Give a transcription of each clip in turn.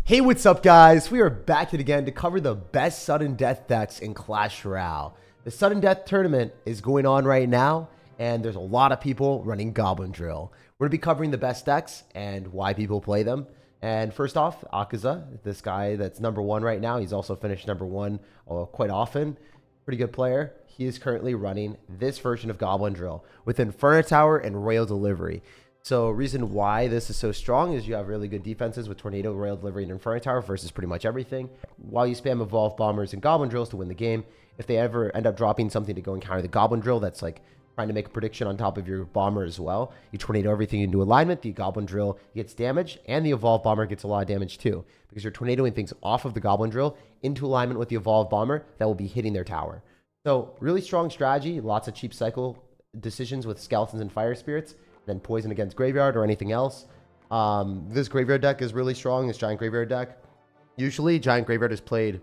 Hey, what's up, guys? We are back yet again to cover the best sudden death decks in Clash Royale. The sudden death tournament is going on right now, and there's a lot of people running Goblin Drill. We're going to be covering the best decks and why people play them. And first off, Akaza, this guy that's #1 right now. He's also finished #1 quite often. Pretty good player. He is currently running this version of Goblin Drill with Inferno Tower and Royal Delivery. So reason why this is so strong is you have really good defenses with Tornado, Royal Delivery, and Inferno Tower versus pretty much everything. While you spam Evolved Bombers and Goblin Drills to win the game, if they ever end up dropping something to go and counter the Goblin Drill that's like trying to make a prediction on top of your Bomber as well, you Tornado everything into alignment, the Goblin Drill gets damage, and the Evolved Bomber gets a lot of damage too, because you're tornadoing things off of the Goblin Drill into alignment with the Evolved Bomber that will be hitting their tower. So really strong strategy, lots of cheap cycle decisions with Skeletons and Fire Spirits, then poison against Graveyard or anything else. This Graveyard deck is really strong, this Giant Graveyard deck. Usually, Giant Graveyard is played,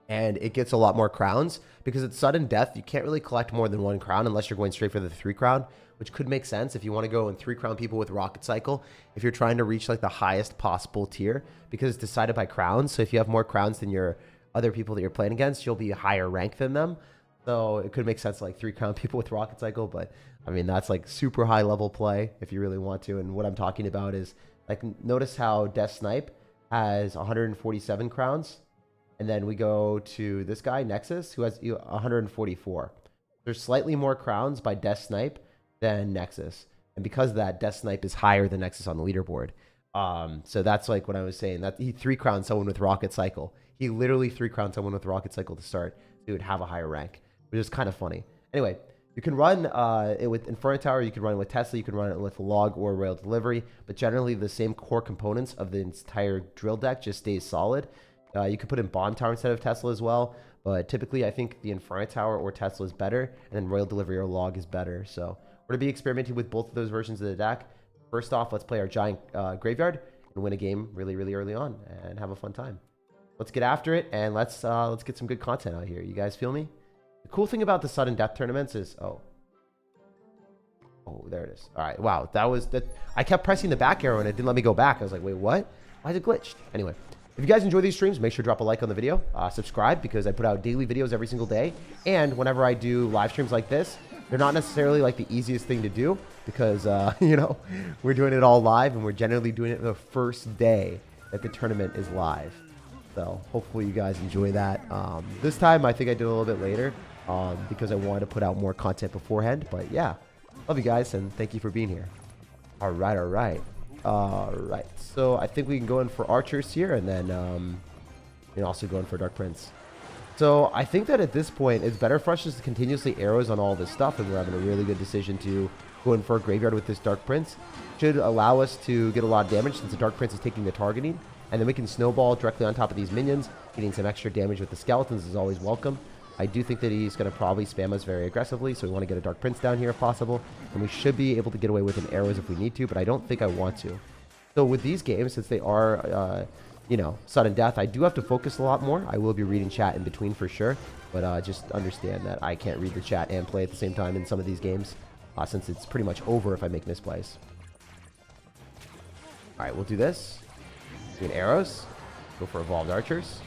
and it gets a lot more crowns. Because it's sudden death, you can't really collect more than 1 crown unless you're going straight for the 3 crown, which could make sense if you want to go and 3 crown people with Rocket Cycle, if you're trying to reach like the highest possible tier, because it's decided by crowns. So if you have more crowns than your other people that you're playing against, you'll be a higher rank than them. So it could make sense to like 3 crown people with Rocket Cycle, but I mean, that's like super high level play if you really want to. And what I'm talking about is like, notice how Death Snipe has 147 crowns. And then we go to this guy, Nexus, who has 144. There's slightly more crowns by Death Snipe than Nexus. And because of that, Death Snipe is higher than Nexus on the leaderboard. So that's like what I was saying, that he 3 crowned someone with Rocket Cycle. He literally 3 crowned someone with Rocket Cycle to start, so he would have a higher rank, which is kind of funny. Anyway, you can run it with Inferno Tower, you can run it with Tesla, you can run it with Log or Royal Delivery, but generally the same core components of the entire drill deck just stays solid. You could put in Bomb Tower instead of Tesla as well, but typically I think the Inferno Tower or Tesla is better, and then Royal Delivery or Log is better. So we're going to be experimenting with both of those versions of the deck. First off, let's play our Giant Graveyard and win a game really, really early on and have a fun time. Let's get after it, and let's get some good content out here. You guys feel me? The cool thing about the sudden death tournaments is, oh, there it is. All right, wow, that was that. I kept pressing the back arrow and it didn't let me go back. I was like, wait, what? Why is it glitched? Anyway, if you guys enjoy these streams, make sure to drop a like on the video, subscribe, because I put out daily videos every single day. And whenever I do live streams like this, they're not necessarily like the easiest thing to do, because you know, we're doing it all live, and we're generally doing it the first day that the tournament is live. So hopefully you guys enjoy that. This time I think I did a little bit later, because I wanted to put out more content beforehand. But yeah, love you guys, and thank you for being here. All right. So I think we can go in for archers here, and then you can also go in for Dark Prince. So I think that at this point it's better for us just to continuously arrows on all this stuff, and we're having a really good decision to go in for a Graveyard with this Dark Prince. Should allow us to get a lot of damage since the Dark Prince is taking the targeting, and then we can snowball directly on top of these minions. Getting some extra damage with the Skeletons is always welcome. I do think that he's going to probably spam us very aggressively, so we want to get a Dark Prince down here if possible. And we should be able to get away with an arrows if we need to, but I don't think I want to. So with these games, since they are, you know, sudden death, I do have to focus a lot more. I will be reading chat in between for sure, but just understand that I can't read the chat and play at the same time in some of these games, since it's pretty much over if I make misplays. All right, we'll do this. Doing arrows. Go for Evolved Archers.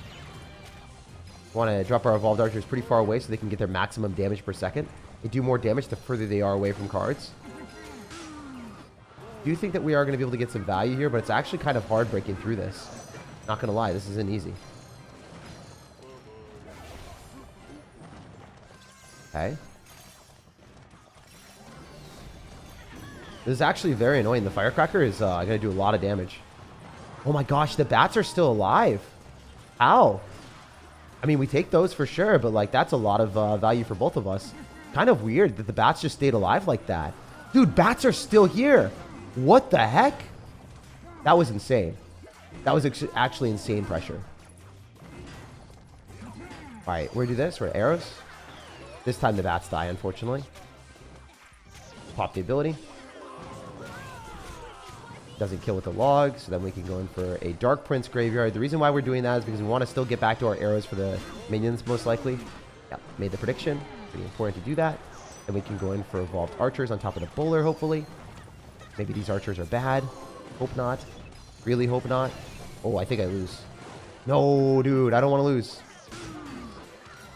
Want to drop our Evolved Archers pretty far away so they can get their maximum damage per second. They do more damage the further they are away from cards. I do think that we are going to be able to get some value here, but it's actually kind of hard breaking through this. Not going to lie, this isn't easy. Okay. This is actually very annoying. The Firecracker is going to do a lot of damage. Oh my gosh, the bats are still alive. How? I mean, we take those for sure, but like that's a lot of value for both of us. Kind of weird that the bats just stayed alive like that. Dude, bats are still here. What the heck? That was insane. That was actually insane pressure. All right, we're gonna do this. We're at arrows. This time the bats die, unfortunately. Pop the ability. Doesn't kill with the log, so then we can go in for a Dark Prince Graveyard. The reason why we're doing that is because we want to still get back to our arrows for the minions, most likely. Yeah, made the prediction. Pretty important to do that. Then we can go in for Evolved Archers on top of the Bowler, hopefully. Maybe these archers are bad. Hope not. Really hope not. Oh, I think I lose. No, dude, I don't want to lose.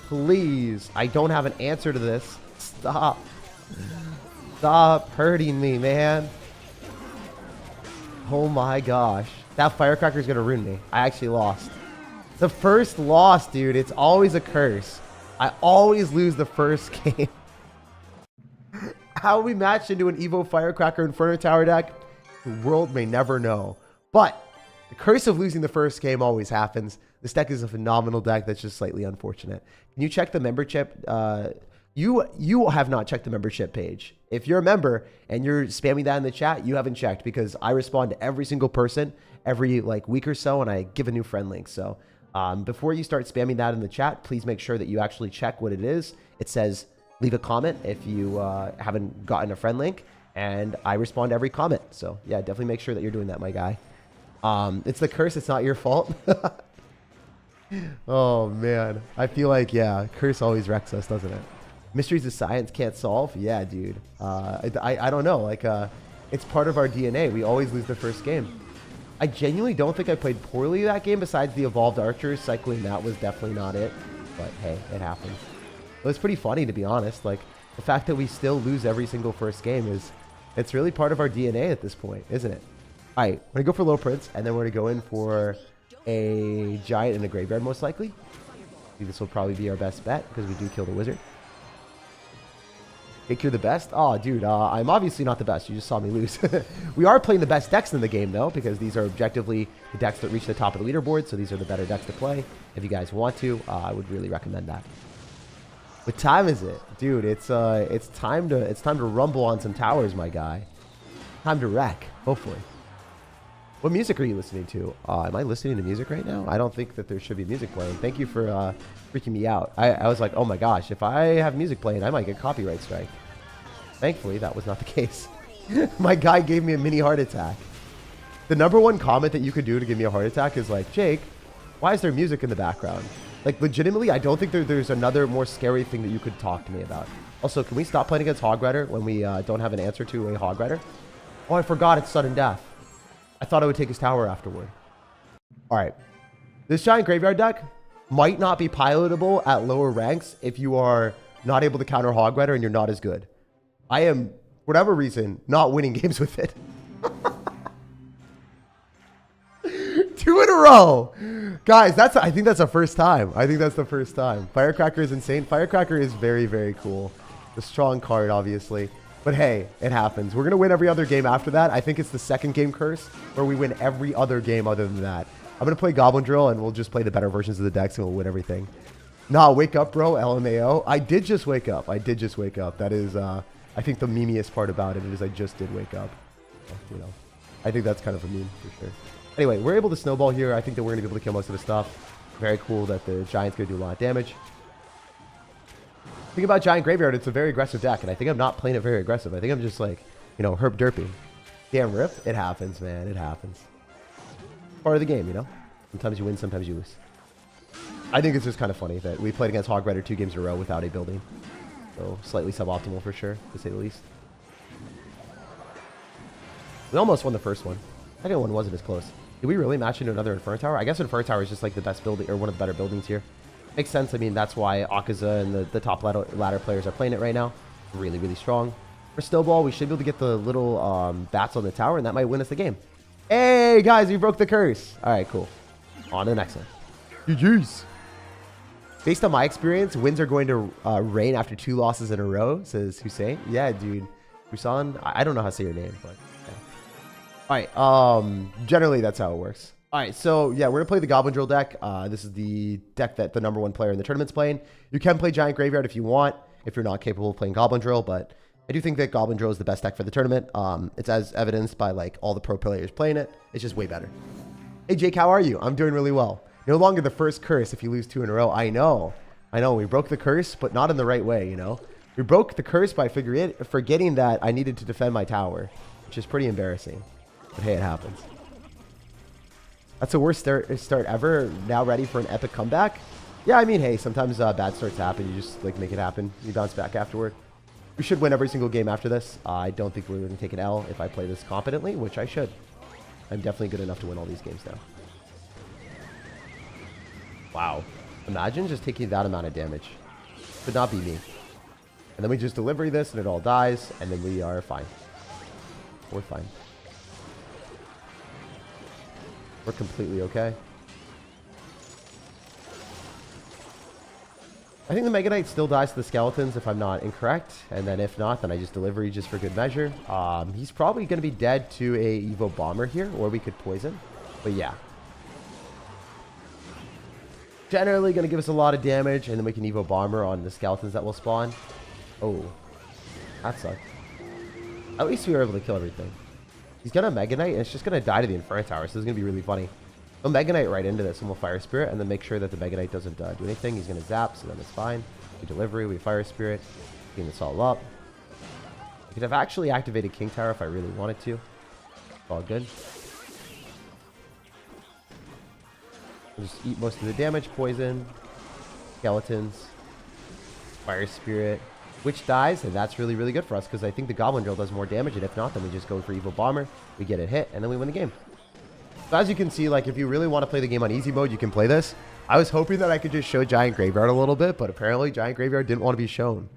Please. I don't have an answer to this. Stop. Stop hurting me, man. Oh my gosh. That firecracker is going to ruin me. I actually lost. The first loss, dude. It's always a curse. I always lose the first game. How we matched into an Evo Firecracker Inferno Tower deck, the world may never know. But the curse of losing the first game always happens. This deck is a phenomenal deck that's just slightly unfortunate. Can you check the membership? You have not checked the membership page. If you're a member and you're spamming that in the chat, you haven't checked, because I respond to every single person every like week or so, and I give a new friend link. So before you start spamming that in the chat, please make sure that you actually check what it is. It says leave a comment if you haven't gotten a friend link, and I respond to every comment. So yeah, definitely make sure that you're doing that, my guy. It's the curse. It's not your fault. Oh man, I feel like, yeah, curse always wrecks us, doesn't it? Mysteries of science can't solve. Yeah, dude. I don't know. Like, it's part of our DNA. We always lose the first game. I genuinely don't think I played poorly that game. Besides the evolved archers, cycling that was definitely not it. But hey, it happens. It was pretty funny, to be honest. Like, the fact that we still lose every single first game it's really part of our DNA at this point, isn't it? All right, we're gonna go for Low Prince, and then we're gonna go in for a giant in a graveyard, most likely. I think this will probably be our best bet, because we do kill the wizard. Think you're the best? Oh, dude, I'm obviously not the best. You just saw me lose. We are playing the best decks in the game, though, because these are objectively the decks that reach the top of the leaderboard, so these are the better decks to play. If you guys want to, I would really recommend that. What time is it? Dude, it's time to rumble on some towers, my guy. Time to wreck, hopefully. What music are you listening to? Am I listening to music right now? I don't think that there should be music playing. Thank you for freaking me out. I was like, oh my gosh, if I have music playing, I might get copyright strike. Thankfully, that was not the case. My guy gave me a mini heart attack. The #1 comment that you could do to give me a heart attack is like, Jake, why is there music in the background? Like, legitimately, I don't think there's another more scary thing that you could talk to me about. Also, can we stop playing against Hog Rider when we don't have an answer to a Hog Rider? Oh, I forgot it's sudden death. I thought I would take his tower afterward. All right. This giant graveyard deck might not be pilotable at lower ranks if you are not able to counter Hog Rider and you're not as good. I am, for whatever reason, not winning games with it. 2 in a row. Guys, I think that's the first time. I think that's the first time. Firecracker is insane. Firecracker is very, very cool. The strong card, obviously. But hey, it happens. We're going to win every other game after that. I think it's the second game curse where we win every other game other than that. I'm going to play Goblin Drill, and we'll just play the better versions of the decks, and we'll win everything. Nah, wake up, bro. LMAO. I did just wake up. I did just wake up. That is, I think the memeiest part about it is I just did wake up. You know, I think that's kind of a meme for sure. Anyway, we're able to snowball here. I think that we're going to be able to kill most of the stuff. Very cool that the Giant's going to do a lot of damage. Think about Giant Graveyard, it's a very aggressive deck, and I think I'm not playing it very aggressive. I think I'm just like, you know, herp derpy. Damn rip. It happens, man. It happens. Part of the game, you know? Sometimes you win, sometimes you lose. I think it's just kind of funny that we played against Hog Rider 2 games in a row without a building. So, slightly suboptimal for sure, to say the least. We almost won the first one. Second one wasn't as close. Did we really match into another Inferno Tower? I guess Inferno Tower is just like the best building, or one of the better buildings here. Makes sense. I mean, that's why Akaza and the top ladder players are playing it right now. Really, really strong. For Snowball, we should be able to get the little bats on the tower, and that might win us the game. Hey, guys, we broke the curse. All right, cool. On to the next one. GG's. Based on my experience, wins are going to reign after 2 losses in a row, says Hussein. Yeah, dude. Husan, I don't know how to say your name, but yeah. All right, generally, that's how it works. All right, so yeah, we're going to play the Goblin Drill deck. This is the deck that the #1 player in the tournament's playing. You can play Giant Graveyard if you want, if you're not capable of playing Goblin Drill, but I do think that Goblin Drill is the best deck for the tournament. It's as evidenced by like all the pro players playing it. It's just way better. Hey, Jake, how are you? I'm doing really well. No longer the first curse if you lose 2 in a row. I know. We broke the curse, but not in the right way, you know? We broke the curse by forgetting that I needed to defend my tower, which is pretty embarrassing. But hey, it happens. That's the worst start ever. Now ready for an epic comeback? Yeah, I mean, hey, sometimes bad starts happen. You just like make it happen. You bounce back afterward. We should win every single game after this. I don't think we're going to take an L if I play this competently, which I should. I'm definitely good enough to win all these games now. Wow. Imagine just taking that amount of damage. Could not be me. And then we just delivery this and it all dies. And then we are fine. We're fine. We're completely okay. I think the Mega Knight still dies to the skeletons if I'm not incorrect. And then if not, then I just delivery just for good measure. He's probably going to be dead to a Evo Bomber here. Or we could poison. But yeah. Generally going to give us a lot of damage. And then we can Evo Bomber on the skeletons that will spawn. Oh. That sucked. At least we were able to kill everything. He's going to Mega Knight and it's just going to die to the Inferno Tower. So this is going to be really funny. We'll Mega Knight right into this and we'll Fire Spirit and then make sure that the Mega Knight doesn't do anything. He's going to zap, so then it's fine. We delivery, we Fire Spirit, clean this all up. I could have actually activated King Tower if I really wanted to. It's all good. We'll just eat most of the damage, poison, skeletons, Fire Spirit, which dies, and that's really, really good for us because I think the Goblin Drill does more damage, and if not, then we just go for Evil Bomber, we get it hit, and then we win the game. So as you can see, like if you really want to play the game on easy mode, you can play this. I was hoping that I could just show Giant Graveyard a little bit, but apparently Giant Graveyard didn't want to be shown.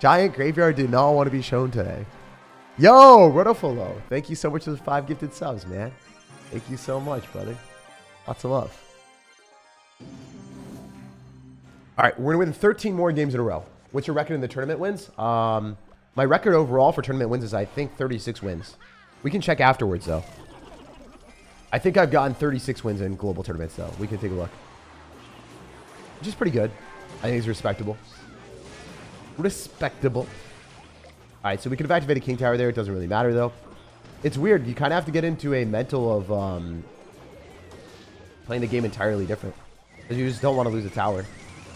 Giant Graveyard did not want to be shown today. Yo, Rodofolo, thank you so much for the 5 gifted subs, man. Thank you so much, brother. Lots of love. All right, we're going to win 13 more games in a row. What's your record in the tournament wins? My record overall for tournament wins is, I think, 36 wins. We can check afterwards, though. I think I've gotten 36 wins in global tournaments, though. We can take a look. Which is pretty good. I think it's respectable. Respectable. All right, so we could have activated King Tower there. It doesn't really matter, though. It's weird. You kind of have to get into a mental of playing the game entirely different. Because you just don't want to lose a tower.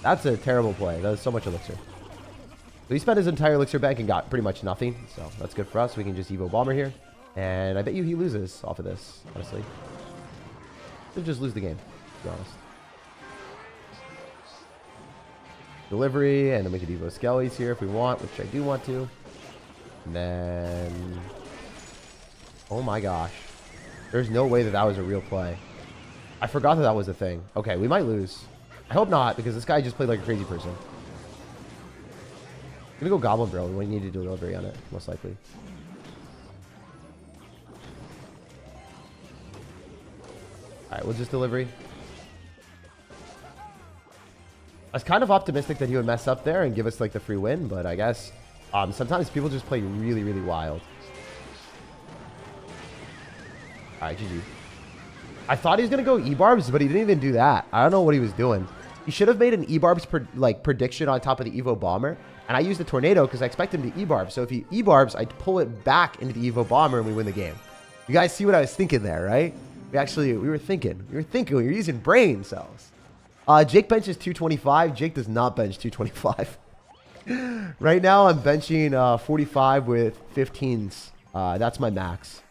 That's a terrible play. That was so much elixir. So he spent his entire elixir bank and got pretty much nothing. So that's good for us. We can just Evo Bomber here. And I bet you he loses off of this, honestly. He'll just lose the game, to be honest. Delivery, and then we could Evo Skellies here if we want, which I do want to. And then... oh my gosh. There's no way that that was a real play. I forgot that that was a thing. Okay, we might lose. I hope not, because this guy just played like a crazy person. I'm gonna go Goblin Drill. We need to do delivery on it, most likely. Alright, we'll just delivery. I was kind of optimistic that he would mess up there and give us like the free win, but I guess sometimes people just play really, really wild. Alright, GG. I thought he was going to go E-Barbs, but he didn't even do that. I don't know what he was doing. He should have made an E-Barbs prediction on top of the Evo Bomber, and I used the Tornado because I expect him to E-Barbs. So if he E-Barbs, I'd pull it back into the Evo Bomber and we win the game. You guys see what I was thinking there, right? We were thinking. We were using brain cells. Jake benches 225. Jake does not bench 225. Right now, I'm benching 45 with 15s. That's my max.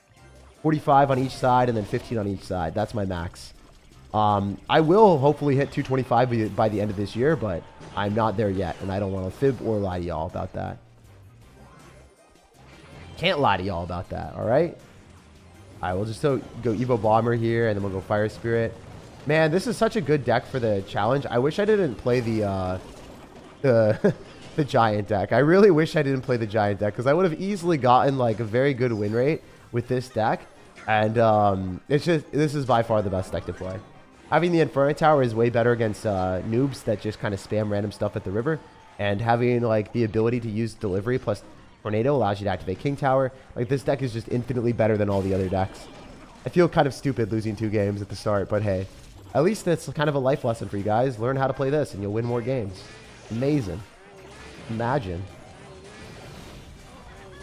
45 on each side and then 15 on each side. That's my max. I will hopefully hit 225 by the end of this year, but I'm not there yet, and I don't want to fib or lie to y'all about that. Can't lie to y'all about that, all right? All right, we'll just go Evo Bomber here, and then we'll go Fire Spirit. Man, this is such a good deck for the challenge. I wish I didn't play the Giant deck. I really wish I didn't play the Giant deck, because I would have easily gotten like a very good win rate with this deck. And this is by far the best deck to play. Having the Inferno Tower is way better against noobs that just kind of spam random stuff at the river. And having like the ability to use delivery plus Tornado allows you to activate King Tower. Like, this deck is just infinitely better than all the other decks. I feel kind of stupid losing 2 games at the start, but hey, at least that's kind of a life lesson for you guys. Learn how to play this and you'll win more games. Amazing. Imagine.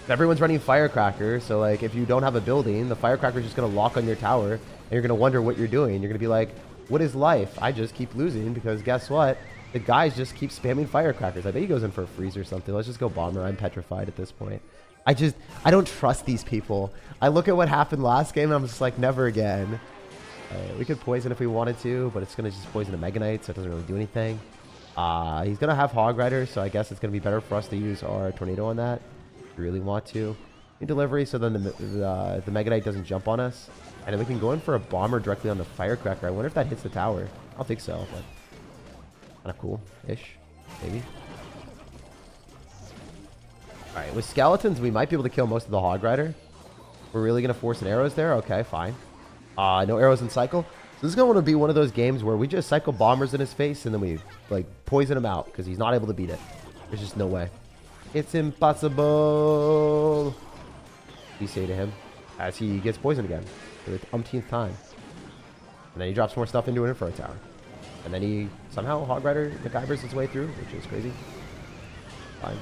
Everyone's running Firecracker, so like if you don't have a building, the Firecracker is just going to lock on your tower, and you're going to wonder what you're doing. You're going to be like, what is life? I just keep losing because guess what? The guys just keep spamming Firecrackers. I bet he goes in for a freeze or something. Let's just go Bomber. I'm petrified at this point. I don't trust these people. I look at what happened last game, and I'm just like, never again. We could poison if we wanted to, but it's going to just poison a Mega Knight, so it doesn't really do anything. He's going to have Hog Rider, so I guess it's going to be better for us to use our Tornado on that. If we really want to. In delivery, so then the Mega Knight doesn't jump on us. And then we can go in for a Bomber directly on the Firecracker. I wonder if that hits the tower. I don't think so, but Kind of cool-ish, maybe. All right, with skeletons, we might be able to kill most of the Hog Rider. We're really going to force an arrows there? Okay, fine. No arrows in cycle. So this is going to be one of those games where we just cycle bombers in his face and then we, like, poison him out because he's not able to beat it. There's just no way. It's impossible. You say to him as he gets poisoned again for the umpteenth time. And then he drops more stuff into an Inferno Tower. And then he somehow Hog Rider MacGyvers his way through, which is crazy. Fine.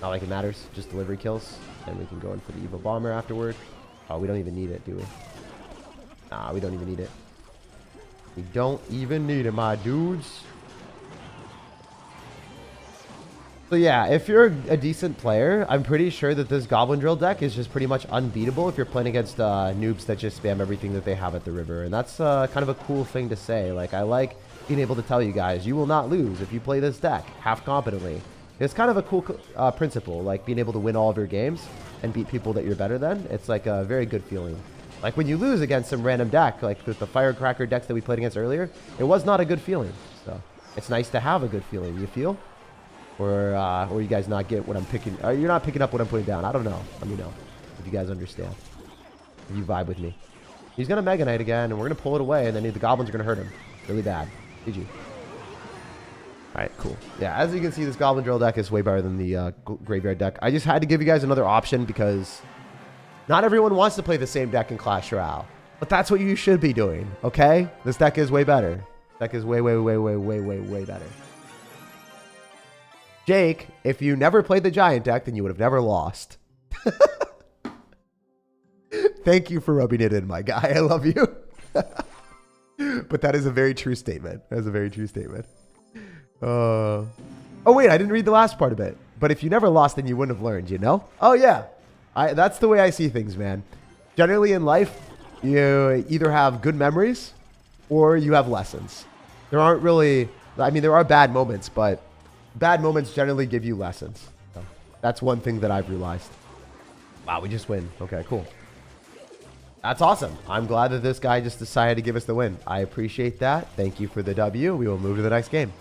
Not like it matters. Just delivery kills. And we can go in for the Evil Bomber afterward. Oh, we don't even need it, do we? Nah, we don't even need it. We don't even need it, my dudes. So yeah, if you're a decent player, I'm pretty sure that this Goblin Drill deck is just pretty much unbeatable if you're playing against noobs that just spam everything that they have at the river. And that's kind of a cool thing to say. Like, I like being able to tell you guys, you will not lose if you play this deck half competently. It's kind of a cool principle, like being able to win all of your games and beat people that you're better than. It's like a very good feeling. Like when you lose against some random deck, like with the Firecracker decks that we played against earlier, it was not a good feeling. So it's nice to have a good feeling. You feel? Or you guys not get what I'm picking? You're not picking up what I'm putting down. I don't know. Let me know if you guys understand. If you vibe with me. He's gonna Mega Knight again, and we're gonna pull it away, and then the goblins are gonna hurt him really bad. GG. Alright, cool. Yeah, as you can see, this Goblin Drill deck is way better than the Graveyard deck. I just had to give you guys another option because not everyone wants to play the same deck in Clash Royale. But that's what you should be doing, okay? This deck is way better. This deck is way, way, way, way, way, way, way better. Jake, if you never played the Giant deck, then you would have never lost. Thank you for rubbing it in, my guy. I love you. But that is a very true statement. That is a very true statement. Oh wait, I didn't read the last part of it. But if you never lost, then you wouldn't have learned, you know? Oh yeah, that's the way I see things, man. Generally in life, you either have good memories or you have lessons. There aren't really, I mean, there are bad moments, but bad moments generally give you lessons. So that's one thing that I've realized. Wow, we just win. Okay, cool. That's awesome. I'm glad that this guy just decided to give us the win. I appreciate that. Thank you for the W. We will move to the next game.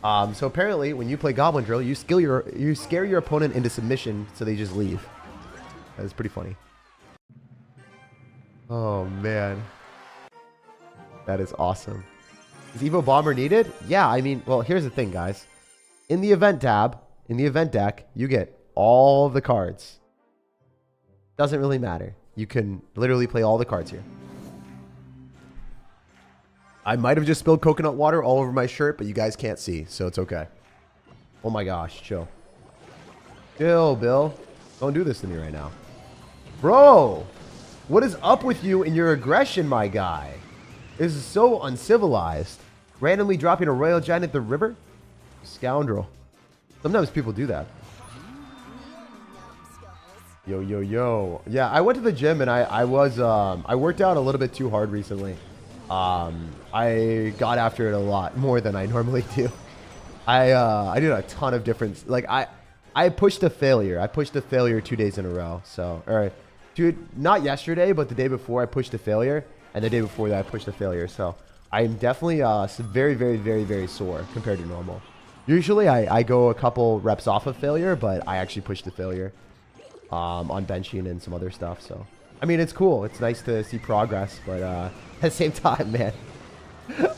So apparently, when you play Goblin Drill, you scare your opponent into submission so they just leave. That is pretty funny. Oh, man. That is awesome. Is Evo Bomber needed? Yeah, I mean, well, here's the thing, guys. In the event tab, in the event deck, you get all the cards. Doesn't really matter. You can literally play all the cards here. I might have just spilled coconut water all over my shirt, but you guys can't see, so it's okay. Oh my gosh, chill. Chill, Bill. Don't do this to me right now. Bro, what is up with you and your aggression, my guy? This is so uncivilized. Randomly dropping a Royal Giant at the river? Scoundrel. Sometimes people do that. Yo, yo, yo. Yeah, I went to the gym and I worked out a little bit too hard recently. I got after it a lot more than I normally do. I did a ton of different, like I pushed a failure. I pushed a failure 2 days in a row. So, or dude, not yesterday, but the day before I pushed a failure, and the day before that I pushed a failure. So I'm definitely very, very, very, very sore compared to normal. Usually I go a couple reps off of failure, but I actually pushed a failure on benching and some other stuff. So I mean, it's cool. It's nice to see progress, but at the same time, man,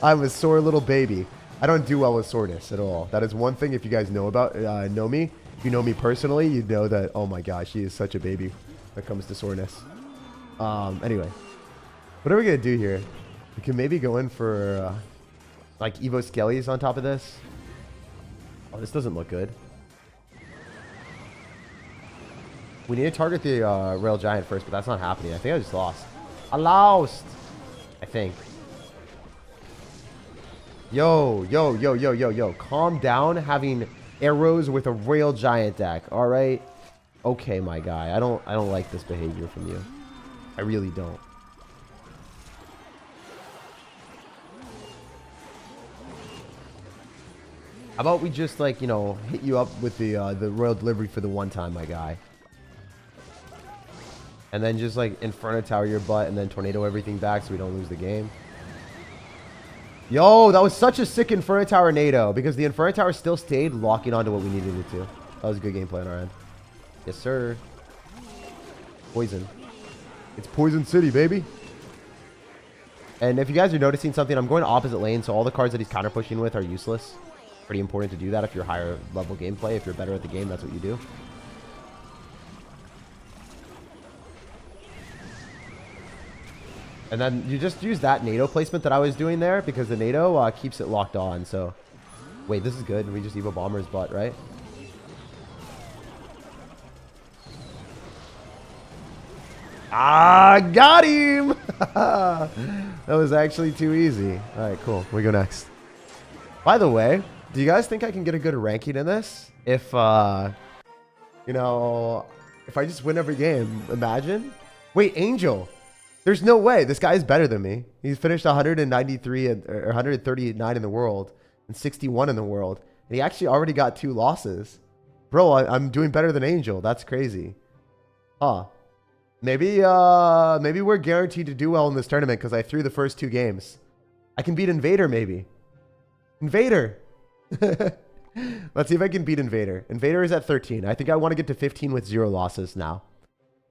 I'm a sore little baby. I don't do well with soreness at all. That is one thing. If you guys know me, if you know me personally, you know that, oh my gosh, she is such a baby when it comes to soreness. Anyway, what are we going to do here? We can maybe go in for like Evo Skellies on top of this. Oh, this doesn't look good. We need to target the Royal Giant first, but that's not happening. I think I just lost. I lost! I think. Yo, yo, yo, yo, yo, yo. Calm down having arrows with a Royal Giant deck, alright? Okay, my guy. I don't like this behavior from you. I really don't. How about we just, like, you know, hit you up with the Royal Delivery for the one time, my guy. And then just, like, Inferno Tower your butt and then Tornado everything back so we don't lose the game. Yo, that was such a sick Inferno Tower NATO because the Inferno Tower still stayed locking onto what we needed it to. That was a good gameplay on our end. Yes, sir. Poison. It's Poison City, baby. And if you guys are noticing something, I'm going opposite lane, so all the cards that he's counter pushing with are useless. Pretty important to do that if you're higher level gameplay. If you're better at the game, that's what you do. And then you just use that NATO placement that I was doing there because the NATO keeps it locked on. So, wait, this is good. We just Evo Bomber's butt, right? Ah, got him! That was actually too easy. All right, cool. We go next. By the way, do you guys think I can get a good ranking in this? If, you know, if I just win every game, imagine. Wait, Angel. There's no way. This guy's better than me. He's finished 193 or 139 in the world and 61 in the world. And he actually already got 2 losses. Bro, I'm doing better than Angel. That's crazy. Huh. Maybe we're guaranteed to do well in this tournament because I threw the first 2 games. I can beat Invader, maybe. Invader. Let's see if I can beat Invader. Invader is at 13. I think I want to get to 15 with 0 losses now.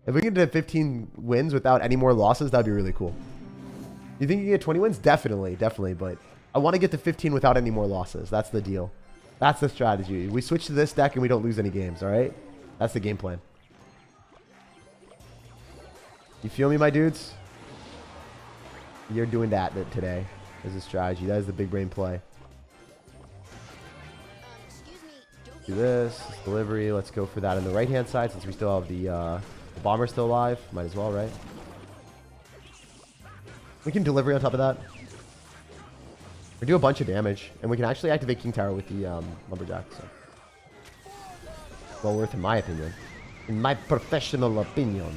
If we can get to 15 wins without any more losses, that'd be really cool. You think you can get 20 wins? Definitely, definitely. But I want to get to 15 without any more losses. That's the deal. That's the strategy. We switch to this deck and we don't lose any games, all right? That's the game plan. You feel me, my dudes? You're doing that today as a strategy. That is the big brain play. Do this delivery. Let's go for that on the right-hand side since we still have the bomber still alive. Might as well, right? We can delivery on top of that. We do a bunch of damage, and we can actually activate King Tower with the lumberjack. So, well worth in my opinion. In my professional opinion.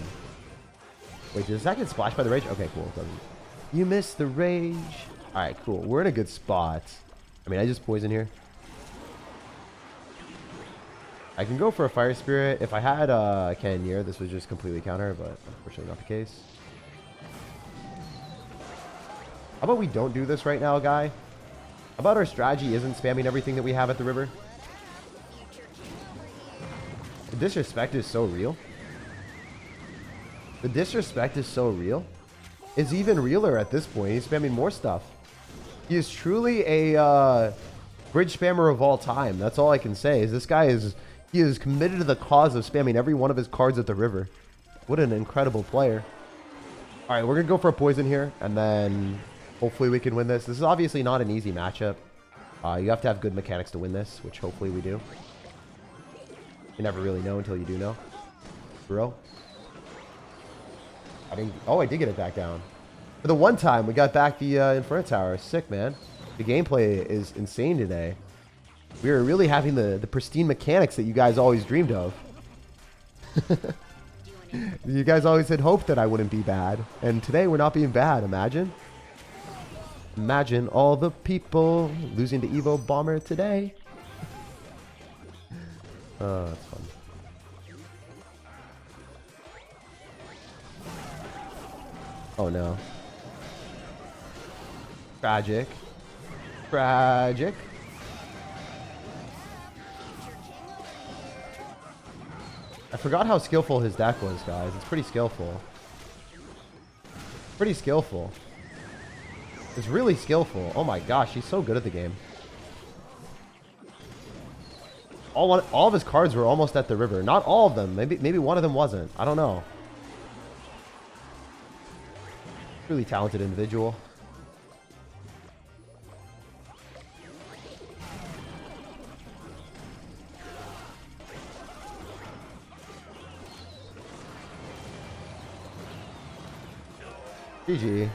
Wait, does that get splashed by the rage? Okay, cool. It doesn't. You missed the rage. All right, cool. We're in a good spot. I mean, I just poison here. I can go for a Fire Spirit. If I had a Cannoneer, this would just completely counter, but unfortunately not the case. How about we don't do this right now, guy? How about our strategy isn't spamming everything that we have at the river? The disrespect is so real. The disrespect is so real. It's even realer at this point. He's spamming more stuff. He is truly a bridge spammer of all time. That's all I can say. Is this guy is... He is committed to the cause of spamming every one of his cards at the river. What an incredible player. All right, we're going to go for a poison here, and then hopefully we can win this. This is obviously not an easy matchup. You have to have good mechanics to win this, which hopefully we do. You never really know until you do know. Bro. Oh, I did get it back down. For the one time, we got back the Inferno Tower. Sick, man. The gameplay is insane today. We are really having the pristine mechanics that you guys always dreamed of. You guys always had hoped that I wouldn't be bad. And today we're not being bad, imagine. Imagine all the people losing to Evo Bomber today. Oh, that's fun. Oh no. Tragic. Tragic. I forgot how skillful his deck was, guys. It's pretty skillful. Pretty skillful. It's really skillful. Oh my gosh, he's so good at the game. All of his cards were almost at the river. Not all of them. Maybe one of them wasn't. I don't know. Really talented individual. GG.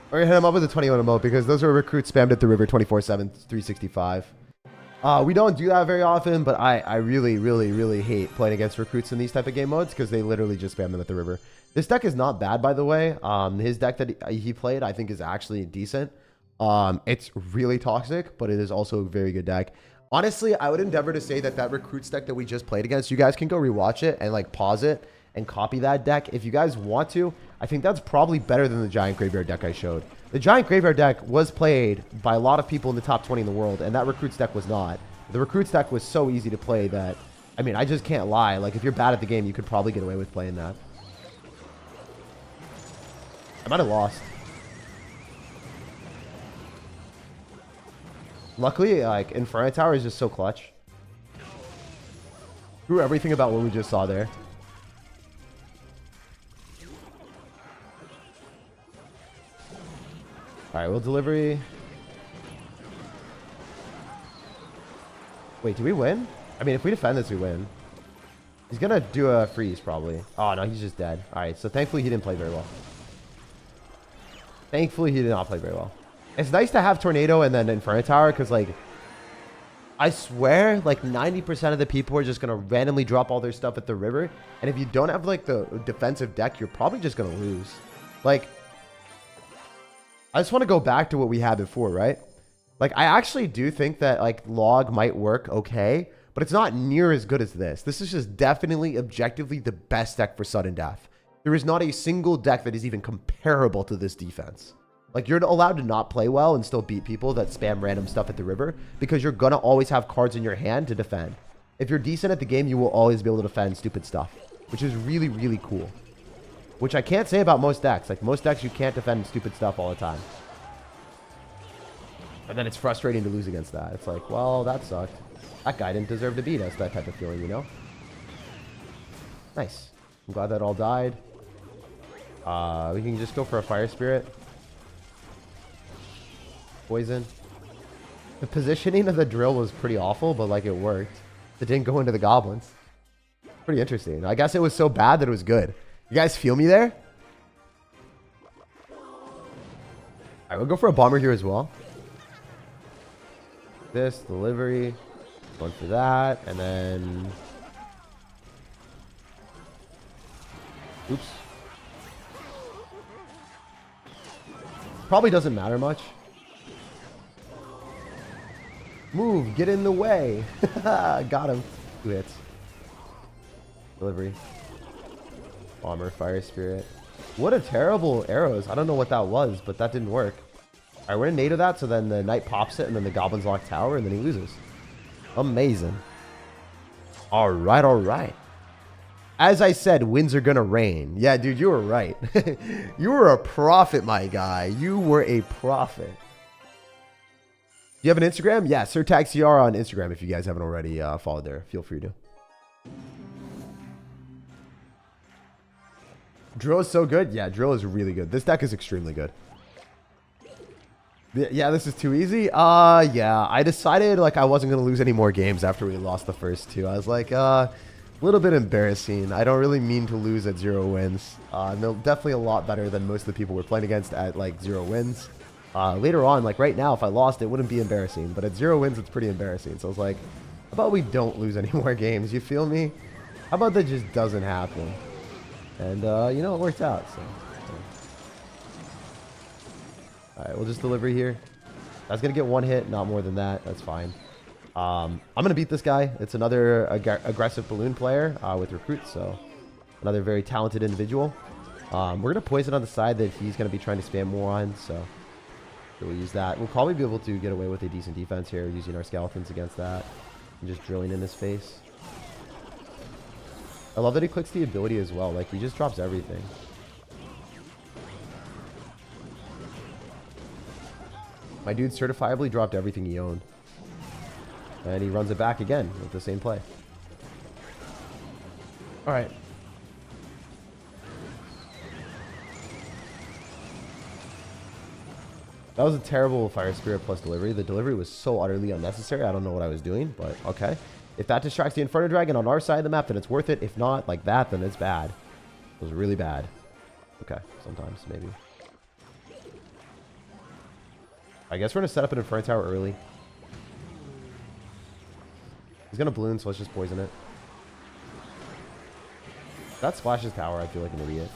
We're gonna hit him up with a 21 emote because those are recruits spammed at the river 24/7, 365. We don't do that very often, but I really hate playing against recruits in these type of game modes because they literally just spam them at the river. This deck is not bad, by the way. His deck that he played, I think, is actually decent. It's really toxic, but it is also a very good deck. Honestly, I would endeavor to say that recruits deck that we just played against, you guys can go rewatch it and like pause it and copy that deck. If you guys want to, I think that's probably better than the Giant Graveyard deck I showed. The Giant Graveyard deck was played by a lot of people in the top 20 in the world, and that Recruits deck was not. The Recruits deck was so easy to play that, I mean, I just can't lie. Like, if you're bad at the game, you could probably get away with playing that. I might have lost. Luckily, like, Inferno Tower is just so clutch. Screw everything about what we just saw there. Alright, we'll delivery. Wait, do we win? I mean, if we defend this, we win. He's gonna do a freeze, probably. Oh, no, he's just dead. Alright, so thankfully he didn't play very well. Thankfully, he did not play very well. It's nice to have Tornado and then Inferno Tower, because, like, I swear, like, 90% of the people are just gonna randomly drop all their stuff at the river. And if you don't have, like, the defensive deck, you're probably just gonna lose. Like, I just want to go back to what we had before, right? Like, I actually do think that, like, Log might work okay, but it's not near as good as this. This is just definitely, objectively, the best deck for sudden death. There is not a single deck that is even comparable to this defense. Like, you're allowed to not play well and still beat people that spam random stuff at the river because you're going to always have cards in your hand to defend. If you're decent at the game, you will always be able to defend stupid stuff, which is really, really cool. Which I can't say about most decks. Like, most decks, you can't defend stupid stuff all the time. And then it's frustrating to lose against that. It's like, well, that sucked. That guy didn't deserve to beat us. That type of feeling, you know? Nice. I'm glad that all died. We can just go for a Fire Spirit. Poison. The positioning of the drill was pretty awful, but, like, it worked. It didn't go into the goblins. Pretty interesting. I guess it was so bad that it was good. You guys feel me there? Alright, we'll go for a bomber here as well. This, delivery. Going for that, and then... Oops. Probably doesn't matter much. Move, get in the way. Got him. 2 hits. Delivery. Bomber, Fire Spirit. What a terrible arrows. I don't know what that was, but that didn't work. Alright, we're going to NATO that, so then the Knight pops it, and then the Goblins lock tower, and then he loses. Amazing. Alright, alright. As I said, wins are going to rain. Yeah, dude, you were right. You were a prophet, my guy. You were a prophet. You have an Instagram? Yeah, SirTagCR on Instagram if you guys haven't already followed there. Feel free to. Drill is so good. Yeah, Drill is really good. This deck is extremely good. Yeah, this is too easy. Yeah, I decided like I wasn't going to lose any more games after we lost the first 2. I was like, a little bit embarrassing. I don't really mean to lose at 0 wins. No, definitely a lot better than most of the people we're playing against at like 0 wins. Later on, like right now, if I lost, it wouldn't be embarrassing. But at 0 wins, it's pretty embarrassing. So I was like, how about we don't lose any more games? You feel me? How about that just doesn't happen? And, you know, it worked out. So. Alright, we'll just deliver here. I was going to get 1 hit, not more than that. That's fine. I'm going to beat this guy. It's another aggressive balloon player with recruits, so another very talented individual. We're going to poison on the side that he's going to be trying to spam more on, so we'll use that. We'll probably be able to get away with a decent defense here using our skeletons against that and just drilling in his face. I love that he clicks the ability as well. Like, he just drops everything. My dude certifiably dropped everything he owned. And he runs it back again with the same play. Alright. That was a terrible Fire Spirit plus delivery. The delivery was so utterly unnecessary. I don't know what I was doing, but okay. If that distracts the Inferno Dragon on our side of the map, then it's worth it. If not, like that, then it's bad. It was really bad. Okay, sometimes, maybe. I guess we're going to set up an Inferno Tower early. He's going to balloon, so let's just poison it. If that splashes tower, I feel like an idiot.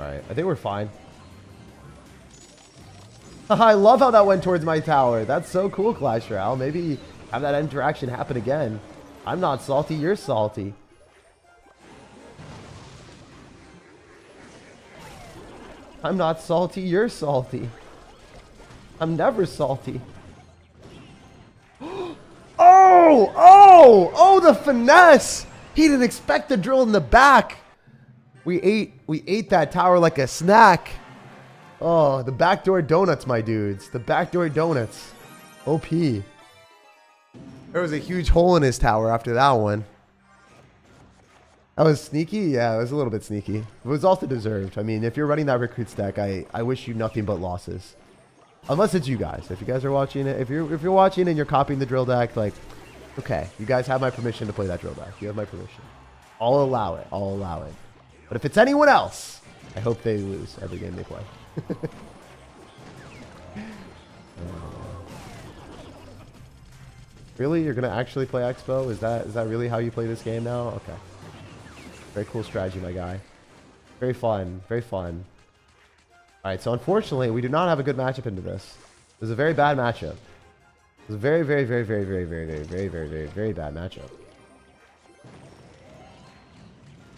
Alright, I think we're fine. I love how that went towards my tower. That's so cool, Clash Royale. Maybe have that interaction happen again. I'm not salty, you're salty. I'm not salty, you're salty. I'm never salty. Oh, the finesse! He didn't expect the drill in the back. We ate that tower like a snack. Oh, the backdoor donuts, my dudes. The backdoor donuts. OP. There was a huge hole in his tower after that one. That was sneaky? Yeah, it was a little bit sneaky. It was also deserved. I mean, if you're running that recruits deck, I wish you nothing but losses. Unless it's you guys. If you guys are watching it, if you're watching and you're copying the drill deck, like, okay, you guys have my permission to play that drill deck. You have my permission. I'll allow it. I'll allow it. But if it's anyone else, I hope they lose every game they play. Really? You're gonna actually play Expo? Is that really how you play this game now? Okay. Very cool strategy, my guy. Very fun. Very fun. Alright, so unfortunately, we do not have a good matchup into this. It was a very bad matchup. It was a very, very, very, very, very, very, very, very, very, very, very bad matchup.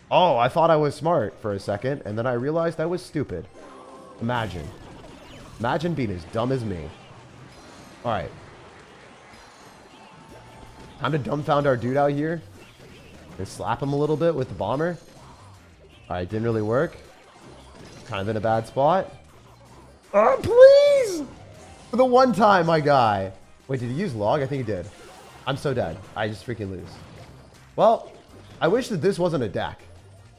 Oh, I thought I was smart for a second, and then I realized I was stupid. Imagine. Imagine being as dumb as me. Alright. Time to dumbfound our dude out here. And slap him a little bit with the bomber. Alright, didn't really work. Kind of in a bad spot. Oh, please! For the one time, my guy. Wait, did he use log? I think he did. I'm so dead. I just freaking lose. Well, I wish that this wasn't a deck.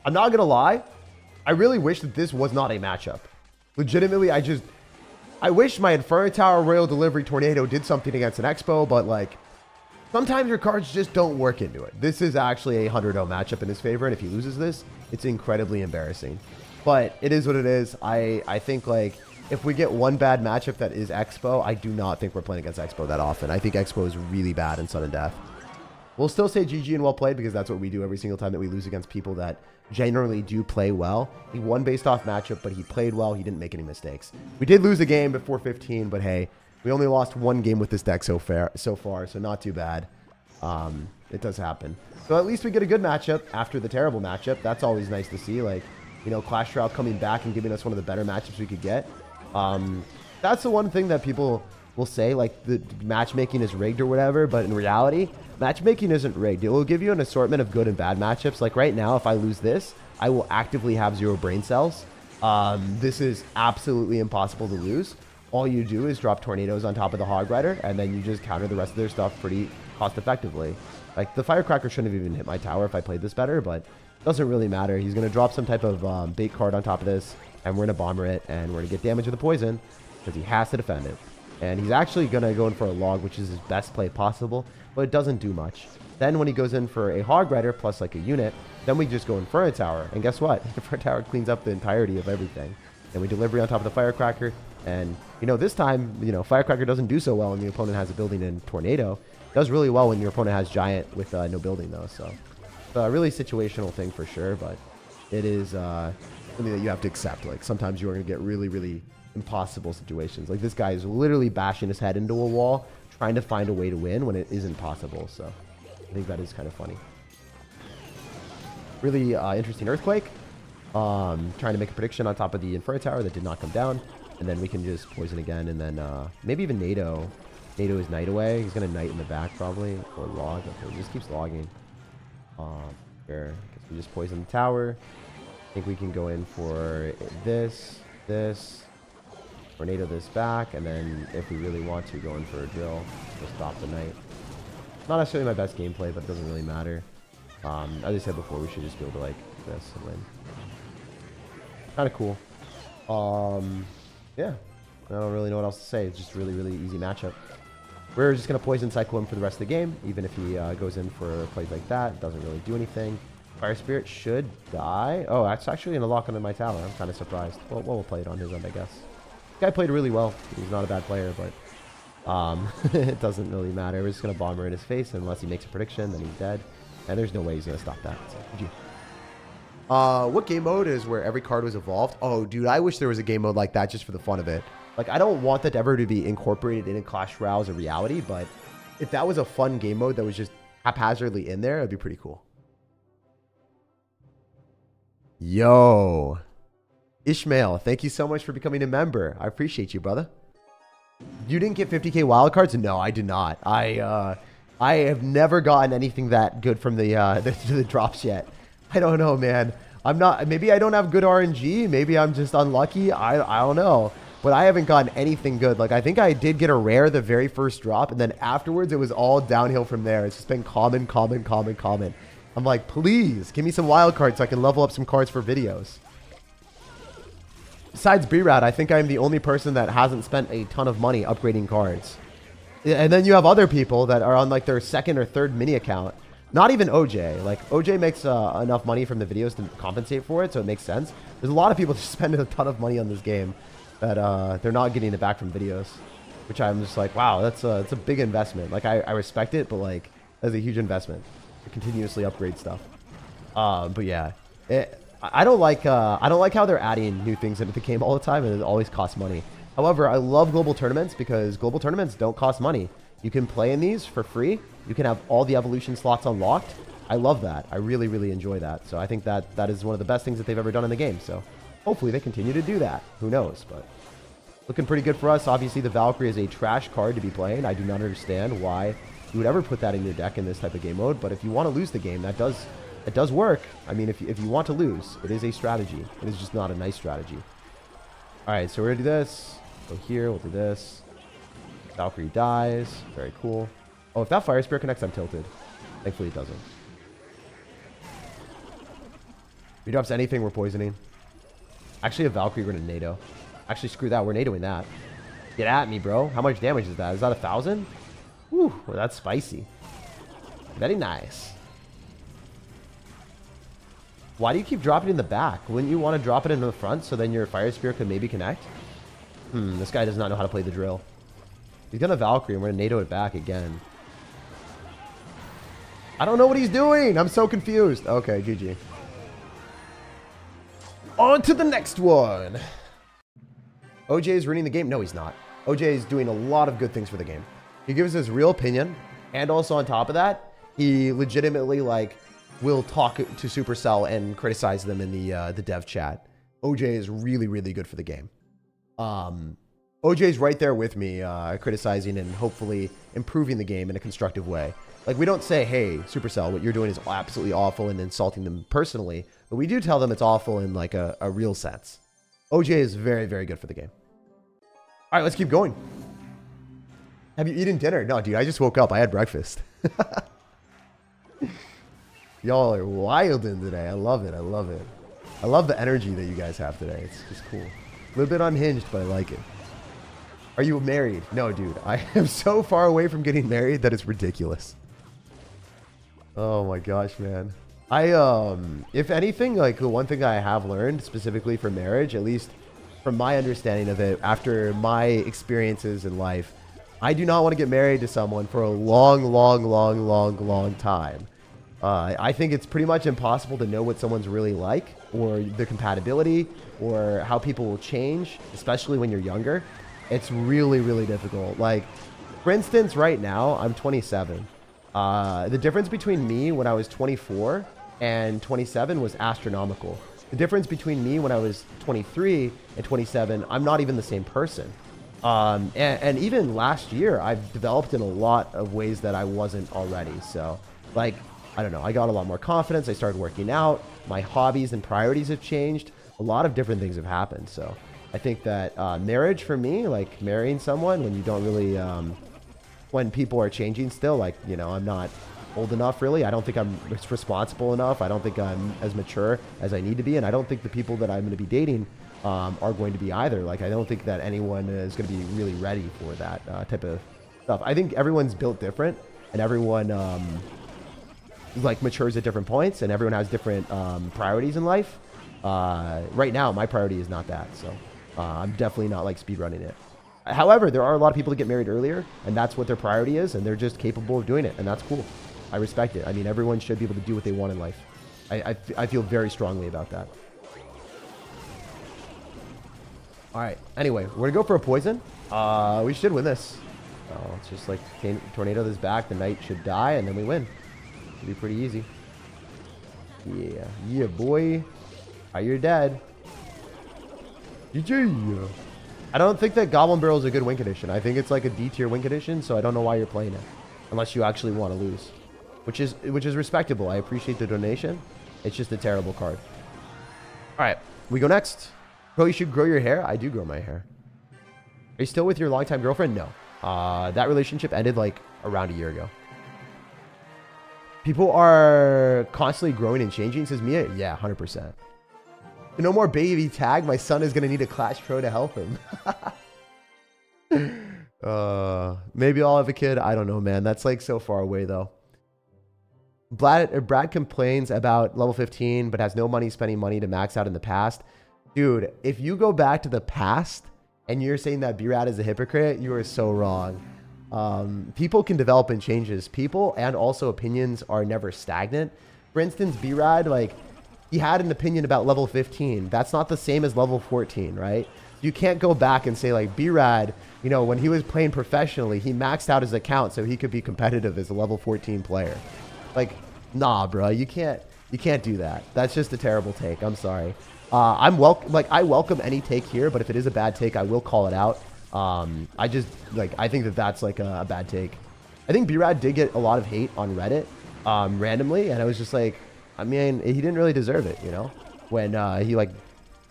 I'm not gonna lie. I really wish that this was not a matchup. Legitimately, I wish my Inferno Tower Royal Delivery Tornado did something against an Expo, but like, sometimes your cards just don't work into it. This is actually a 100-0 matchup in his favor, and if he loses this, it's incredibly embarrassing. But it is what it is. I think, like, if we get one bad matchup that is Expo, I do not think we're playing against Expo that often. I think Expo is really bad in Sudden Death. We'll still say GG and well played because that's what we do every single time that we lose against people that generally do play well. He won based off matchup, but he played well. He didn't make any mistakes. We did lose a game before 15, but hey, we only lost one game with this deck so far, so not too bad. It does happen. So at least we get a good matchup after the terrible matchup. That's always nice to see. Like, you know, Clash Royale coming back and giving us one of the better matchups we could get. That's the one thing that people will say, like, the matchmaking is rigged or whatever, but in reality, matchmaking isn't rigged. It will give you an assortment of good and bad matchups. Like right now, if I lose this, I will actively have 0 brain cells. This is absolutely impossible to lose. All you do is drop tornadoes on top of the Hog Rider, and then you just counter the rest of their stuff pretty cost effectively. Like, the Firecracker shouldn't have even hit my tower if I played this better, but it doesn't really matter. He's going to drop some type of bait card on top of this, and we're going to bomber it, and we're going to get damage with the poison, because he has to defend it. And he's actually going to go in for a log, which is his best play possible, but it doesn't do much. Then when he goes in for a Hog Rider plus like a unit, then we just go Inferno Tower. And guess what? Inferno Tower cleans up the entirety of everything. And we delivery on top of the Firecracker. And, you know, this time, you know, Firecracker doesn't do so well when the opponent has a building in Tornado. It does really well when your opponent has Giant with no building, though. So it's a really situational thing for sure, but it is something that you have to accept. Like, sometimes you are going to get really, really impossible situations. Like, this guy is literally bashing his head into a wall, trying to find a way to win when it isn't possible. So I think that is kind of funny. Really interesting Earthquake. Trying to make a prediction on top of the Inferno Tower that did not come down. And then we can just poison again. And then maybe even NATO. NATO is Knight away. He's going to Knight in the back probably. Or log. Okay, he just keeps logging. Here. Guess we just poison the tower. I think we can go in for this. Tornado this back, and then if we really want to, go in for a drill. We'll stop the Knight. Not necessarily my best gameplay, but it doesn't really matter. As I said before, we should just be able to like this and win. Kind of cool. Yeah. I don't really know what else to say. It's just really, really easy matchup. We're just going to poison Cycle him for the rest of the game, even if he goes in for plays like that. It doesn't really do anything. Fire Spirit should die. Oh, that's actually going to lock onto my tower. I'm kind of surprised. Well, we'll play it on his end, I guess. This guy played really well. He's not a bad player, but it doesn't really matter. We're just going to bomber in his face. Unless he makes a prediction, then he's dead. And there's no way he's going to stop that. So, GG. What game mode is where every card was evolved? Oh, dude, I wish there was a game mode like that just for the fun of it. Like, I don't want that ever to be incorporated into Clash Royale as a reality, but if that was a fun game mode that was just haphazardly in there, it'd be pretty cool. Yo. Ishmael, thank you so much for becoming a member. I appreciate you, brother. You didn't get 50k wildcards? No, I did not. I have never gotten anything that good from the drops yet. I don't know, man. I'm not. Maybe I don't have good RNG. Maybe I'm just unlucky. I don't know. But I haven't gotten anything good. Like, I think I did get a rare the very first drop, and then afterwards it was all downhill from there. It's just been common. I'm like, please give me some wild cards so I can level up some cards for videos. Besides B-Rad, I think I'm the only person that hasn't spent a ton of money upgrading cards. And then you have other people that are on like their second or third mini account. Not even OJ. Like, OJ makes enough money from the videos to compensate for it, so it makes sense. There's a lot of people just spending a ton of money on this game that they're not getting it back from videos, which I'm just like, wow, that's a big investment. Like, I respect it, but like, that's a huge investment to continuously upgrade stuff. But yeah, I don't like how they're adding new things into the game all the time, and it always costs money. However, I love global tournaments because global tournaments don't cost money. You can play in these for free. You can have all the evolution slots unlocked. I love that. I really, really enjoy that. So I think that is one of the best things that they've ever done in the game. So hopefully they continue to do that. Who knows? But looking pretty good for us. Obviously, the Valkyrie is a trash card to be playing. I do not understand why you would ever put that in your deck in this type of game mode. But if you want to lose the game, it does work. I mean, if you want to lose, it is a strategy. It is just not a nice strategy. All right, so we're going to do this. Go here. We'll do this. Valkyrie dies. Very cool. Oh, if that Fire Spear connects, I'm tilted. Thankfully, it doesn't. If he drops anything, we're poisoning. Actually, a Valkyrie, we're going to NATO. Actually, screw that. We're NATOing that. Get at me, bro. How much damage is that? Is that 1,000? Whew, well, that's spicy. Very nice. Why do you keep dropping it in the back? Wouldn't you want to drop it in the front so then your Fire Spear could maybe connect? This guy does not know how to play the drill. He's going to Valkyrie, and we're going to NATO it back again. I don't know what he's doing. I'm so confused. Okay, GG. On to the next one. OJ is ruining the game. No, he's not. OJ is doing a lot of good things for the game. He gives his real opinion, and also on top of that, he legitimately like will talk to Supercell and criticize them in the dev chat. OJ is really, really good for the game. OJ's right there with me, criticizing and hopefully improving the game in a constructive way. Like, we don't say, hey, Supercell, what you're doing is absolutely awful, and insulting them personally, but we do tell them it's awful in like a real sense. OJ is very, very good for the game. All right, let's keep going. Have you eaten dinner? No, dude, I just woke up. I had breakfast. Y'all are wilding today. I love it. I love it. I love the energy that you guys have today. It's just cool. A little bit unhinged, but I like it. Are you married? No, dude. I am so far away from getting married that it's ridiculous. Oh my gosh, man. If anything, like the one thing I have learned specifically for marriage, at least from my understanding of it, after my experiences in life, I do not want to get married to someone for a long, long, long, long, long time. I think it's pretty much impossible to know what someone's really like, or their compatibility, or how people will change, especially when you're younger. It's really, really difficult. Like, for instance, right now, I'm 27. The difference between me when I was 24 and 27 was astronomical. The difference between me when I was 23 and 27, I'm not even the same person. And even last year, I've developed in a lot of ways that I wasn't already. So, like, I don't know, I got a lot more confidence. I started working out. My hobbies and priorities have changed. A lot of different things have happened. So I think that marriage for me, like marrying someone when you don't really, when people are changing still, like, you know, I'm not old enough really. I don't think I'm responsible enough. I don't think I'm as mature as I need to be. And I don't think the people that I'm going to be dating are going to be either. Like, I don't think that anyone is going to be really ready for that type of stuff. I think everyone's built different, and everyone like matures at different points, and everyone has different priorities in life. Right now, my priority is not that. So I'm definitely not like speedrunning it. However, there are a lot of people that get married earlier, and that's what their priority is, and they're just capable of doing it, and that's cool. I respect it. I mean, everyone should be able to do what they want in life. I feel very strongly about that. All right. Anyway, we're gonna go for a poison. We should win this. Let's just like tornado this back. The knight should die, and then we win. Should be pretty easy. Yeah, yeah, boy. You're dead. GG. I don't think that Goblin Barrel is a good win condition. I think it's like a D tier win condition, so I don't know why you're playing it, unless you actually want to lose, which is respectable. I appreciate the donation. It's just a terrible card. All right, we go next. Bro, you should grow your hair. I do grow my hair. Are you still with your longtime girlfriend? No. That relationship ended like around a year ago. People are constantly growing and changing, says Mia. Yeah, 100%. No more baby tag. My son is going to need a Clash Pro to help him. Maybe I'll have a kid. I don't know, man. That's like so far away, though. Brad complains about level 15, but has no money spending money to max out in the past. Dude, if you go back to the past and you're saying that B-Rad is a hypocrite, you are so wrong. People can develop and changes. People and also opinions are never stagnant. For instance, B-Rad, like, he had an opinion about level 15. That's not the same as level 14, right? You can't go back and say, like, B-Rad, you know, when he was playing professionally, he maxed out his account so he could be competitive as a level 14 player. Like, nah, bro, you can't do that. That's just a terrible take. I'm sorry. I welcome any take here, but if it is a bad take, I will call it out. I think that that's like a bad take. I think B-Rad did get a lot of hate on Reddit, randomly, and I was just like, I mean, he didn't really deserve it, you know? When he like,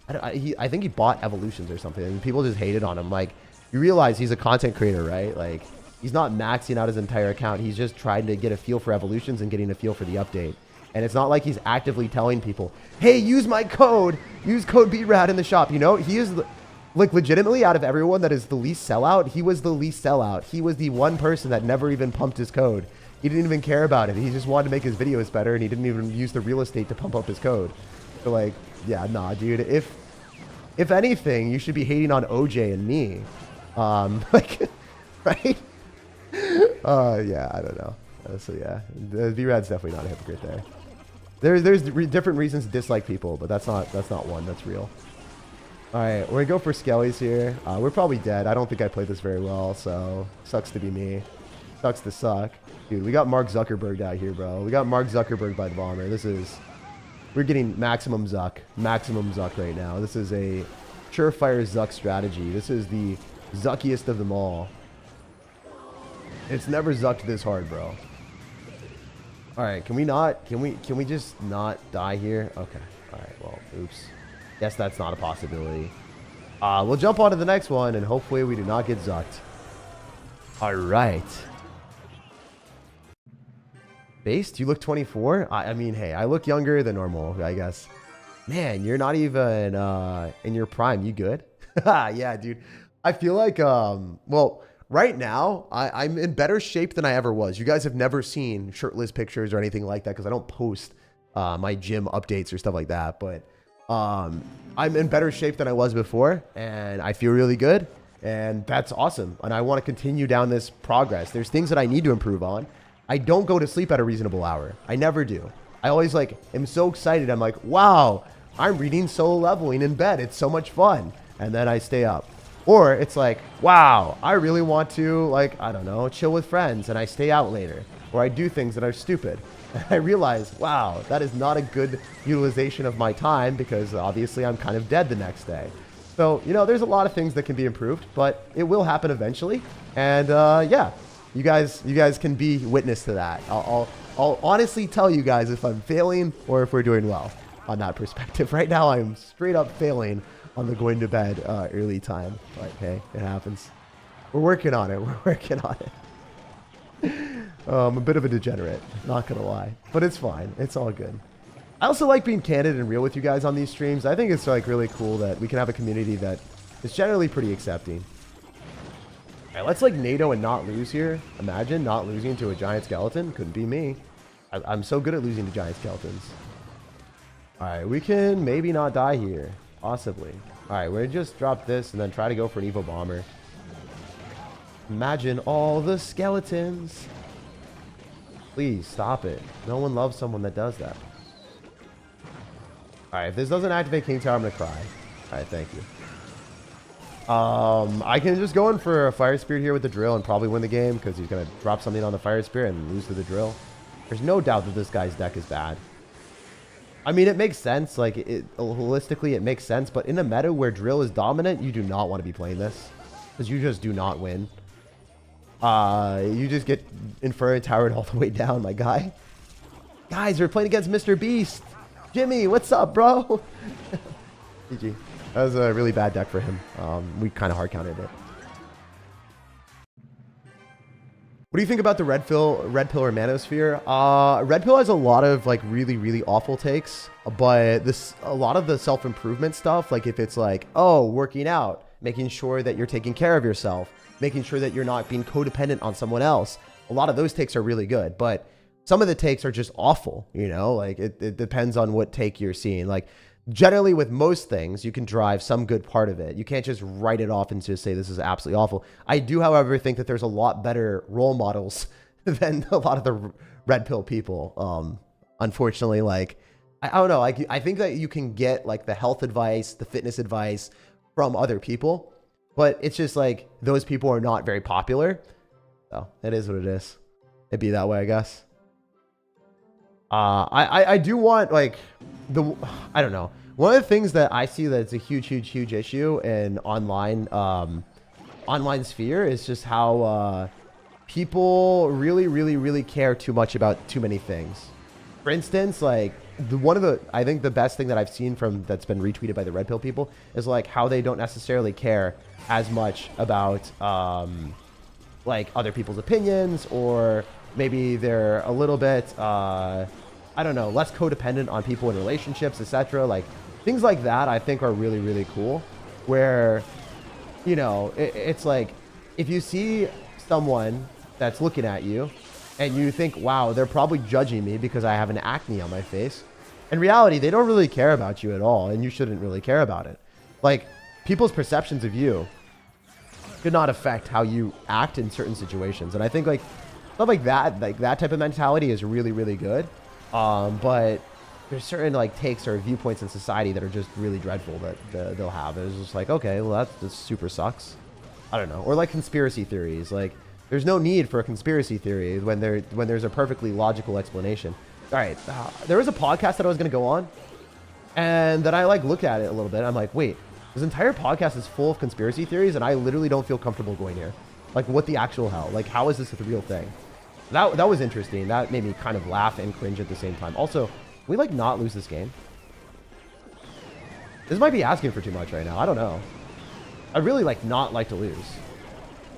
I think he bought evolutions or something, and people just hated on him. Like, you realize he's a content creator, right? Like, he's not maxing out his entire account. He's just trying to get a feel for evolutions and getting a feel for the update. And it's not like he's actively telling people, hey, use my code. Use code BRAD in the shop. You know, he is, like, legitimately out of everyone that is the least sellout, he was the least sellout. He was the one person that never even pumped his code. He didn't even care about it. He just wanted to make his videos better, and he didn't even use the real estate to pump up his code. So, like, yeah, nah, dude. If anything, you should be hating on OJ and me. Like, right? Yeah, I don't know. So, yeah. B-Rad's definitely not a hypocrite there. There's different reasons to dislike people, but that's not one. That's real. All right, we're going to go for Skellies here. We're probably dead. I don't think I played this very well, so sucks to be me. Sucks to suck. Dude, we got Mark Zuckerberg out here, bro. We got Mark Zuckerberg by the bomber. We're getting maximum Zuck right now. This is a surefire Zuck strategy. This is the Zuckiest of them all. It's never Zucked this hard, bro. All right, can we just not die here? Okay. All right, well, oops. Guess that's not a possibility. We'll jump on to the next one, and hopefully we do not get Zucked. All right. Based, you look 24? I mean, hey, I look younger than normal, I guess. Man, you're not even in your prime. You good? Yeah, dude. I feel like, well, right now, I'm in better shape than I ever was. You guys have never seen shirtless pictures or anything like that because I don't post my gym updates or stuff like that. But I'm in better shape than I was before, and I feel really good, and that's awesome. And I want to continue down this progress. There's things that I need to improve on. I don't go to sleep at a reasonable hour. I never do. I always like am so excited. I'm like, wow, I'm reading solo leveling in bed. It's so much fun. And then I stay up. Or it's like, wow, I really want to, like, I don't know, chill with friends, and I stay out later. Or I do things that are stupid. And I realize, wow, that is not a good utilization of my time because obviously I'm kind of dead the next day. So, you know, there's a lot of things that can be improved, but it will happen eventually. And yeah, you guys can be witness to that. I'll honestly tell you guys if I'm failing or if we're doing well on that perspective. Right now, I'm straight up failing on the going to bed early time. But hey, it happens. We're working on it. We're working on it. I'm a bit of a degenerate, not gonna lie, but it's fine. It's all good. I also like being candid and real with you guys on these streams. I think it's like really cool that we can have a community that is generally pretty accepting. All right, let's like NATO and not lose here. Imagine not losing to a giant skeleton. Couldn't be me. I'm so good at losing to giant skeletons. All right, we can maybe not die here. Possibly. All right, we're gonna just drop this and then try to go for an Evo Bomber. Imagine all the skeletons. Please stop it. No one loves someone that does that. All right, if this doesn't activate King Tower, I'm gonna cry. All right, thank you. I can just go in for a Fire Spirit here with the drill and probably win the game because he's gonna drop something on the Fire Spirit and lose to the drill. There's no doubt that this guy's deck is bad. I mean, it makes sense. Like, holistically, it makes sense. But in a meta where drill is dominant, you do not want to be playing this because you just do not win. You just get Inferno Towered all the way down, my guy. Guys, we're playing against Mr. Beast. Jimmy, what's up, bro? GG. That was a really bad deck for him. We kind of hard counted it. What do you think about the red pill or manosphere? Red pill has a lot of like really awful takes, but a lot of the self-improvement stuff, like if it's like, oh, working out, making sure that you're taking care of yourself, making sure that you're not being codependent on someone else, a lot of those takes are really good, but some of the takes are just awful, you know, like it depends on what take you're seeing. Like generally with most things, you can drive some good part of it. You can't just write it off and just say this is absolutely awful. I do, however, think that there's a lot better role models than a lot of the red pill people. Unfortunately, like, I don't know. I think that you can get like the health advice, the fitness advice from other people, but it's just like those people are not very popular. So it is what it is. It'd be that way, I guess. I do want like I don't know. One of the things that I see that's a huge issue in online sphere is just how people really care too much about too many things. For instance, like I think the best thing that I've seen that's been retweeted by the red pill people is like how they don't necessarily care as much about like other people's opinions, or maybe they're a little bit I don't know, less codependent on people in relationships, etc. Like things like that I think are really cool, where, you know, it's like if you see someone that's looking at you and you think, wow, they're probably judging me because I have an acne on my face. In reality, they don't really care about you at all, and you shouldn't really care about it. Like, people's perceptions of you could not affect how you act in certain situations. And I think like stuff like that type of mentality is really good. But there's certain like takes or viewpoints in society that are just really dreadful that they'll have. It's just like, okay, well that just super sucks. I don't know. Or like conspiracy theories. Like there's no need for a conspiracy theory when there's a perfectly logical explanation. All right, there was a podcast that I was gonna go on, and then I like looked at it a little bit. I'm like, wait, this entire podcast is full of conspiracy theories, and I literally don't feel comfortable going here. Like, what the actual hell? Like, how is this a real thing? That was interesting. That made me kind of laugh and cringe at the same time. Also, can we like not lose this game? This might be asking for too much right now. I don't know. I'd really not like to lose.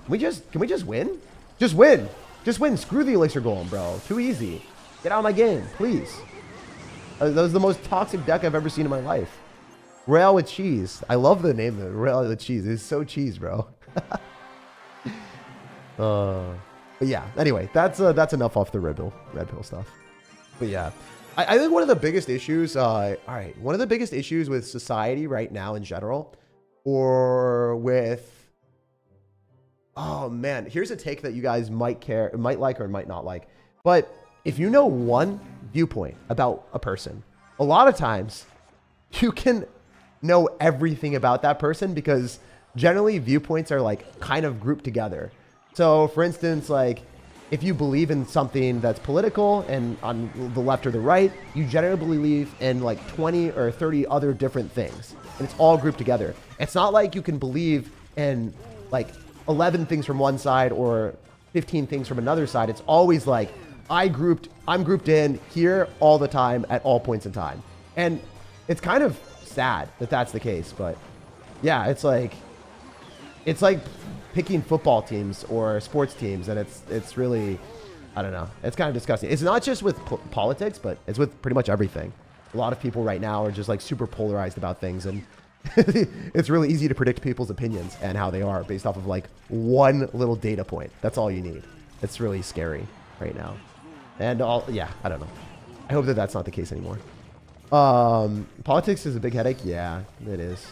Can we just win? Just win. Just win. Screw the Elixir Golem, bro. Too easy. Get out of my game, please. That was the most toxic deck I've ever seen in my life. Royale with cheese. I love the name though. Royale with cheese. It's so cheese, bro. But yeah. Anyway, that's enough off the red pill stuff. But yeah, I think one of the biggest issues. All right, one of the biggest issues with society right now in general, or with. Oh man, here's a take that you guys might like or might not like, but. If you know one viewpoint about a person, a lot of times you can know everything about that person because generally viewpoints are like kind of grouped together. So for instance, like if you believe in something that's political and on the left or the right, you generally believe in like 20 or 30 other different things, and it's all grouped together. It's not like you can believe in like 11 things from one side or 15 things from another side. It's always like, I'm grouped in here all the time at all points in time. And it's kind of sad that that's the case, but yeah, it's like picking football teams or sports teams, and it's really, I don't know, it's kind of disgusting. It's not just with politics, but it's with pretty much everything. A lot of people right now are just like super polarized about things, and it's really easy to predict people's opinions and how they are based off of like one little data point. That's all you need. It's really scary right now. And yeah, I don't know. I hope that that's not the case anymore. Politics is a big headache. Yeah, it is.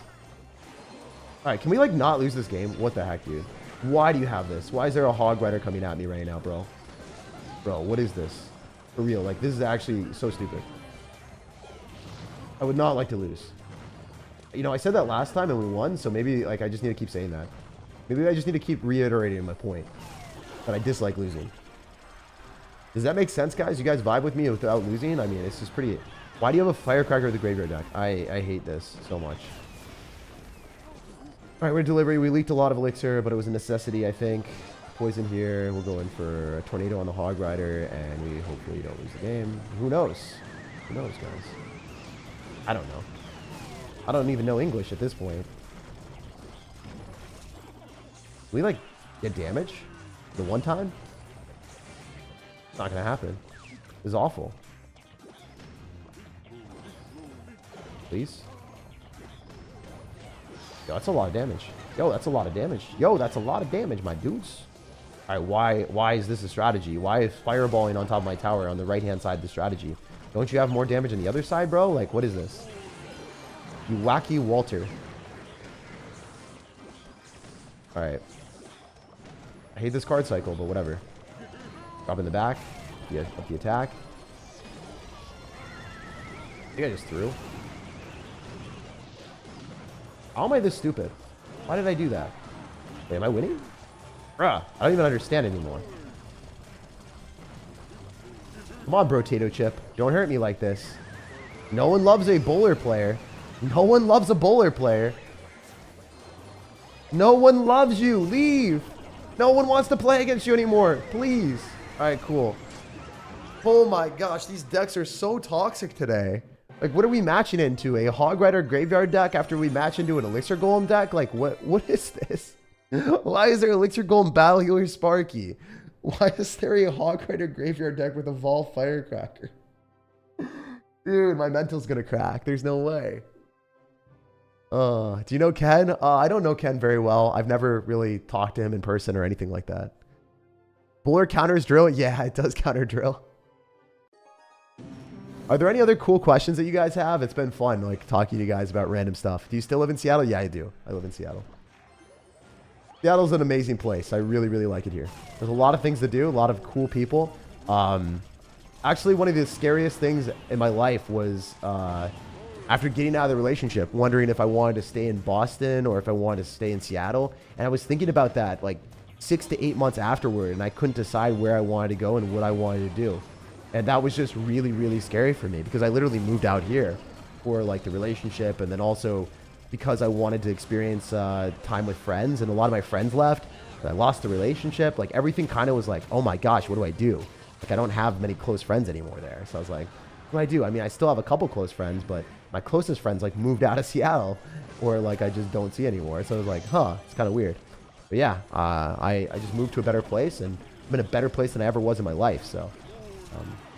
All right, can we like not lose this game? What the heck, dude? Why do you have this? Why is there a hog rider coming at me right now, bro? Bro, what is this? For real, like this is actually so stupid. I would not like to lose. You know, I said that last time and we won, so maybe like I just need to keep saying that. Maybe I just need to keep reiterating my point that I dislike losing. Does that make sense, guys? You guys vibe with me without losing? I mean, it's just pretty... Why do you have a Firecracker with the graveyard deck? I hate this so much. Alright, we're delivery. We leaked a lot of elixir, but it was a necessity, I think. Poison here. We'll go in for a tornado on the Hog Rider, and we hopefully don't lose the game. Who knows? Who knows, guys? I don't know. I don't even know English at this point. We, like, get damage? The one time? It's not gonna happen. It's awful. Please? Yo, that's a lot of damage. Yo, that's a lot of damage. Yo, that's a lot of damage, my dudes. Alright, why is this a strategy? Why is fireballing on top of my tower on the right-hand side the strategy? Don't you have more damage on the other side, bro? Like, what is this? You wacky Walter. Alright. I hate this card cycle, but whatever. Drop in the back. Up the attack. I think I just threw. How am I this stupid? Why did I do that? Wait, am I winning? Bruh, I don't even understand anymore. Come on, Brotato Chip. Don't hurt me like this. No one loves a bowler player. No one loves a bowler player. No one loves you. Leave. No one wants to play against you anymore. Please. Alright, cool. Oh my gosh, these decks are so toxic today. Like, what are we matching into? A Hog Rider graveyard deck after we match into an Elixir Golem deck? Like, what is this? Why is there Elixir Golem Battle Healer Sparky? Why is there a Hog Rider graveyard deck with a Vol Firecracker? Dude, my mental's gonna crack. There's no way. Do you know Ken? I don't know Ken very well. I've never really talked to him in person or anything like that. Bowler counters drill? Yeah, it does counter drill. Are there any other cool questions that you guys have? It's been fun, like, talking to you guys about random stuff. Do you still live in Seattle? Yeah, I do. I live in Seattle. Seattle's an amazing place. I really, really like it here. There's a lot of things to do, a lot of cool people. Actually, one of the scariest things in my life was after getting out of the relationship, wondering if I wanted to stay in Boston or if I wanted to stay in Seattle. And I was thinking about that like 6 to 8 months afterward, and I couldn't decide where I wanted to go and what I wanted to do. And that was just really, really scary for me because I literally moved out here for like the relationship, and then also because I wanted to experience time with friends, and a lot of my friends left. I lost the relationship. Like, everything kind of was like, oh my gosh, what do I do? Like, I don't have many close friends anymore there. So I was like, what do I do? I mean, I still have a couple close friends, but my closest friends like moved out of Seattle, or like I just don't see anymore. So I was like, huh, it's kind of weird. But yeah, I just moved to a better place, and I'm in a better place than I ever was in my life. So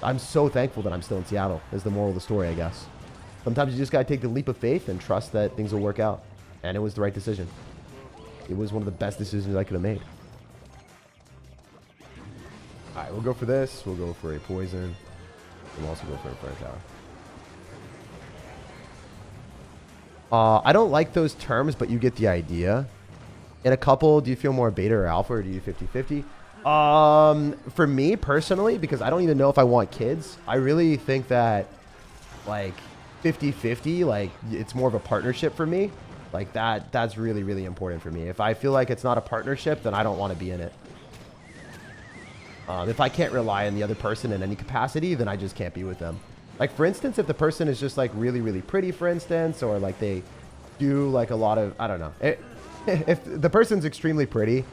I'm so thankful that I'm still in Seattle, is the moral of the story, I guess. Sometimes you just got to take the leap of faith and trust that things will work out. And it was the right decision. It was one of the best decisions I could have made. All right, we'll go for this. We'll go for a poison. We'll also go for a fire tower. I don't like those terms, but you get the idea. In a couple, do you feel more beta or alpha, or do you 50-50? For me personally, because I don't even know if I want kids, I really think that like 50-50, like it's more of a partnership for me. Like that's really, really important for me. If I feel like it's not a partnership, then I don't want to be in it. If I can't rely on the other person in any capacity, then I just can't be with them. Like, for instance, if the person is just like really, really pretty, for instance, or like they do like a lot of, I don't know. If the person's extremely pretty,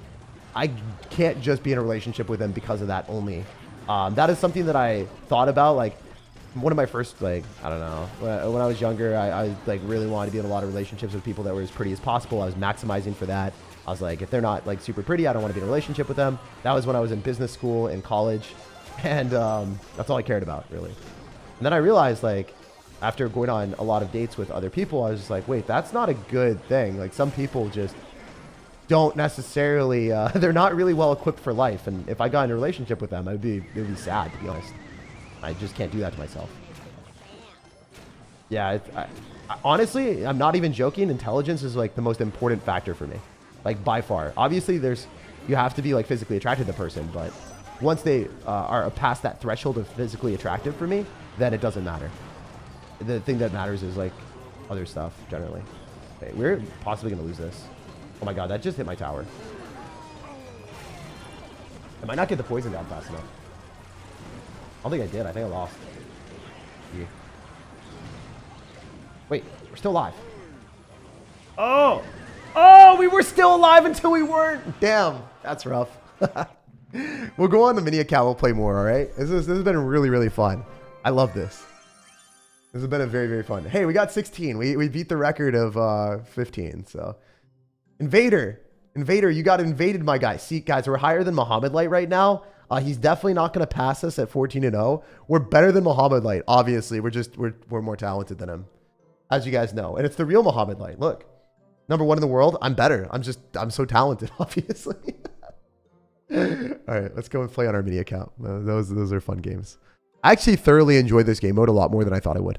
I can't just be in a relationship with them because of that only. That is something that I thought about. Like, one of my first, like, I don't know, when I was younger, I like really wanted to be in a lot of relationships with people that were as pretty as possible. I was maximizing for that. I was like, if they're not like super pretty, I don't want to be in a relationship with them. That was when I was in business school in college, and that's all I cared about, really. And then I realized, like, after going on a lot of dates with other people, I was just like, wait, that's not a good thing. Like, some people just don't necessarily, they're not really well equipped for life. And if I got in a relationship with them, it would be sad, to be honest. I just can't do that to myself. Yeah, honestly, I'm not even joking. Intelligence is like the most important factor for me, like by far. Obviously, you have to be like physically attracted to the person, but once they are past that threshold of physically attractive for me, then it doesn't matter. the thing that matters is like other stuff generally. Okay, we're possibly gonna lose this. Oh my god, that just hit my tower. I might not get the poison down fast enough. I don't think I did. I think I lost. Yeah. Wait, we're still alive. Oh! Oh, we were still alive until we weren't. Damn, that's rough. We'll go on the mini account. We'll play more, all right? This has been really, really fun. I love this. This has been a very, very fun. Hey, we got 16. We beat the record of 15, so. Invader, you got invaded, my guy. See, guys, we're higher than Muhammad Light right now. He's definitely not going to pass us at 14-0. We're better than Muhammad Light, obviously. We're more talented than him, as you guys know. And it's the real Muhammad Light. Look, #1 in the world. I'm better. I'm so talented, obviously. All right, let's go and play on our mini account. Those are fun games. I actually thoroughly enjoyed this game mode a lot more than I thought I would.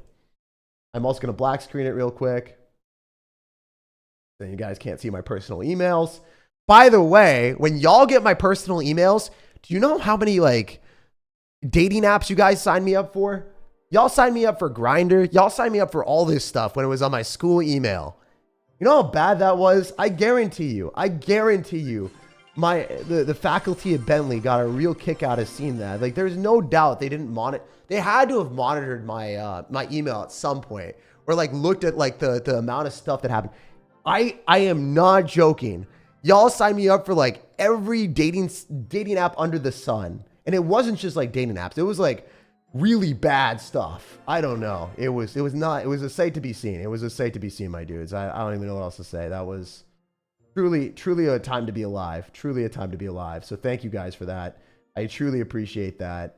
I'm also going to black screen it real quick. Then you guys can't see my personal emails. By the way, when y'all get my personal emails, do you know how many like dating apps you guys signed me up for? Y'all signed me up for Grindr. Y'all signed me up for all this stuff when it was on my school email. You know how bad that was? I guarantee you. The faculty at Bentley got a real kick out of seeing that. Like, there's no doubt they didn't monitor. They had to have monitored my my email at some point, or like looked at like the amount of stuff that happened. I am not joking. Y'all signed me up for like every dating app under the sun, and it wasn't just like dating apps. It was like really bad stuff. I don't know. It was a sight to be seen. It was a sight to be seen, my dudes. I don't even know what else to say. That was truly a time to be alive. Truly a time to be alive. So thank you guys for that. I truly appreciate that.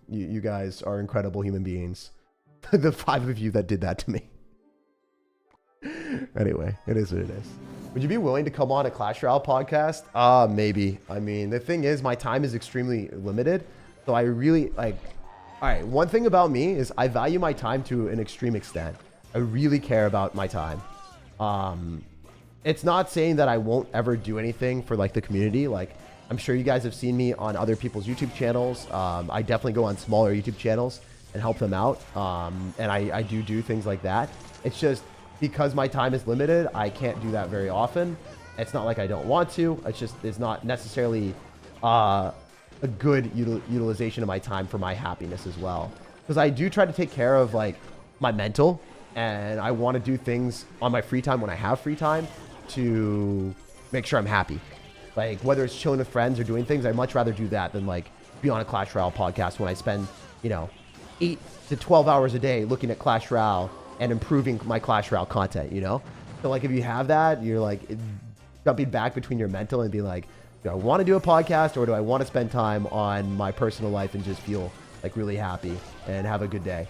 You guys are incredible human beings. The 5 of you that did that to me. Anyway, it is what it is. Would you be willing to come on a Clash Royale podcast? Maybe. I mean, the thing is, my time is extremely limited. So I really like, all right, one thing about me is I value my time to an extreme extent. I really care about my time. It's not saying that I won't ever do anything for like the community. Like, I'm sure you guys have seen me on other people's YouTube channels. I definitely go on smaller YouTube channels and help them out. And I do things like that. It's just because my time is limited, I can't do that very often. It's not like I don't want to. It's not necessarily a good utilization of my time for my happiness as well. Because I do try to take care of like my mental, and I want to do things on my free time when I have free time to make sure I'm happy. Like, whether it's chilling with friends or doing things, I'd much rather do that than like be on a Clash Royale podcast when I spend, 8 to 12 hours a day looking at Clash Royale and improving my Clash Royale content, So like, if you have that, you're like jumping back between your mental and be like, do I want to do a podcast, or do I want to spend time on my personal life and just feel like really happy and have a good day?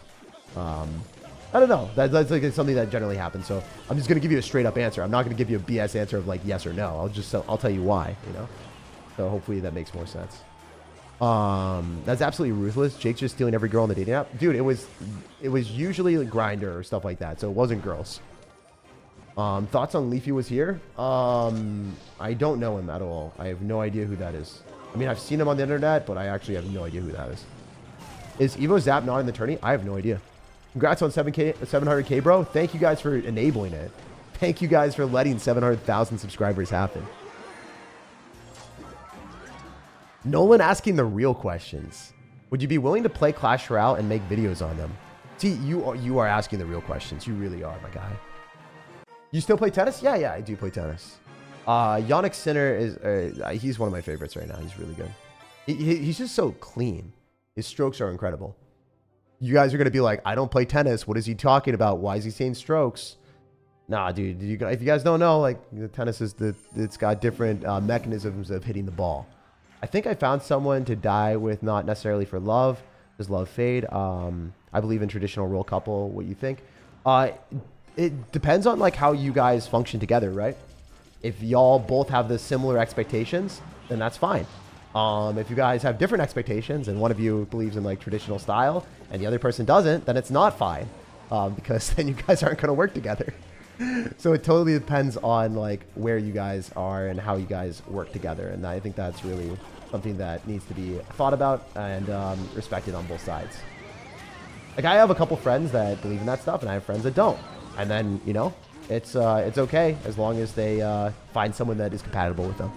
I don't know. That's like something that generally happens. So I'm just going to give you a straight up answer. I'm not going to give you a BS answer of like yes or no. I'll tell you why, So hopefully that makes more sense. That's absolutely ruthless. Jake's just stealing every girl on the dating app. Dude, it was usually like Grindr or stuff like that. So it wasn't girls. Thoughts on Leafy was here? I don't know him at all. I have no idea who that is. I mean, I've seen him on the internet, but I actually have no idea who that is. Is Evo Zap not in the tourney? I have no idea. Congrats on 700K, bro. Thank you guys for enabling it. Thank you guys for letting 700,000 subscribers happen. Nolan asking the real questions. Would you be willing to play Clash Royale and make videos on them? See, you are asking the real questions. You really are, my guy. You still play tennis? Yeah, I do play tennis. Yannick Sinner is he's one of my favorites right now. He's really good. He's just so clean. His strokes are incredible. You guys are going to be like, I don't play tennis. What is he talking about? Why is he saying strokes? Nah, dude. If you guys don't know, like, the tennis it's got different mechanisms of hitting the ball. I think I found someone to die with, not necessarily for love. Does love fade? I believe in traditional role couple. What you think? It depends on like how you guys function together, right? If y'all both have the similar expectations, then that's fine. If you guys have different expectations and one of you believes in like traditional style and the other person doesn't, then it's not fine, because then you guys aren't going to work together. So it totally depends on like where you guys are and how you guys work together. And I think that's really something that needs to be thought about and respected on both sides. Like, I have a couple friends that believe in that stuff, and I have friends that don't. And then, you know, it's okay as long as they find someone that is compatible with them.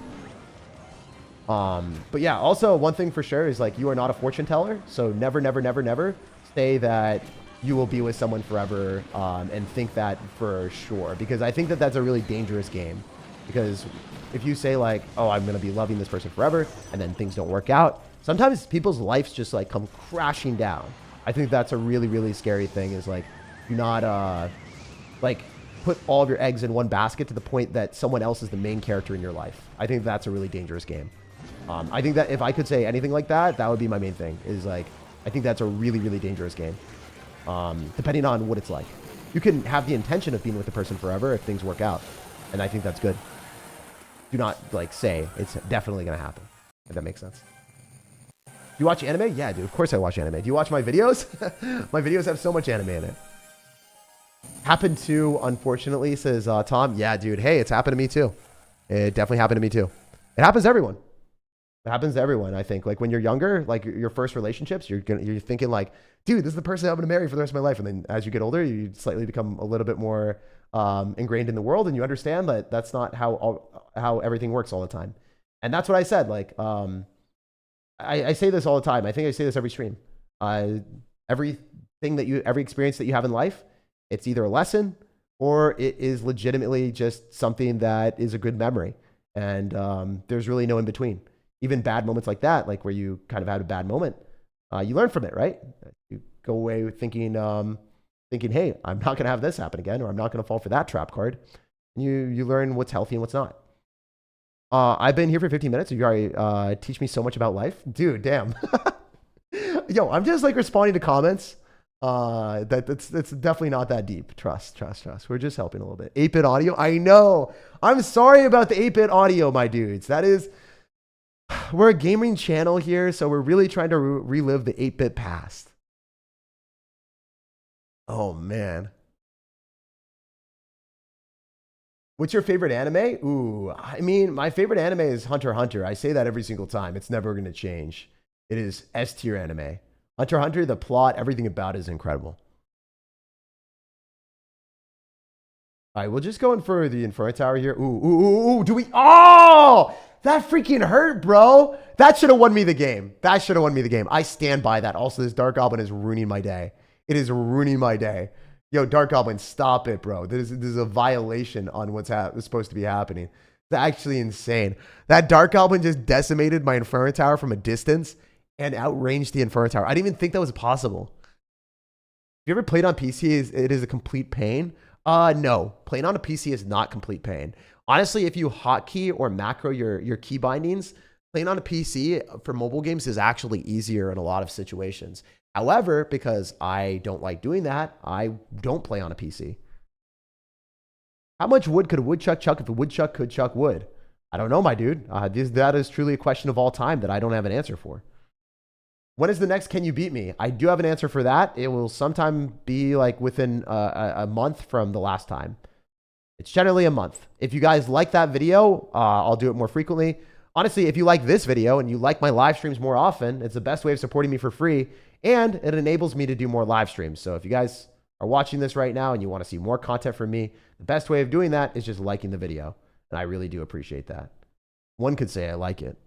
But yeah, also one thing for sure is like, you are not a fortune teller. So never, never, never, never say that you will be with someone forever and think that for sure. Because I think that that's a really dangerous game. Because if you say like, oh, I'm going to be loving this person forever, and then things don't work out, sometimes people's lives just like come crashing down. I think that's a really, really scary thing, is like, do not like put all of your eggs in one basket to the point that someone else is the main character in your life. I think that's a really dangerous game. I think that if I could say anything like that, that would be my main thing, is like, I think that's a really, really dangerous game. Depending on what it's like. You can have the intention of being with the person forever if things work out. And I think that's good. Do not like say it's definitely going to happen, if that makes sense. Do you watch anime? Yeah, dude. Of course I watch anime. Do you watch my videos? My videos have so much anime in it. Happened to, unfortunately, says Tom. Yeah, dude. Hey, it's happened to me too. It definitely happened to me too. It happens to everyone. It happens to everyone, I think. Like when you're younger, like your first relationships, you're thinking like, dude, this is the person I'm going to marry for the rest of my life. And then as you get older, you slightly become a little bit more ingrained in the world, and you understand that that's not how everything works all the time. And that's what I said. Like, I say this all the time. I think I say this every stream. Every experience that you have in life, it's either a lesson or it is legitimately just something that is a good memory. And there's really no in between. Even bad moments like that, like where you kind of had a bad moment, you learn from it, right? You go away thinking, hey, I'm not going to have this happen again, or I'm not going to fall for that trap card. And you learn what's healthy and what's not. I've been here for 15 minutes. You already teach me so much about life. Dude, damn. Yo, I'm just like responding to comments. It's definitely not that deep. Trust. We're just helping a little bit. 8-bit audio. I know. I'm sorry about the 8-bit audio, my dudes. We're a gaming channel here, so we're really trying to relive the 8-bit past. Oh, man. What's your favorite anime? Ooh, I mean, my favorite anime is Hunter x Hunter. I say that every single time. It's never going to change. It is S-tier anime. Hunter x Hunter, the plot, everything about it is incredible. All right, we'll just go in for the Inferno Tower here. Ooh, do we? Oh! That freaking hurt, bro. That should have won me the game. I stand by that. Also, this Dark Goblin is ruining my day. It is ruining my day. Yo, Dark Goblin, stop it, bro. This is a violation on what's supposed to be happening. It's actually insane. That Dark Goblin just decimated my Inferno Tower from a distance and outranged the Inferno Tower. I didn't even think that was possible. Have you ever played on PC? It is a complete pain. No. Playing on a PC is not complete pain. Honestly, if you hotkey or macro your key bindings, playing on a PC for mobile games is actually easier in a lot of situations. However, because I don't like doing that, I don't play on a PC. How much wood could a woodchuck chuck if a woodchuck could chuck wood? I don't know, my dude. That is truly a question of all time that I don't have an answer for. When is the next Can You Beat Me? I do have an answer for that. It will sometime be like within a month from the last time. It's generally a month. If you guys like that video, I'll do it more frequently. Honestly, if you like this video and you like my live streams more often, it's the best way of supporting me for free, and it enables me to do more live streams. So if you guys are watching this right now and you want to see more content from me, the best way of doing that is just liking the video. And I really do appreciate that. One could say I like it.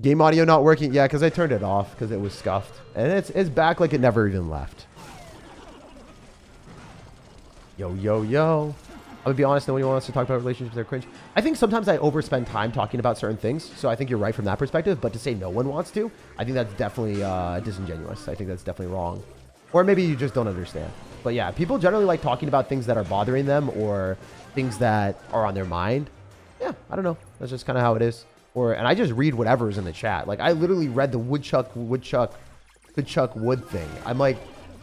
Game audio not working? Yeah, because I turned it off because it was scuffed. And it's back like it never even left. Yo. I'm going to be honest, nobody wants to talk about relationships that are cringe. I think sometimes I overspend time talking about certain things. So I think you're right from that perspective. But to say no one wants to, I think that's definitely disingenuous. I think that's definitely wrong. Or maybe you just don't understand. But yeah, people generally like talking about things that are bothering them or things that are on their mind. Yeah, I don't know. That's just kind of how it is. And I just read whatever's in the chat. Like, I literally read the woodchuck wood thing. I'm like,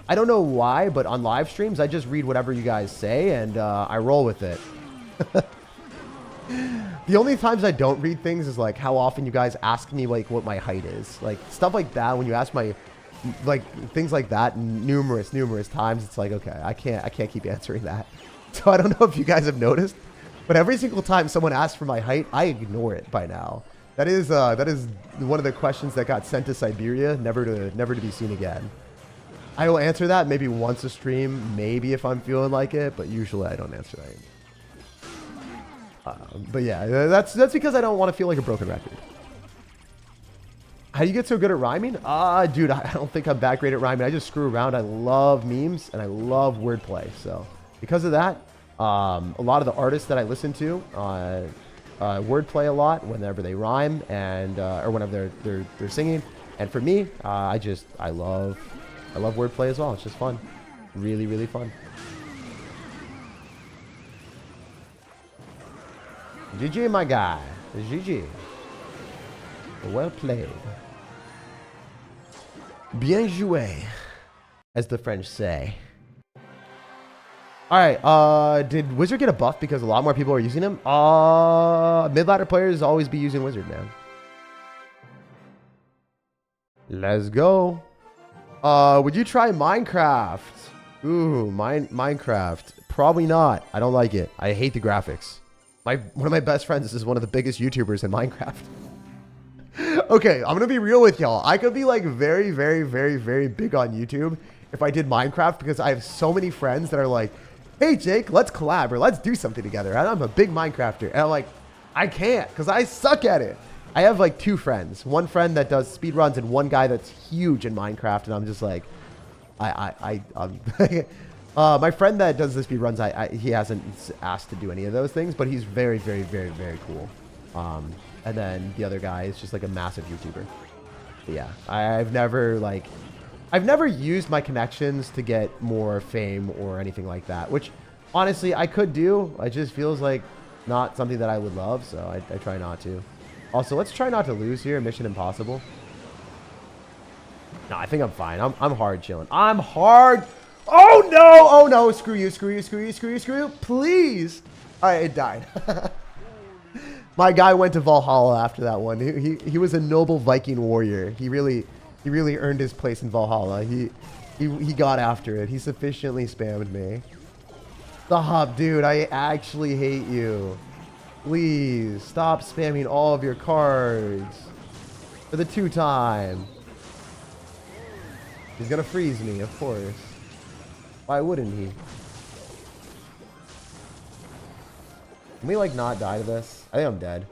I don't know why, but on live streams, I just read whatever you guys say, and I roll with it. The only times I don't read things is, like, how often you guys ask me, like, what my height is. Like, stuff like that, when you ask my, like, things like that numerous times, it's like, okay, I can't keep answering that. So I don't know if you guys have noticed, but every single time someone asks for my height, I ignore it by now. That is one of the questions that got sent to Siberia, never to be seen again. I will answer that maybe once a stream, maybe if I'm feeling like it, but usually I don't answer that. But yeah, that's because I don't want to feel like a broken record. How do you get so good at rhyming? Dude, I don't think I'm that great at rhyming. I just screw around. I love memes and I love wordplay. So because of that, a lot of the artists that I listen to wordplay a lot whenever they rhyme and or whenever they're singing. And for me, I love wordplay as well. It's just fun. Really, really fun. GG, my guy. GG. Well played. Bien joué, as the French say. Alright, did Wizard get a buff because a lot more people are using him? Mid-ladder players always be using Wizard, man. Let's go. Would you try Minecraft? Ooh, Minecraft. Probably not. I don't like it. I hate the graphics. One of my best friends is one of the biggest YouTubers in Minecraft. Okay, I'm gonna be real with y'all. I could be like very, very, very, very big on YouTube if I did Minecraft because I have so many friends that are like, hey Jake, let's collab or let's do something together. And I'm a big Minecrafter. And I'm like, I can't because I suck at it. I have like 2 friends. One friend that does speedruns and one guy that's huge in Minecraft. And I'm just like, my friend that does the speedruns, he hasn't asked to do any of those things, but he's very, very, very, very cool. And then the other guy is just like a massive YouTuber. But yeah, I've never used my connections to get more fame or anything like that, which honestly I could do. It just feels like not something that I would love, so I try not to. Also, let's try not to lose here. Mission Impossible. No, I think I'm fine. I'm hard chilling. I'm hard. Oh no! Oh no! Screw you! Screw you! Screw you! Screw you! Screw you! Please! All right, it died. My guy went to Valhalla after that one. He was a noble Viking warrior. He really earned his place in Valhalla. He got after it. He sufficiently spammed me. Stop, dude. I actually hate you. Please stop spamming all of your cards for the 2 time. He's gonna freeze me, of course. Why wouldn't he? Can we like not die to this? I think I'm dead.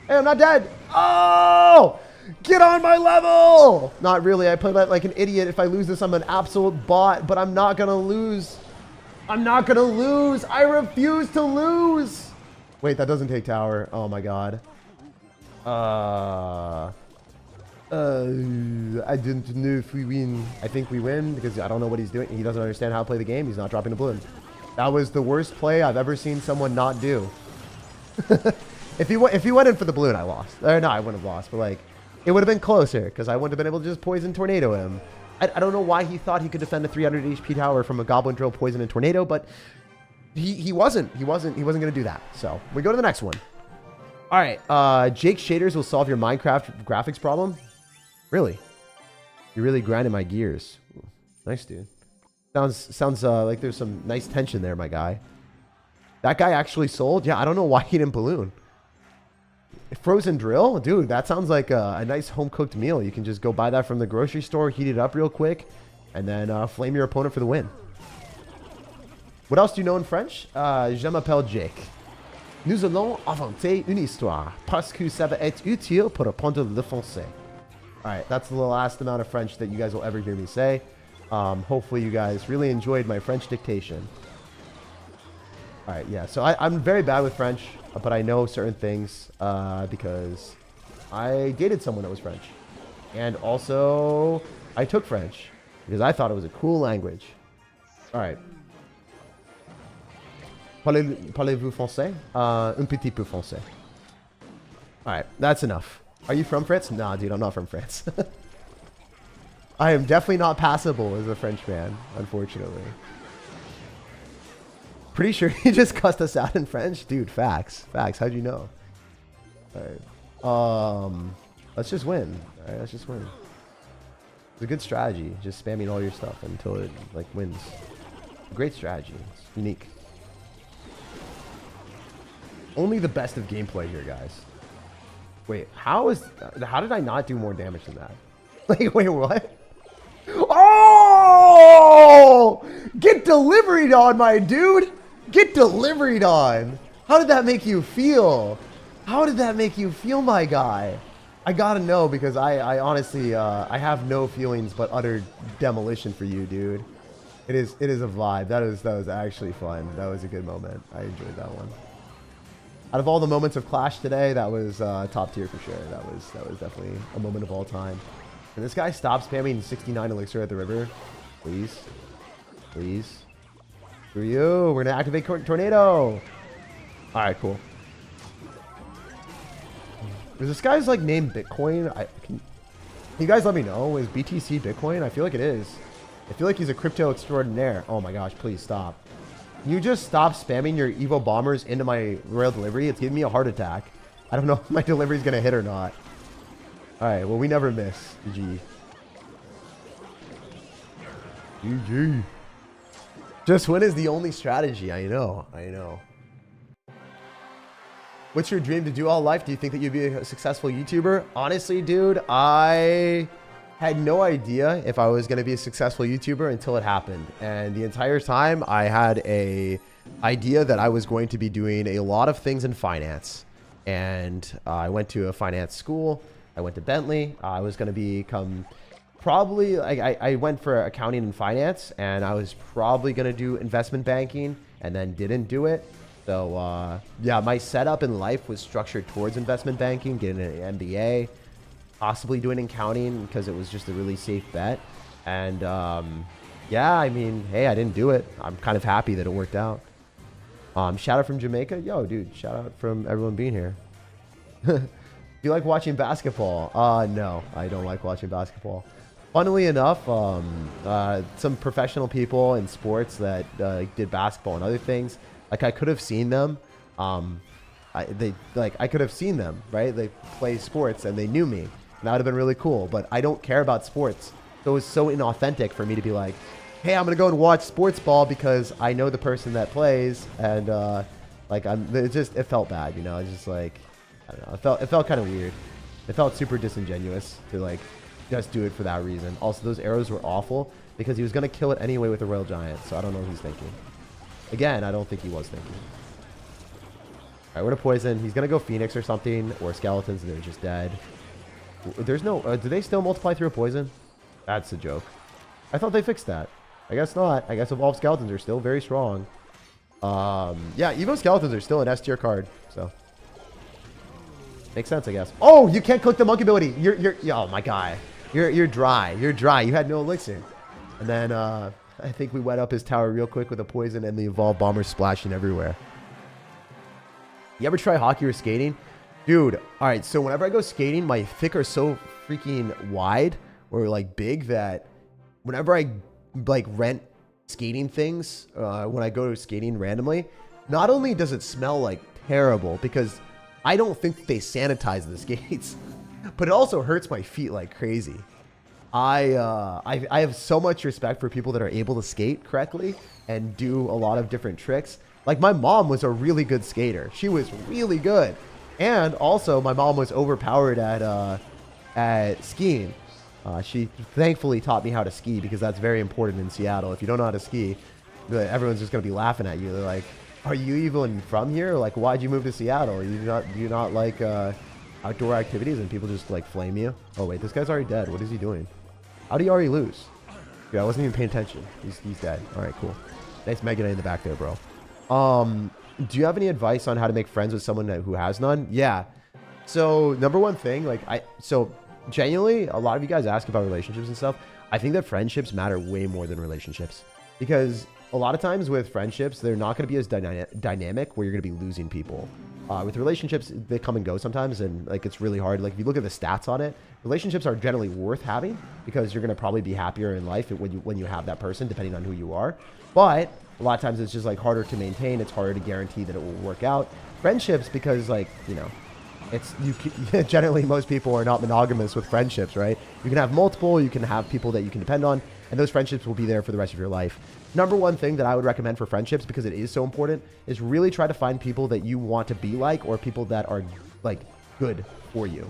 Hey, I'm not dead. Oh! Get on my level! Not really. I play like an idiot. If I lose this, I'm an absolute bot, but I'm not gonna lose. I'm not gonna lose. I refuse to lose. Wait, that doesn't take tower. Oh my god. I didn't know if we win. I think we win because I don't know what he's doing. He doesn't understand how to play the game. He's not dropping a balloon. That was the worst play I've ever seen someone not do. If he went in for the balloon, I lost. Or no, I wouldn't have lost, but like, it would have been closer because I wouldn't have been able to just poison tornado him. I don't know why he thought he could defend a 300 HP tower from a Goblin Drill, poison, and tornado, but he wasn't going to do that. So we go to the next one. All right, Jake shaders will solve your Minecraft graphics problem. Really? You're really grinding my gears. Ooh, nice, dude. Sounds like there's some nice tension there, my guy. That guy actually sold? Yeah, I don't know why he didn't balloon. Frozen drill? Dude, that sounds like a nice home-cooked meal. You can just go buy that from the grocery store, heat it up real quick, and then flame your opponent for the win. What else do you know in French? Je m'appelle Jake. Nous allons inventer une histoire parce que ça va être utile pour apprendre le français. Alright, that's the last amount of French that you guys will ever hear me say. Hopefully you guys really enjoyed my French dictation. Alright, yeah, so I'm very bad with French, but I know certain things because I dated someone that was French. And also, I took French because I thought it was a cool language. Alright. Parlez-vous français? Un petit peu français. Alright, that's enough. Are you from France? Nah, dude, I'm not from France. I am definitely not passable as a French man, unfortunately. Pretty sure he just cussed us out in French? Dude, facts. Facts. How'd you know? Alright. Let's just win. Alright, let's just win. It's a good strategy. Just spamming all your stuff until it, like, wins. Great strategy. It's unique. Only the best of gameplay here, guys. Wait, how did I not do more damage than that? Like, wait, what? Oh! Get delivered on, my dude! Get delivered on! How did that make you feel? How did that make you feel, my guy? I gotta know, because I honestly, I have no feelings but utter demolition for you, dude. It is a vibe. That was actually fun. That was a good moment. I enjoyed that one. Out of all the moments of Clash today, that was top tier for sure. That was definitely a moment of all time. Can this guy stop spamming 69 elixir at the river? Please. Please. Screw you. We're gonna activate Tornado. Alright, cool. Is this guy's like name Bitcoin? Can you guys let me know? Is BTC Bitcoin? I feel like it is. I feel like he's a crypto extraordinaire. Oh my gosh, please stop. Can you just stop spamming your Evo bombers into my royal delivery? It's giving me a heart attack. I don't know if my delivery is going to hit or not. Alright, well, we never miss. GG. GG. Just win is the only strategy. I know. I know. What's your dream to do all life? Do you think that you'd be a successful YouTuber? Honestly, dude, I had no idea if I was going to be a successful YouTuber until it happened. And the entire time I had a idea that I was going to be doing a lot of things in finance. And I went to a finance school. I went to Bentley. I was going to become probably, I went for accounting and finance, and I was probably going to do investment banking and then didn't do it. So, yeah, my setup in life was structured towards investment banking, getting an MBA, possibly doing accounting because it was just a really safe bet. And, yeah, I mean, hey, I didn't do it. I'm kind of happy that it worked out. Shout out from Jamaica. Yo, dude, shout out from everyone being here. Do you like watching basketball? No, I don't like watching basketball. Funnily enough, some professional people in sports that did basketball and other things, like I could have seen them. I could have seen them, right? They play sports and they knew me. And that would have been really cool. But I don't care about sports. So it was so inauthentic for me to be like, hey, I'm going to go and watch sports ball because I know the person that plays. And it felt bad, you know? It's just like, I don't know. It felt kind of weird. It felt super disingenuous to like just do it for that reason. Also, those arrows were awful because he was going to kill it anyway with the Royal Giant. So I don't know what he's thinking. Again, I don't think he was thinking. All right, we're going to poison. He's going to go Phoenix or something, or Skeletons, and they're just dead. There's no... do they still multiply through a poison? That's a joke. I thought they fixed that. I guess not. I guess Evolved Skeletons are still very strong. Yeah, Evo Skeletons are still an S tier card, so... Makes sense, I guess. Oh, you can't click the monk ability. Oh, my guy. You're dry. You're dry. You had no elixir. And then, I think we wet up his tower real quick with a poison and the evolved bombers splashing everywhere. You ever try hockey or skating? Dude, all right, so whenever I go skating, my thick are so freaking wide or like big that whenever I like rent skating things, when I go skating randomly, not only does it smell like terrible because I don't think they sanitize the skates, but it also hurts my feet like crazy. I have so much respect for people that are able to skate correctly and do a lot of different tricks. Like my mom was a really good skater. She was really good. And also my mom was overpowered at skiing. She thankfully taught me how to ski because that's very important in Seattle. If you don't know how to ski, everyone's just going to be laughing at you. They're like, are you even from here? Like, why'd you move to Seattle? Do you not like outdoor activities? And people just like flame you. Oh wait, this guy's already dead. What is he doing? How do you already lose? Yeah, I wasn't even paying attention. He's dead. All right, cool. Nice Mega Knight in the back there, bro. Do you have any advice on how to make friends with someone who has none? Yeah. So number one thing, so genuinely, a lot of you guys ask about relationships and stuff. I think that friendships matter way more than relationships because a lot of times with friendships, they're not going to be as dynamic where you're going to be losing people. With relationships, they come and go sometimes, and like it's really hard. Like if you look at the stats on it, relationships are generally worth having because you're going to probably be happier in life when you have that person, depending on who you are. But a lot of times it's just like harder to maintain. It's harder to guarantee that it will work out. Friendships, because like, you know, generally most people are not monogamous with friendships, right? You can have multiple, you can have people that you can depend on, and those friendships will be there for the rest of your life. Number one thing that I would recommend for friendships, because it is so important, is really try to find people that you want to be like or people that are like good for you.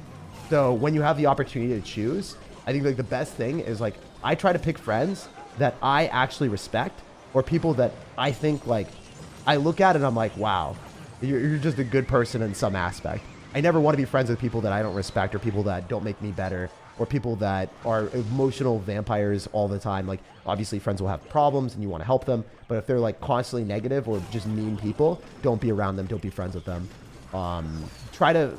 So when you have the opportunity to choose, I think like the best thing is like I try to pick friends that I actually respect, or people that I think like I look at and I'm like, wow, you're just a good person in some aspect. I never want to be friends with people that I don't respect, or people that don't make me better, or people that are emotional vampires all the time. Like obviously friends will have problems and you want to help them, but if they're like constantly negative or just mean people, don't be around them. Don't be friends with them. Try to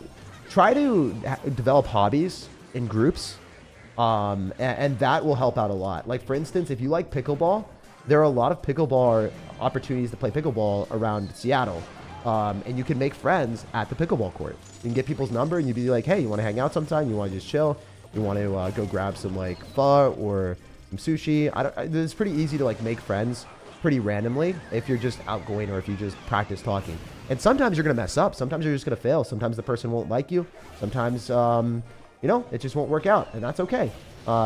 develop hobbies in groups. And that will help out a lot. Like for instance, if you like pickleball, there are a lot of pickleball opportunities to play pickleball around Seattle. And you can make friends at the pickleball court. You can get people's number and you'd be like, hey, you want to hang out sometime? You want to just chill? You want to go grab some like pho or some sushi? It's pretty easy to like make friends pretty randomly if you're just outgoing or if you just practice talking. And sometimes you're going to mess up. Sometimes you're just going to fail. Sometimes the person won't like you. Sometimes, you know, it just won't work out. And that's okay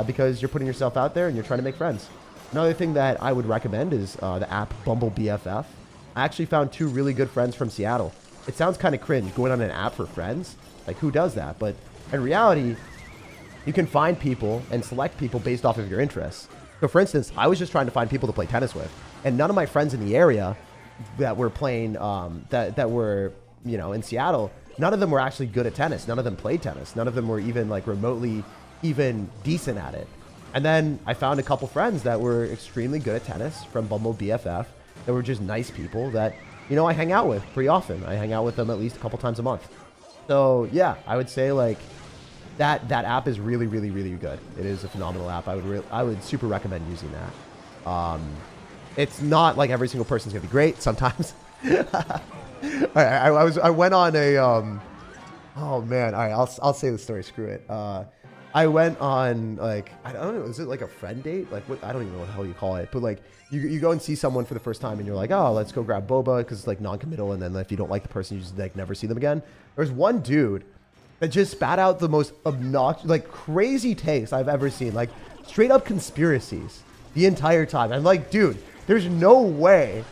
because you're putting yourself out there and you're trying to make friends. Another thing that I would recommend is the app Bumble BFF. I actually found 2 really good friends from Seattle. It sounds kind of cringe going on an app for friends. Like, who does that? But in reality, you can find people and select people based off of your interests. So, for instance, I was just trying to find people to play tennis with. And none of my friends in the area that were playing, that were, you know, in Seattle, none of them were actually good at tennis. None of them played tennis. None of them were even, like, remotely even decent at it. And then I found a couple friends that were extremely good at tennis from Bumble BFF. That were just nice people that, you know, I hang out with pretty often. I hang out with them at least a couple times a month. So yeah, I would say like that app is really, really, really good. It is a phenomenal app. I would super recommend using that. It's not like every single person's gonna be great. Sometimes. I went on a oh man. All right, I'll say the story. Screw it. I went on like, I don't know, is it like a friend date? Like what, I don't even know what the hell you call it, but like you go and see someone for the first time and you're like, oh, let's go grab boba because it's like non-committal. And then if you don't like the person, you just like never see them again. There's one dude that just spat out the most obnoxious, like crazy takes I've ever seen, like straight up conspiracies the entire time. I'm like, dude, there's no way.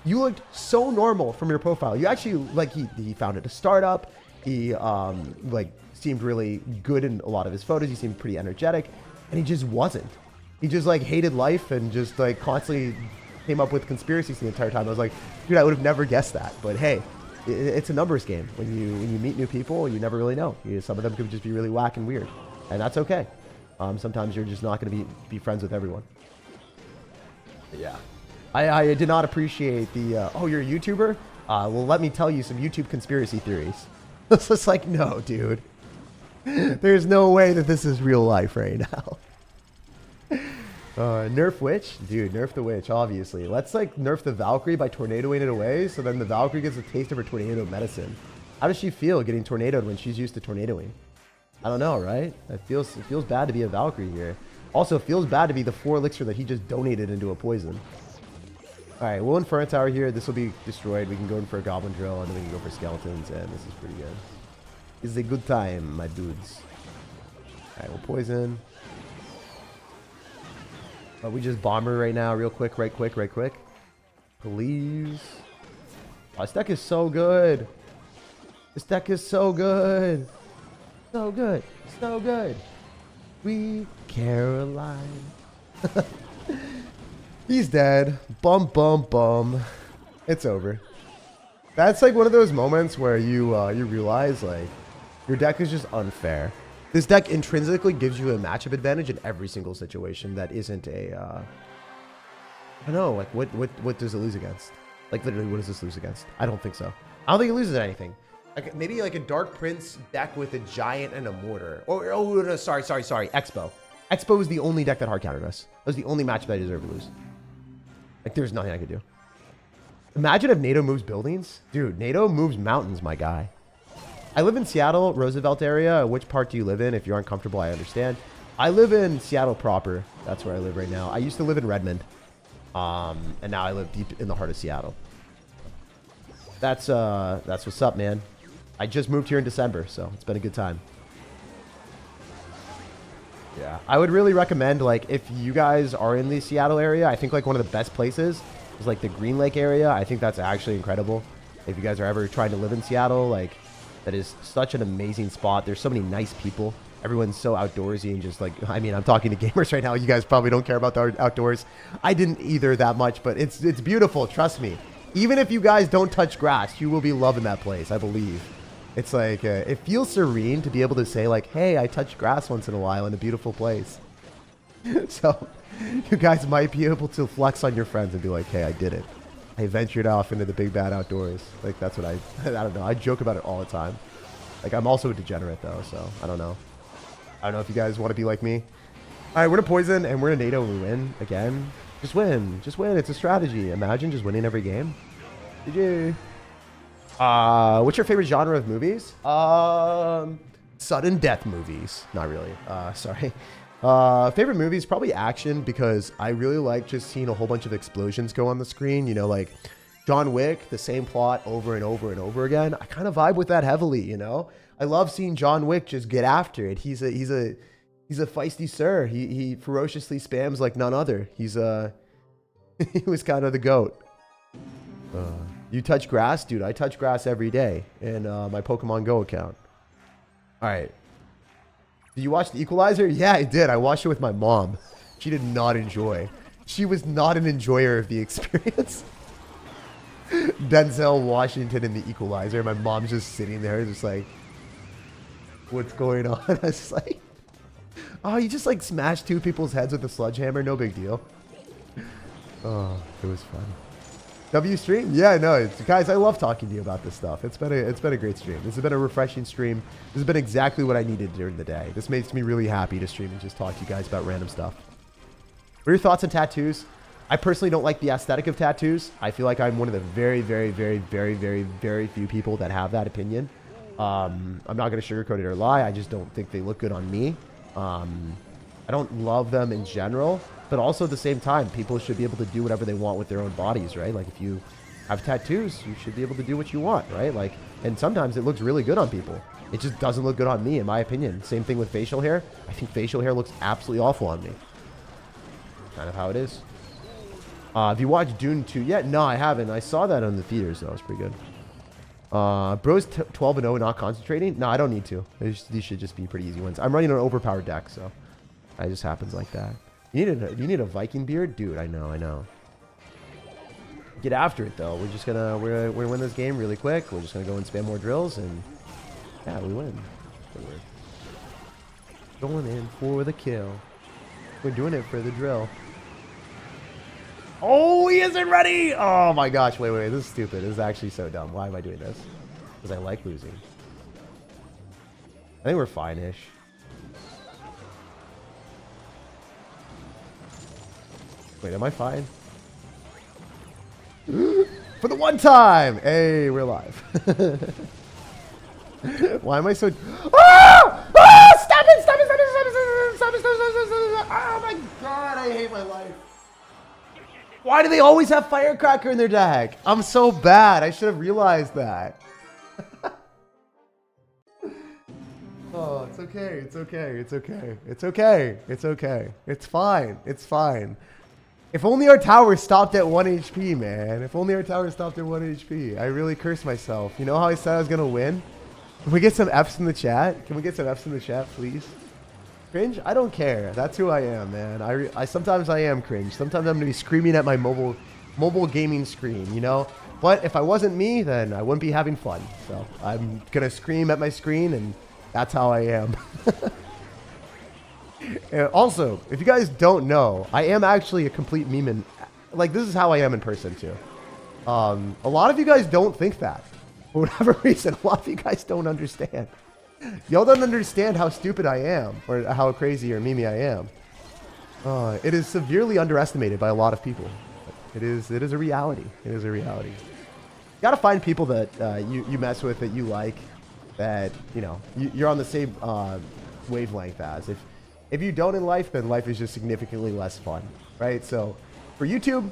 You looked so normal from your profile. You actually like, he founded a startup. He like seemed really good in a lot of his photos. He seemed pretty energetic, and he just wasn't. He just like hated life and just like constantly came up with conspiracies the entire time. I was like, dude, I would have never guessed that. But hey, it's a numbers game. When you meet new people, you never really know. Some of them could just be really whack and weird, and that's okay. Sometimes you're just not going to be friends with everyone. But yeah, I did not appreciate the oh, you're a YouTuber? Well, let me tell you some YouTube conspiracy theories. It's just like, no, dude. There's no way that this is real life right now. Nerf Witch? Dude, nerf the witch, obviously. Let's like nerf the Valkyrie by tornadoing it away, so then the Valkyrie gets a taste of her tornado medicine. How does she feel getting tornadoed when she's used to tornadoing? I don't know, right? It feels bad to be a Valkyrie here. Also, it feels bad to be the 4 elixir that he just donated into a poison. Alright, we'll Inferno Tower here. This will be destroyed. We can go in for a Goblin Drill, and then we can go for Skeletons, and this is pretty good. It's a good time, my dudes. Alright, we'll poison. We just bomb her right now, real quick, right quick. Please. Oh, this deck is so good. This deck is so good. So good. So good. We Caroline. He's dead. Bum, bum, bum. It's over. That's like one of those moments where you realize like your deck is just unfair. This deck intrinsically gives you a matchup advantage in every single situation that isn't a I don't know, like what does it lose against? Like literally, what does this lose against? I don't think so. I don't think it loses anything. Like maybe like a Dark Prince deck with a Giant and a Mortar. Or oh no, sorry. Expo. Expo is the only deck that hard countered us. That was the only matchup that I deserve to lose. Like there's nothing I could do. Imagine if NATO moves buildings. Dude, NATO moves mountains, my guy. I live in Seattle, Roosevelt area. Which part do you live in? If you're uncomfortable, I understand. I live in Seattle proper. That's where I live right now. I used to live in Redmond. And now I live deep in the heart of Seattle. That's what's up, man. I just moved here in December, so it's been a good time. Yeah. I would really recommend, like, if you guys are in the Seattle area, I think, like, one of the best places is, like, the Green Lake area. I think that's actually incredible. If you guys are ever trying to live in Seattle, like, that is such an amazing spot. There's so many nice people. everyone's so outdoorsy and just like, I mean, I'm talking to gamers right now. You guys probably don't care about the outdoors. I didn't either that much, but it's beautiful. Trust me. Even if you guys don't touch grass, you will be loving that place, I believe. It's like, it feels serene to be able to say like, hey, I touched grass once in a while in a beautiful place. So you guys might be able to flex on your friends and be like, hey, I did it. I ventured off into the big bad outdoors. Like, that's what I don't know. I joke about it all the time. Like, I'm also a degenerate though, so I don't know. I don't know if you guys want to be like me. All right, we're gonna poison and we're gonna NATO and we win again. Just win. Just win. It's a strategy. Imagine just winning every game. GG. What's your favorite genre of movies? Sudden death movies. Not really. Sorry. Favorite movies, probably action, because I really like just seeing a whole bunch of explosions go on the screen. You know, like John Wick, the same plot over and over and over again. I kind of vibe with that heavily, you know? I love seeing John Wick just get after it. He's a feisty sir. He ferociously spams like none other. He was kind of the GOAT. You touch grass? Dude, I touch grass every day in my Pokemon Go account. All right. Did you watch The Equalizer? Yeah, I did. I watched it with my mom. She did not enjoy. She was not an enjoyer of the experience. Denzel Washington in The Equalizer. My mom's just sitting there just like, what's going on? I was like, oh, you just like smashed two people's heads with a sledgehammer. No big deal. Oh, it was fun. W stream? Yeah, no, guys, I love talking to you about this stuff. It's been a great stream. This has been a refreshing stream. This has been exactly what I needed during the day. This makes me really happy to stream and just talk to you guys about random stuff. What are your thoughts on tattoos? I personally don't like the aesthetic of tattoos. I feel like I'm one of the very, very, very, very, very, very few people that have that opinion. I'm not going to sugarcoat it or lie. I just don't think they look good on me. I don't love them in general. But also at the same time, people should be able to do whatever they want with their own bodies, right? Like if you have tattoos, you should be able to do what you want, right? Like, and sometimes it looks really good on people. It just doesn't look good on me, in my opinion. Same thing with facial hair. I think facial hair looks absolutely awful on me. Kind of how it is. Have you watched Dune 2 yet? No, I haven't. I saw that on the theaters, though. It's pretty good. Bro's 12-0 and not concentrating? No, I don't need to. These should just be pretty easy ones. I'm running an overpowered deck, so it just happens like that. You need a Viking beard? Dude, I know. Get after it, though. We're gonna win this game really quick. We're just gonna go and spam more drills, and yeah, we win. Going in for the kill. We're doing it for the drill. Oh, he isn't ready! Oh my gosh, wait. This is stupid. This is actually so dumb. Why am I doing this? Because I like losing. I think we're fine-ish. Wait, am I fine? For the one time! Hey, we're alive. Why am I so... Ah! Ah! Stop it! Oh my god, I hate my life. Why do they always have Firecracker in their deck? I'm so bad. I should have realized that. Oh, it's okay. It's fine. It's fine. If only our tower stopped at 1 HP, man. If only our tower stopped at 1 HP. I really cursed myself. You know how I said I was going to win? Can we get some Fs in the chat? Can we get some Fs in the chat, please? Cringe? I don't care. That's who I am, man. Sometimes I am cringe. Sometimes I'm going to be screaming at my mobile gaming screen, you know? But if I wasn't me, then I wouldn't be having fun. So I'm going to scream at my screen, and that's how I am. And also, if you guys don't know, I am actually a complete meme. And like, this is how I am in person, too. A lot of you guys don't think that. For whatever reason, a lot of you guys don't understand. Y'all don't understand how stupid I am, or how crazy or meme I am. It is severely underestimated by a lot of people. It is a reality. It is a reality. You gotta find people that you mess with, that you like, that, you know, you're on the same wavelength as. If you don't in life, then life is just significantly less fun, right? So for YouTube,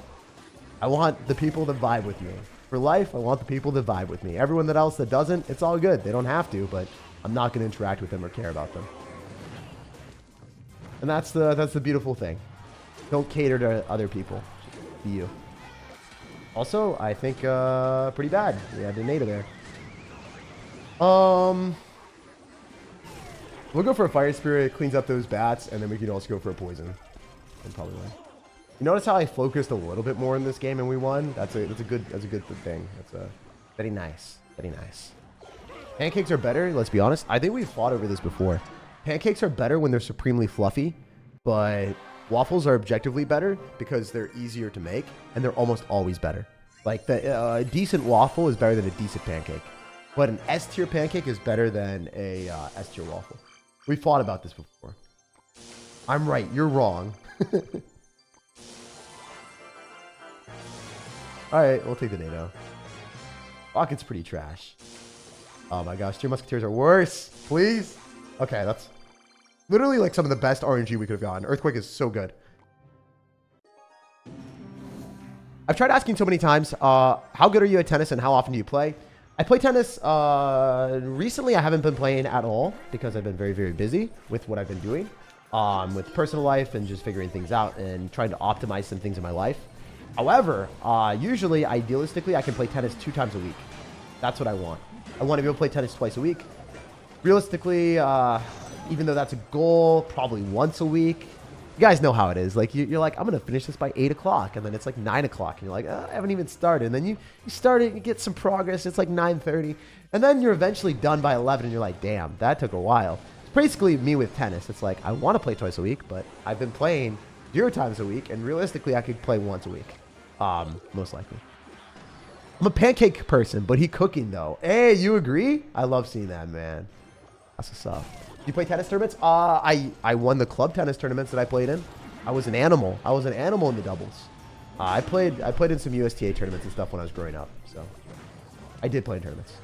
I want the people that vibe with me. For life, I want the people that vibe with me. Everyone else that doesn't, it's all good. They don't have to, but I'm not going to interact with them or care about them. And that's the beautiful thing. Don't cater to other people. Be you. Also, I think pretty bad. We had a NATO there. We'll go for a fire spirit, cleans up those bats, and then we can also go for a poison. And probably win. You notice how I focused a little bit more in this game and we won? That's a good thing. That's a very nice. Very nice. Pancakes are better, let's be honest. I think we've fought over this before. Pancakes are better when they're supremely fluffy, but waffles are objectively better because they're easier to make and they're almost always better. Like a decent waffle is better than a decent pancake, but an S tier pancake is better than a S tier waffle. We fought about this before. I'm right. You're wrong. All right, we'll take the NATO. Rocket's pretty trash. Oh my gosh, 3 Musketeers are worse. Please. Okay, that's literally like some of the best RNG we could have gotten. Earthquake is so good. I've tried asking so many times, how good are you at tennis and how often do you play? I play tennis, recently I haven't been playing at all because I've been very, very busy with what I've been doing, with personal life and just figuring things out and trying to optimize some things in my life. However, usually, idealistically, I can play tennis 2 times a week. That's what I want. I want to be able to play tennis twice a week. Realistically, even though that's a goal, probably once a week. You guys know how it is. Like you're like, I'm gonna finish this by 8 o'clock, and then it's like 9 o'clock, and you're like, I haven't even started. And then you start it, you get some progress. It's like 9:30, and then you're eventually done by 11, and you're like, damn, that took a while. It's basically me with tennis. It's like I want to play twice a week, but I've been playing 0 times a week, and realistically, I could play once a week, most likely. I'm a pancake person, but he cooking though. Hey, you agree? I love seeing that, man. That's what's up. You play tennis tournaments? I won the club tennis tournaments that I played in. I was an animal. I was an animal in the doubles. I played in some USTA tournaments and stuff when I was growing up. So I did play in tournaments.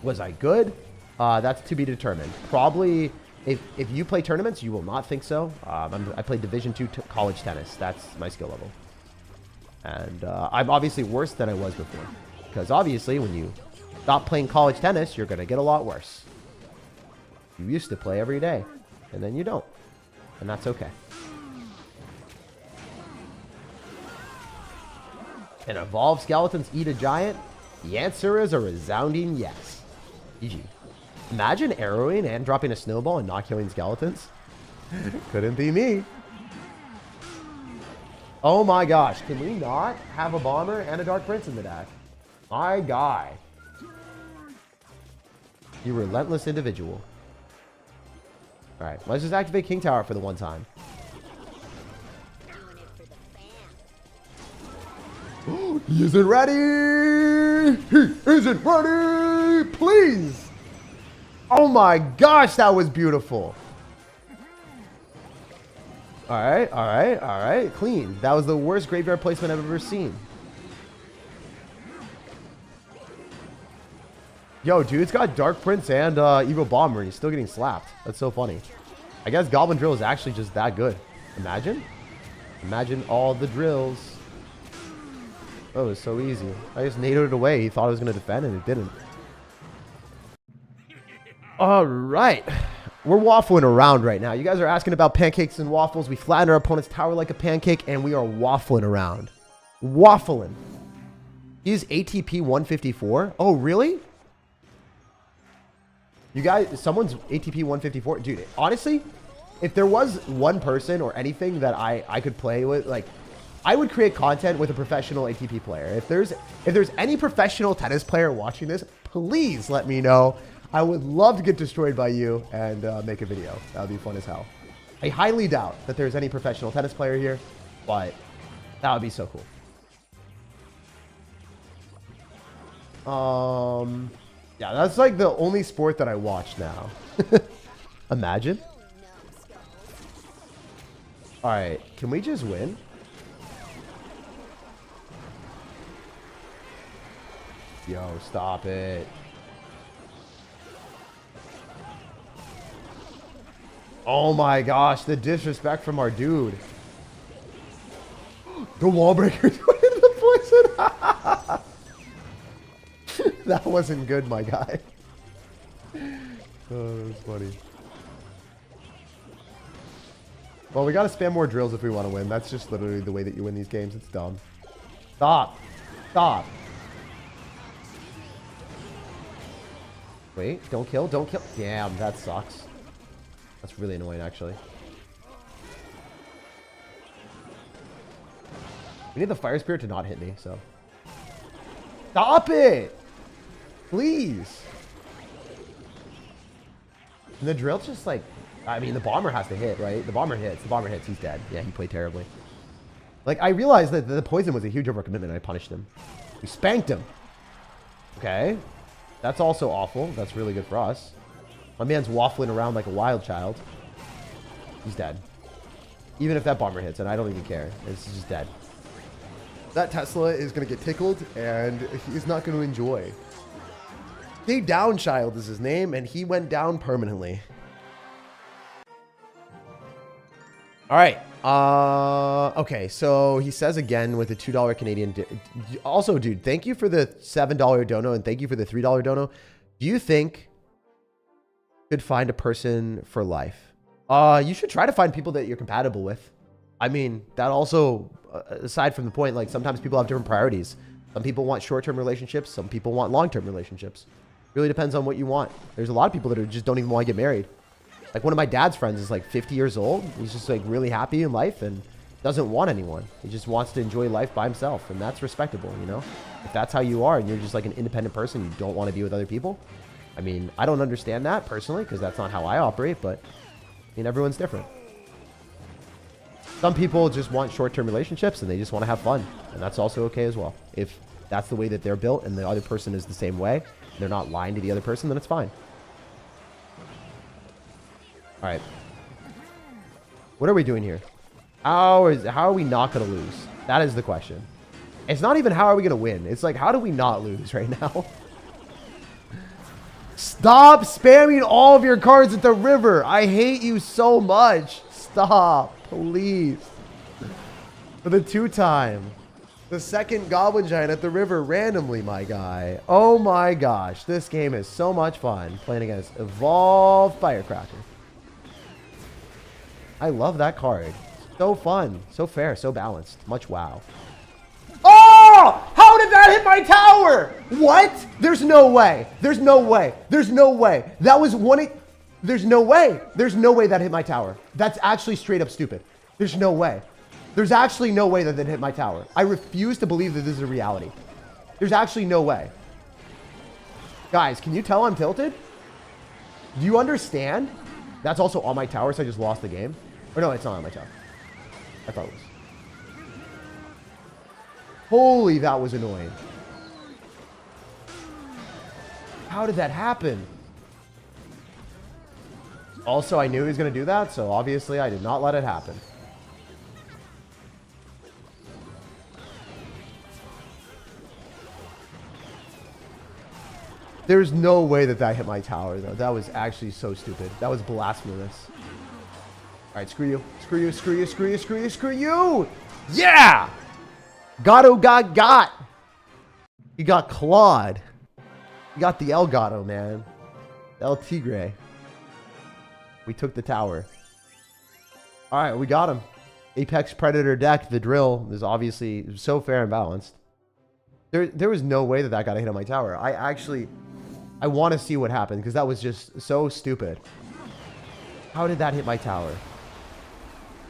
Was I good? That's to be determined. Probably if you play tournaments, you will not think so. I played Division II college tennis. That's my skill level. And I'm obviously worse than I was before. Because obviously when you stop playing college tennis, you're going to get a lot worse. You used to play every day, and then you don't. And that's okay. Can evolved skeletons eat a giant? The answer is a resounding yes. GG. Imagine arrowing and dropping a snowball and not killing skeletons. Couldn't be me. Oh my gosh, can we not have a bomber and a dark prince in the deck? My guy. You relentless individual. Alright, let's just activate King Tower for the one time. He isn't ready! He isn't ready! Please! Oh my gosh, that was beautiful. Alright, alright, alright. Clean. That was the worst graveyard placement I've ever seen. Yo, dude's got Dark Prince and Evil Bomber, and he's still getting slapped. That's so funny. I guess Goblin Drill is actually just that good. Imagine. Imagine all the drills. Oh, it was so easy. I just NATO'd it away. He thought I was going to defend, and it didn't. All right. We're waffling around right now. You guys are asking about pancakes and waffles. We flatten our opponent's tower like a pancake, and we are waffling around. Waffling. He's ATP 154. Oh, really? You guys, someone's ATP 154. Dude, honestly, if there was one person or anything that I could play with, like, I would create content with a professional ATP player. If there's any professional tennis player watching this, please let me know. I would love to get destroyed by you and make a video. That would be fun as hell. I highly doubt that there's any professional tennis player here, but that would be so cool. Yeah, that's like the only sport that I watch now. Imagine. All right, can we just win? Yo, stop it. Oh my gosh, the disrespect from our dude. The wall breakers went into the poison. That wasn't good, my guy. Oh, that's funny. Well, we gotta spam more drills if we want to win. That's just literally the way that you win these games. It's dumb. Stop. Stop. Wait, don't kill, don't kill. Damn, that sucks. That's really annoying, actually. We need the fire spirit to not hit me, so. Stop it! Please. And the drill's just like, I mean, the bomber has to hit, right? The bomber hits. The bomber hits. He's dead. Yeah, he played terribly. Like, I realized that the poison was a huge overcommitment, and I punished him. We spanked him. Okay. That's also awful. That's really good for us. My man's waffling around like a wild child. He's dead. Even if that bomber hits, and I don't even care. It's just dead. That Tesla is going to get tickled, and he's not going to enjoy. Stay Down Child is his name, and he went down permanently. All right. Okay, so he says again with the $2 Canadian. Also, dude, thank you for the $7 dono, and thank you for the $3 dono. Do you think you could find a person for life? You should try to find people that you're compatible with. I mean, that also, aside from the point, like sometimes people have different priorities. Some people want short-term relationships. Some people want long-term relationships. Really depends on what you want. There's a lot of people that just don't even want to get married. Like one of my dad's friends is like 50 years old. He's just like really happy in life and doesn't want anyone. He just wants to enjoy life by himself. And that's respectable, you know? If that's how you are and you're just like an independent person, you don't want to be with other people. I mean, I don't understand that personally because that's not how I operate, but I mean, everyone's different. Some people just want short-term relationships and they just want to have fun. And that's also okay as well. If that's the way that they're built and the other person is the same way, they're not lying to the other person, then it's fine. All right. What are we doing here? How are we not going to lose? That is the question. It's not even how are we going to win. It's like, how do we not lose right now? Stop spamming all of your cards at the river. I hate you so much. Stop, please. For the 2-time. The second Goblin Giant at the river randomly, my guy. Oh my gosh. This game is so much fun playing against Evolved Firecracker. I love that card. So fun. So fair. So balanced. Much wow. Oh! How did that hit my tower? What? There's no way. There's no way. There's no way. That was one... There's no way. There's no way that hit my tower. That's actually straight up stupid. There's no way. There's actually no way that hit my tower. I refuse to believe that this is a reality. There's actually no way. Guys, can you tell I'm tilted? Do you understand? That's also on my tower, so I just lost the game. Or no, it's not on my tower. I thought it was. Holy, that was annoying. How did that happen? Also, I knew he was going to do that, so obviously I did not let it happen. There's no way that that hit my tower, though. That was actually so stupid. That was blasphemous. All right, screw you. Screw you, screw you, screw you, screw you, screw you! Yeah! Gato got. He got clawed. He got the El Gato, man. El Tigre. We took the tower. All right, we got him. Apex Predator deck, the drill, is obviously so fair and balanced. There was no way that that got a hit on my tower. I want to see what happened because that was just so stupid. How did that hit my tower?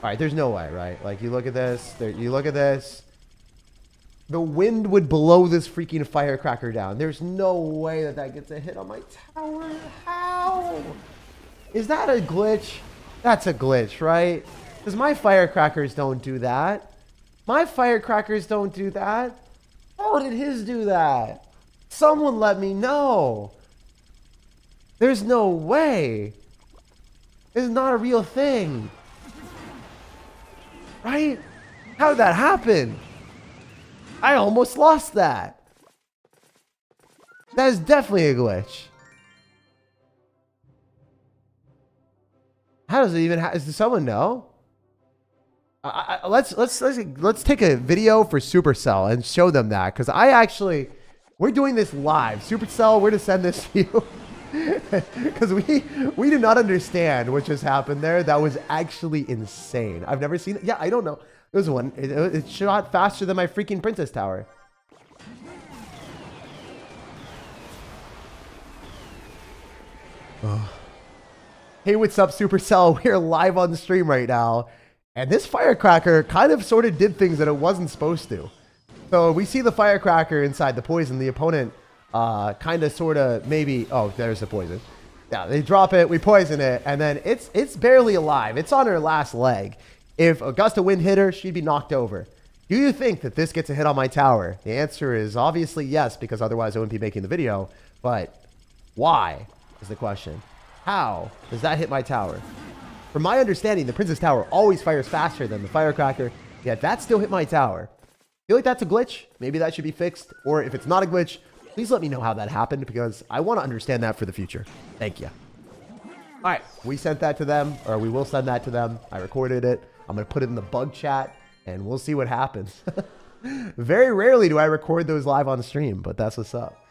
All right, there's no way, right? Like, you look at this. You look at this. The wind would blow this freaking firecracker down. There's no way that that gets a hit on my tower. How? Is that a glitch? That's a glitch, right? Because my firecrackers don't do that. My firecrackers don't do that. How did his do that? Someone let me know. There's no way. This is not a real thing. Right? How did that happen? I almost lost that. That is definitely a glitch. How does it even does someone know? Let's take a video for Supercell and show them that, because we're doing this live. Supercell, we're to send this to you because we did not understand what just happened there. That was actually insane. I've never seen it. Yeah, I don't know. There was one. It shot faster than my freaking Princess Tower. Hey, what's up, Supercell? We're live on the stream right now. And this firecracker kind of sort of did things that it wasn't supposed to. So we see the firecracker inside the poison. The opponent kind of sort of maybe... Oh, there's the poison. Yeah, they drop it, we poison it, and then it's barely alive. It's on her last leg. If a gust of wind hit her, she'd be knocked over. Do you think that this gets a hit on my tower? The answer is obviously yes, because otherwise I wouldn't be making the video. But why is the question. How does that hit my tower? From my understanding, the Princess Tower always fires faster than the firecracker, yet that still hit my tower. Feel like that's a glitch? Maybe that should be fixed. Or if it's not a glitch, please let me know how that happened, because I want to understand that for the future. Thank you. All right, we sent that to them, or we will send that to them. I recorded it. I'm going to put it in the bug chat, and we'll see what happens. Very rarely do I record those live on stream, but that's what's up.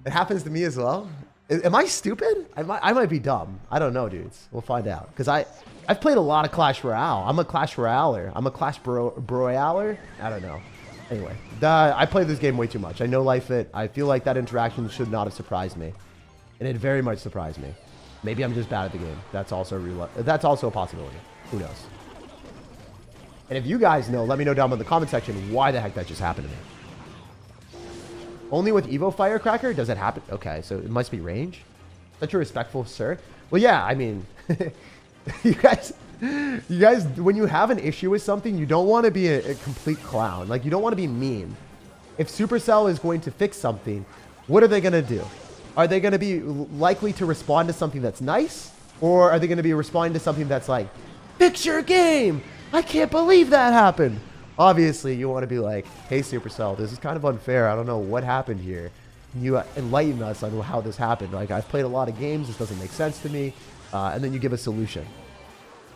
It happens to me as well. Am I stupid? I might be dumb. I don't know, dudes. We'll find out. Because I've played a lot of Clash Royale. I'm a Clash Royaler. I'm a Clash Royaler. I don't know. Anyway, I play this game way too much. I know Life It. I feel like that interaction should not have surprised me. And it very much surprised me. Maybe I'm just bad at the game. That's also a possibility. Who knows? And if you guys know, let me know down in the comment section why the heck that just happened to me. Only with Evo Firecracker does it happen? Okay, so it must be range. Such a respectful sir. Well, yeah, I mean, you guys, when you have an issue with something, you don't want to be a complete clown. Like, you don't want to be mean. If Supercell is going to fix something, what are they going to do? Are they going to be likely to respond to something that's nice? Or are they going to be responding to something that's like, fix your game? I can't believe that happened. Obviously, you want to be like, hey, Supercell, this is kind of unfair. I don't know what happened here. Can you enlighten us on how this happened? Like, I've played a lot of games. This doesn't make sense to me. And then you give a solution.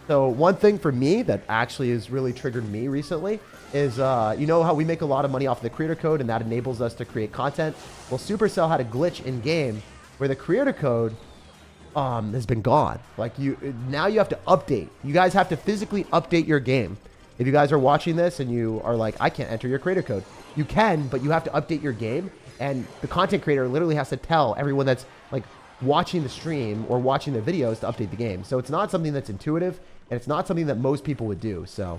So one thing for me that actually has really triggered me recently is, you know how we make a lot of money off the creator code and that enables us to create content? Well, Supercell had a glitch in game where the creator code has been gone. Like, now you have to update. You guys have to physically update your game. If you guys are watching this and you are like, I can't enter your creator code. You can, but you have to update your game. And the content creator literally has to tell everyone that's like watching the stream or watching the videos to update the game. So it's not something that's intuitive, and it's not something that most people would do. So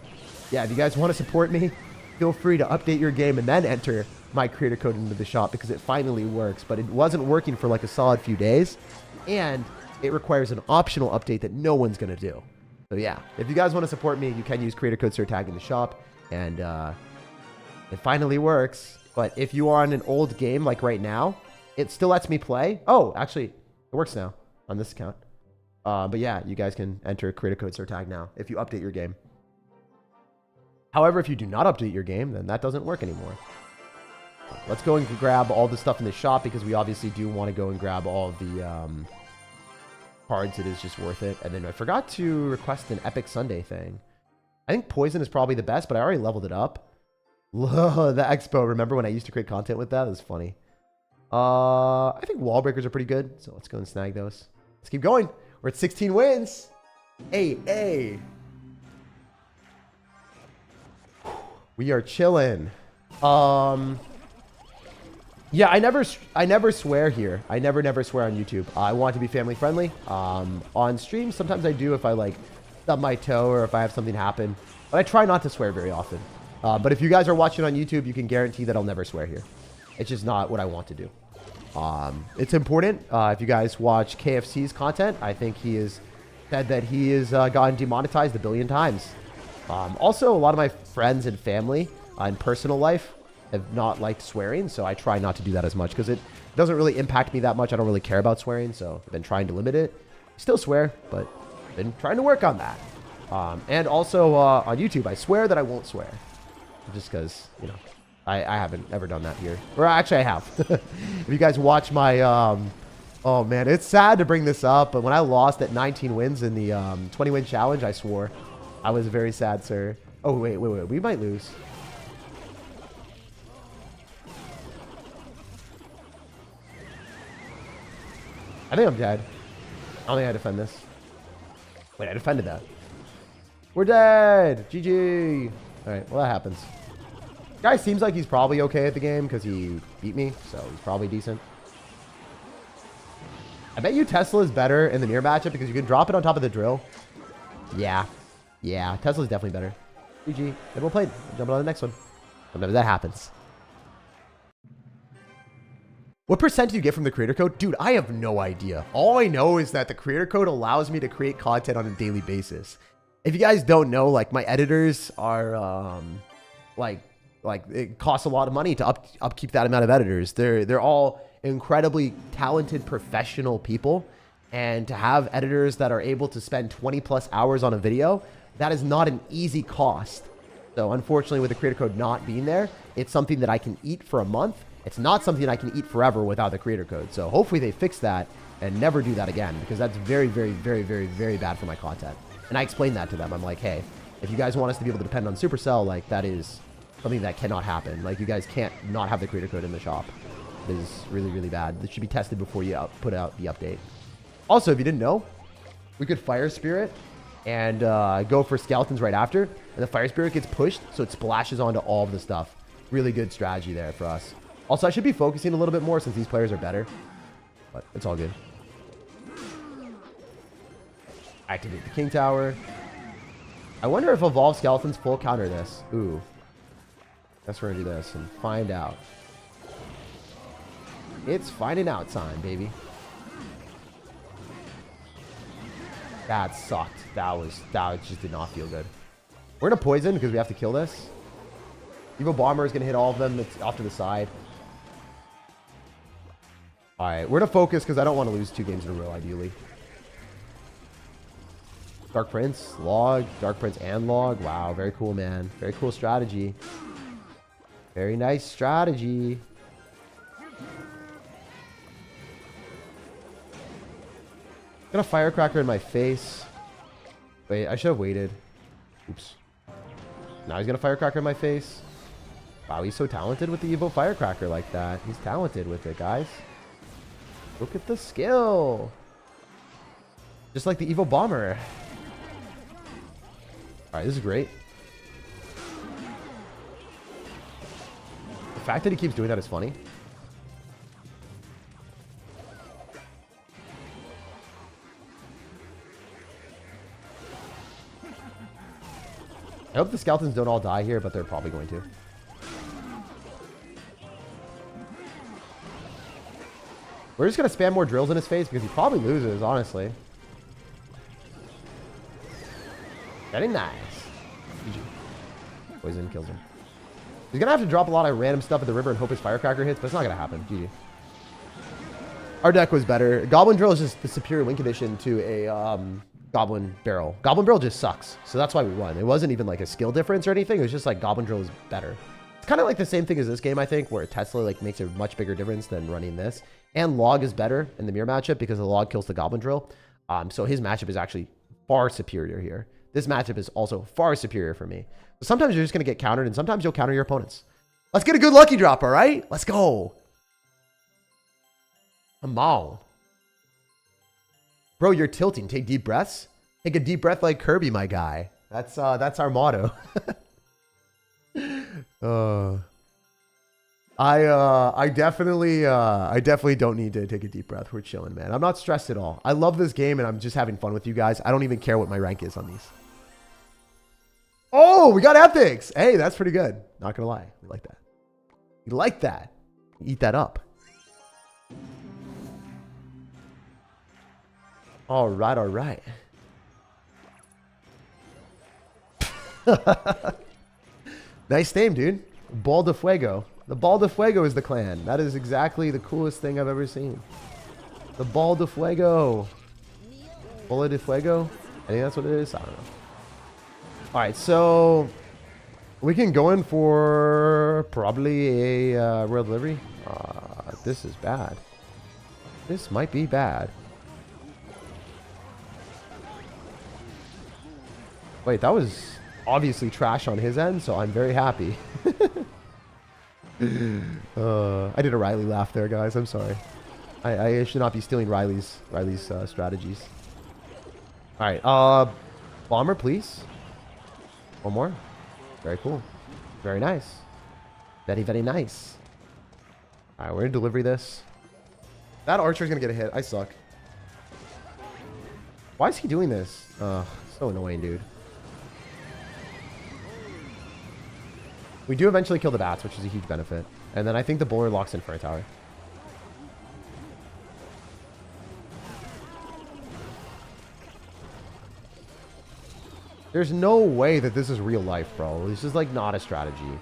yeah, if you guys want to support me, feel free to update your game and then enter my creator code into the shop, because it finally works. But it wasn't working for like a solid few days. And it requires an optional update that no one's going to do. So yeah, if you guys want to support me, you can use creator code SirTag in the shop, and it finally works. But if you are on an old game like right now, it still lets me play. Oh, actually, it works now on this account. But yeah, you guys can enter creator code SirTag now if you update your game. However, if you do not update your game, then that doesn't work anymore. Let's go and grab all the stuff in the shop, because we obviously do want to go and grab all of the cards. It is just worth it. And then I forgot to request an Epic Sunday thing. I think Poison is probably the best, but I already leveled it up. The Expo. Remember when I used to create content with that? It was funny. I think wall breakers are pretty good, so let's go and snag those. Let's keep going. We're at 16 wins. Hey. We are chilling. Yeah, I never swear here. I never swear on YouTube. I want to be family friendly. On stream, sometimes I do if I like stub my toe or if I have something happen. But I try not to swear very often. But if you guys are watching on YouTube, you can guarantee that I'll never swear here. It's just not what I want to do. It's important. If you guys watch KFC's content, I think he has said that he has gotten demonetized 1 billion times. Also, a lot of my friends and family in personal life have not liked swearing, so I try not to do that as much, because it doesn't really impact me that much. I don't really care about swearing, so I've been trying to limit it. Still swear, but I've been trying to work on that. And also on YouTube, I swear that I won't swear, just because, you know, I haven't ever done that here. Or actually, I have. If you guys watch my, oh man, it's sad to bring this up, but when I lost at 19 wins in the 20-win challenge, I swore. I was very sad, sir. Oh, wait, we might lose. I think I'm dead. I don't think I defend this. Wait, I defended that. We're dead. GG. All right, well, that happens. Guy seems like he's probably okay at the game because he beat me, so he's probably decent. I bet you Tesla is better in the mirror matchup because you can drop it on top of the drill. Yeah. Yeah, Tesla's definitely better. GG. Maybe we'll play it. Jump on the next one. Whenever that happens. What percent do you get from the creator code? Dude, I have no idea. All I know is that the creator code allows me to create content on a daily basis. If you guys don't know, like my editors are like it costs a lot of money to upkeep that amount of editors. They're all incredibly talented professional people, and to have editors that are able to spend 20+ hours on a video, that is not an easy cost. So unfortunately, with the creator code not being there, it's something that I can eat for a month. It's not something I can eat forever without the creator code. So hopefully they fix that and never do that again, because that's very, very, very, very, very bad for my content. And I explained that to them. I'm like, hey, if you guys want us to be able to depend on Supercell, like that is something that cannot happen. Like you guys can't not have the creator code in the shop. It is really, really bad. This should be tested before you put out the update. Also, if you didn't know, we could Fire Spirit and go for skeletons right after. And the Fire Spirit gets pushed, so it splashes onto all of the stuff. Really good strategy there for us. Also, I should be focusing a little bit more since these players are better. But it's all good. Activate the King Tower. I wonder if Evolved Skeletons full counter this. Ooh. Guess we're gonna do this and find out. It's finding out time, baby. That sucked. That just did not feel good. We're gonna poison because we have to kill this. Evil Bomber is gonna hit all of them. It's off to the side. Alright, we're gonna focus because I don't want to lose 2 games in a row, ideally. Dark Prince, Log, Dark Prince and Log. Wow, very cool, man. Very cool strategy. Very nice strategy. Got a Firecracker in my face. Wait, I should have waited. Oops. Now he's gonna Firecracker in my face. Wow, he's so talented with the Evo Firecracker like that. He's talented with it, guys. Look at the skill. Just like the Evo Bomber. Alright, this is great. The fact that he keeps doing that is funny. I hope the skeletons don't all die here, but they're probably going to. We're just going to spam more drills in his face because he probably loses, honestly. Very nice. GG. Poison kills him. He's going to have to drop a lot of random stuff at the river and hope his Firecracker hits, but it's not going to happen. GG. Our deck was better. Goblin Drill is just the superior win condition to a Goblin Barrel. Goblin Barrel just sucks, so that's why we won. It wasn't even like a skill difference or anything. It was just like Goblin Drill is better. It's kind of like the same thing as this game, I think, where Tesla like makes a much bigger difference than running this. And Log is better in the mirror matchup because the Log kills the Goblin Drill. So his matchup is actually far superior here. This matchup is also far superior for me. So sometimes you're just going to get countered, and sometimes you'll counter your opponents. Let's get a good lucky drop, all right? Let's go. Come on. Bro, you're tilting. Take deep breaths. Take a deep breath like Kirby, my guy. That's our motto. I definitely don't need to take a deep breath. We're chilling, man. I'm not stressed at all. I love this game, and I'm just having fun with you guys. I don't even care what my rank is on these. Oh, we got epics. Hey, that's pretty good. Not gonna lie. We like that. We like that. Eat that up. All right, all right. Nice name, dude. Ball de Fuego. The Ball de Fuego is the clan. That is exactly the coolest thing I've ever seen. The Ball de Fuego. Bola de Fuego? I think that's what it is. I don't know. Alright, so we can go in for probably a Royal Delivery. This is bad. This might be bad. Wait, that was obviously trash on his end, so I'm very happy. I did a Riley laugh there, guys. I'm sorry. I should not be stealing Riley's strategies. All right, bomber, please. One more. Very cool. Very nice. Very, very nice. All right, we're gonna delivery this. That archer's gonna get a hit. I suck. Why is he doing this? So annoying, dude. We do eventually kill the bats, which is a huge benefit. And then I think the bowler locks in for a tower. There's no way that this is real life, bro. This is like not a strategy.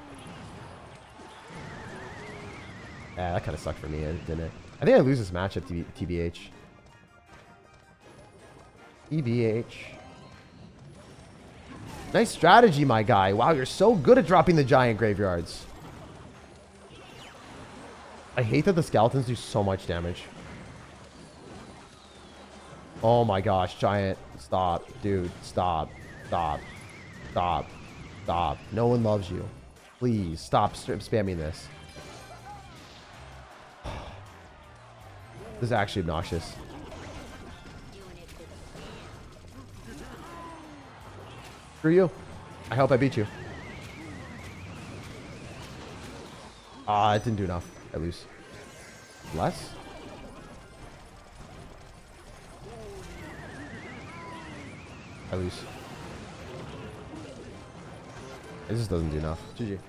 Yeah, that kind of sucked for me, didn't it? I think I lose this matchup, TBH. TBH. Nice strategy, my guy. Wow, you're so good at dropping the giant graveyards. I hate that the skeletons do so much damage. Oh my gosh, giant. Stop, dude. Stop. Stop. Stop. Stop. No one loves you. Please, stop spamming this. This is actually obnoxious. Screw you. I hope I beat you. Ah, it didn't do enough. I lose. Less? I lose. It just doesn't do enough. GG.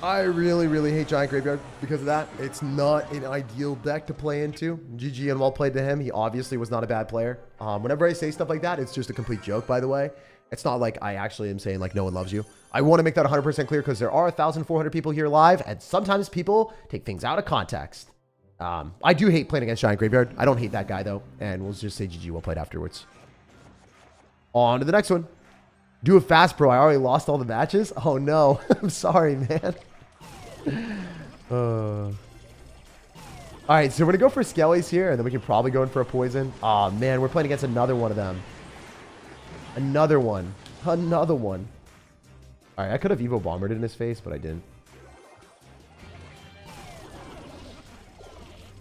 I really, really hate Giant Graveyard because of that. It's not an ideal deck to play into. GG and well played to him. He obviously was not a bad player. Whenever I say stuff like that, it's just a complete joke, by the way. It's not like I actually am saying like no one loves you. I want to make that 100% clear because there are 1,400 people here live and sometimes people take things out of context. I do hate playing against Giant Graveyard. I don't hate that guy though. And we'll just say GG well played afterwards. On to the next one. Do it fast, bro. I already lost all the matches. Oh no. I'm sorry, man. All right, so we're gonna go for Skellies here, and then we can probably go in for a poison. Oh man, we're playing against another one of them. Another one. Another one. All right, I could have Evo Bombered in his face, but I didn't.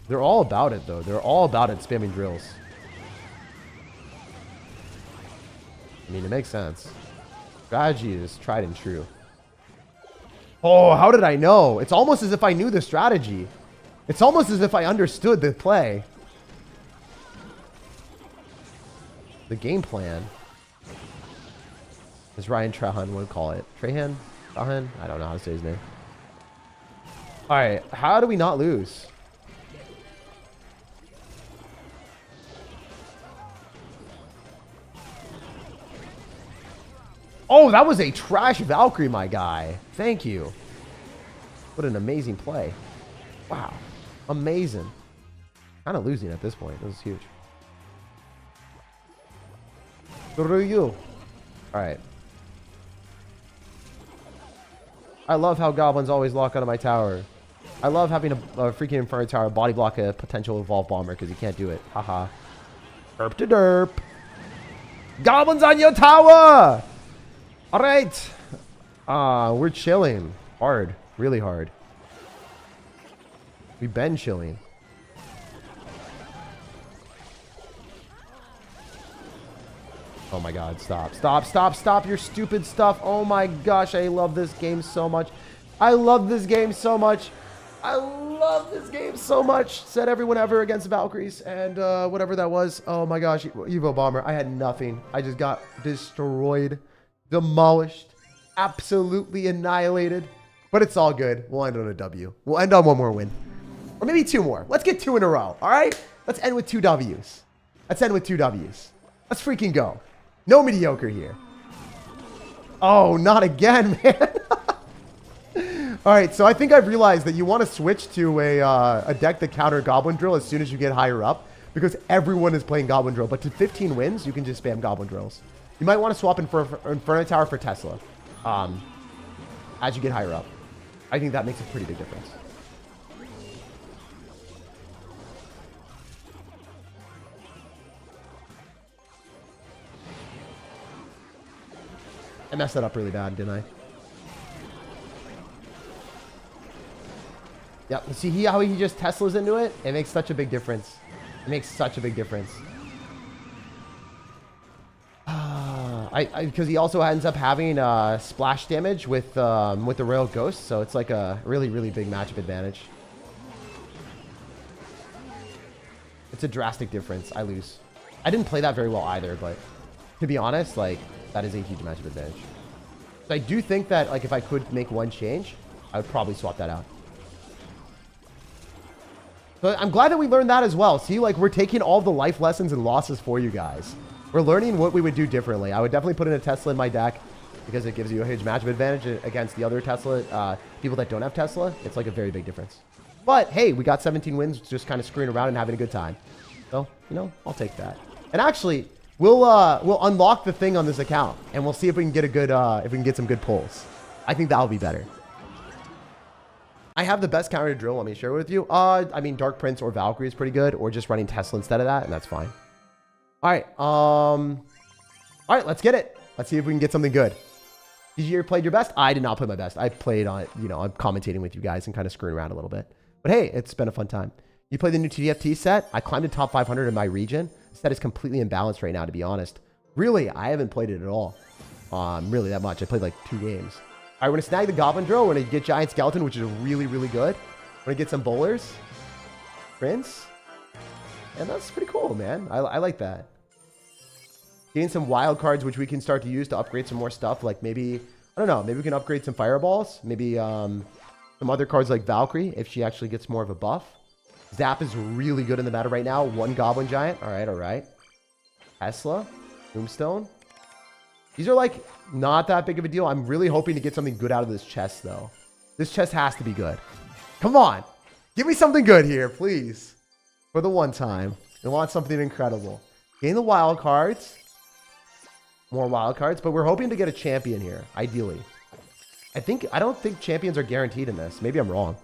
They're all about it, though. They're all about it, spamming drills. I mean, it makes sense. Strategy is tried and true. Oh, how did I know? It's almost as if I knew the strategy. It's almost as if I understood the play. The game plan. As Ryan Trahan would call it. Trahan? Trahan? I don't know how to say his name. Alright, how do we not lose? Oh, that was a trash Valkyrie, my guy. Thank you. What an amazing play. Wow. Amazing. Kind of losing at this point. This is huge. Screw you. Alright. I love how goblins always lock onto my tower. I love having a freaking Inferno Tower body block a potential Evolve Bomber because you can't do it. Haha. Derp to derp. Goblins on your tower! Alright. We're chilling. Hard. Really hard. We've been chilling. Oh my god, stop. Stop, stop, stop your stupid stuff. Oh my gosh, I love this game so much. I love this game so much. I love this game so much. Said everyone ever against Valkyries and whatever that was. Oh my gosh, Evo Bomber. I had nothing. I just got destroyed. Demolished. Absolutely annihilated. But it's all good. We'll end on a W. We'll end on one more win. Or maybe two more. Let's get two in a row. All right? Let's end with two W's. Let's end with two W's. Let's freaking go. No mediocre here. Oh, not again, man. All right, so I think I've realized that you want to switch to a deck that counter Goblin Drill as soon as you get higher up because everyone is playing Goblin Drill. But to 15 wins, you can just spam Goblin Drills. You might want to swap Inferno Tower for Tesla as you get higher up. I think that makes a pretty big difference. I messed that up really bad, didn't I? Yep. See how he just Teslas into it? It makes such a big difference. It makes such a big difference. Because he also ends up having splash damage with the Royal Ghost, so it's like a really, really big matchup advantage. It's a drastic difference. I lose. I didn't play that very well either, but to be honest, like, that is a huge matchup advantage. So I do think that, like, if I could make one change, I would probably swap that out. So I'm glad that we learned that as well. See, like, we're taking all the life lessons and losses for you guys. We're learning what we would do differently. I would definitely put in a Tesla in my deck because it gives you a huge matchup advantage against the other Tesla, people that don't have Tesla. It's like a very big difference. But hey, we got 17 wins just kind of screwing around and having a good time. So, you know, I'll take that. And actually, we'll unlock the thing on this account and we'll see if we can get a good, if we can get some good pulls. I think that'll be better. I have the best counter to drill. Let me share it with you. I mean, Dark Prince or Valkyrie is pretty good, or just running Tesla instead of that, and that's fine. All right. All right, let's get it. Let's see if we can get something good. Did you play your best? I did not play my best. I played on, you know, I'm commentating with you guys and kind of screwing around a little bit. But hey, it's been a fun time. You played the new TFT set. I climbed to top 500 in my region. The set is completely imbalanced right now, to be honest. Really, I haven't played it at all. Really that much. I played like 2 games. All right, we're going to snag the Goblin Drill. We're going to get Giant Skeleton, which is really, really good. We're going to get some Bowlers. Prince. And that's pretty cool, man. I like that. Getting some wild cards, which we can start to use to upgrade some more stuff. Like maybe, I don't know, maybe we can upgrade some Fireballs. Maybe some other cards like Valkyrie, if she actually gets more of a buff. Zap is really good in the meta right now. 1 Goblin Giant. All right, all right. Tesla. Tombstone. These are like not that big of a deal. I'm really hoping to get something good out of this chest, though. This chest has to be good. Come on. Give me something good here, please. For the one time. I want something incredible. Gain the wild cards. More wild cards. But we're hoping to get a champion here, ideally. I don't think champions are guaranteed in this. Maybe I'm wrong.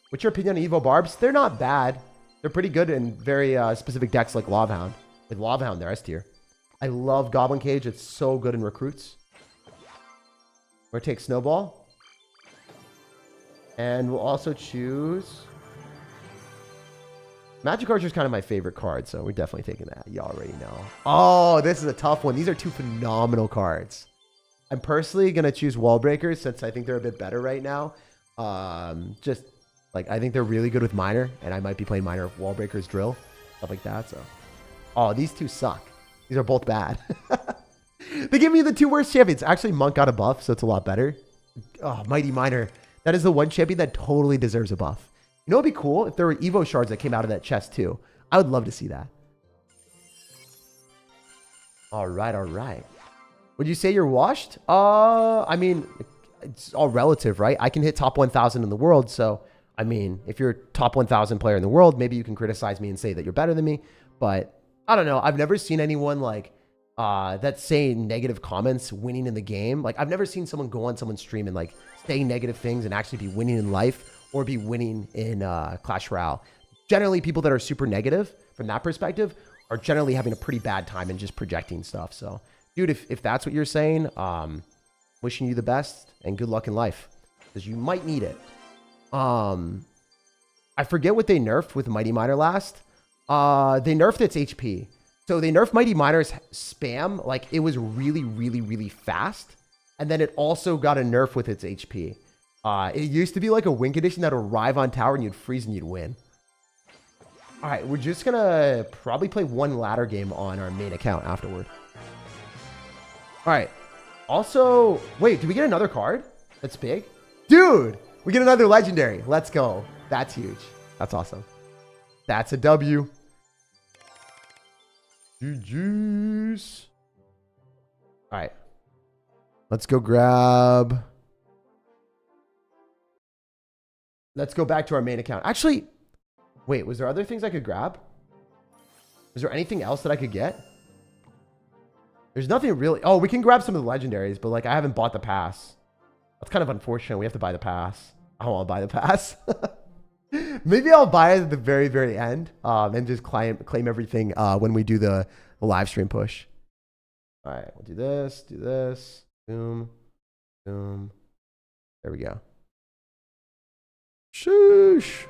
What's your opinion on Evo Barbs? They're not bad. They're pretty good in very specific decks like Lovehound. With Lovehound, they're S tier. I love Goblin Cage. It's so good in recruits. We're going to take Snowball. And we'll also choose... Magic Archer is kind of my favorite card, so we're definitely taking that. You already know. Oh, this is a tough one. These are 2 phenomenal cards. I'm personally going to choose Wall Breakers since I think they're a bit better right now. Just, like, I think they're really good with Miner, and I might be playing Miner Wall Breakers Drill. Stuff like that, so... Oh, these 2 suck. These are both bad. They give me the 2 worst champions. Actually, Monk got a buff, so it's a lot better. Oh, Mighty Miner. That is the one champion that totally deserves a buff. You know what would be cool? If there were Evo shards that came out of that chest, too. I would love to see that. All right, all right. Would you say you're washed? I mean, it's all relative, right? I can hit top 1,000 in the world, so... I mean, if you're a top 1,000 player in the world, maybe you can criticize me and say that you're better than me, but... I don't know. I've never seen anyone like that say negative comments winning in the game. Like I've never seen someone go on someone's stream and like say negative things and actually be winning in life or be winning in Clash Royale. Generally, people that are super negative from that perspective are generally having a pretty bad time and just projecting stuff. So, dude, if that's what you're saying, wishing you the best and good luck in life because you might need it. I forget what they nerfed with Mighty Miner last. They nerfed its HP. So they nerfed Mighty Miner's spam. Like it was really, really, really fast. And then it also got a nerf with its HP. It used to be like a win condition that would arrive on tower and you'd freeze and you'd win. All right, we're just gonna probably play 1 ladder game on our main account afterward. All right. Also, wait, did we get another card? That's big. Dude, we get another legendary. Let's go. That's huge. That's awesome. That's a W. GG's. All right. Let's go grab. Let's go back to our main account. Actually, wait, was there other things I could grab? Is there anything else that I could get? There's nothing really. Oh, we can grab some of the legendaries, but like I haven't bought the pass. That's kind of unfortunate. We have to buy the pass. I don't want to buy the pass. Maybe I'll buy it at the very, very end and just claim everything when we do the live stream push. All right, we'll do this, boom, boom. There we go. Shoosh.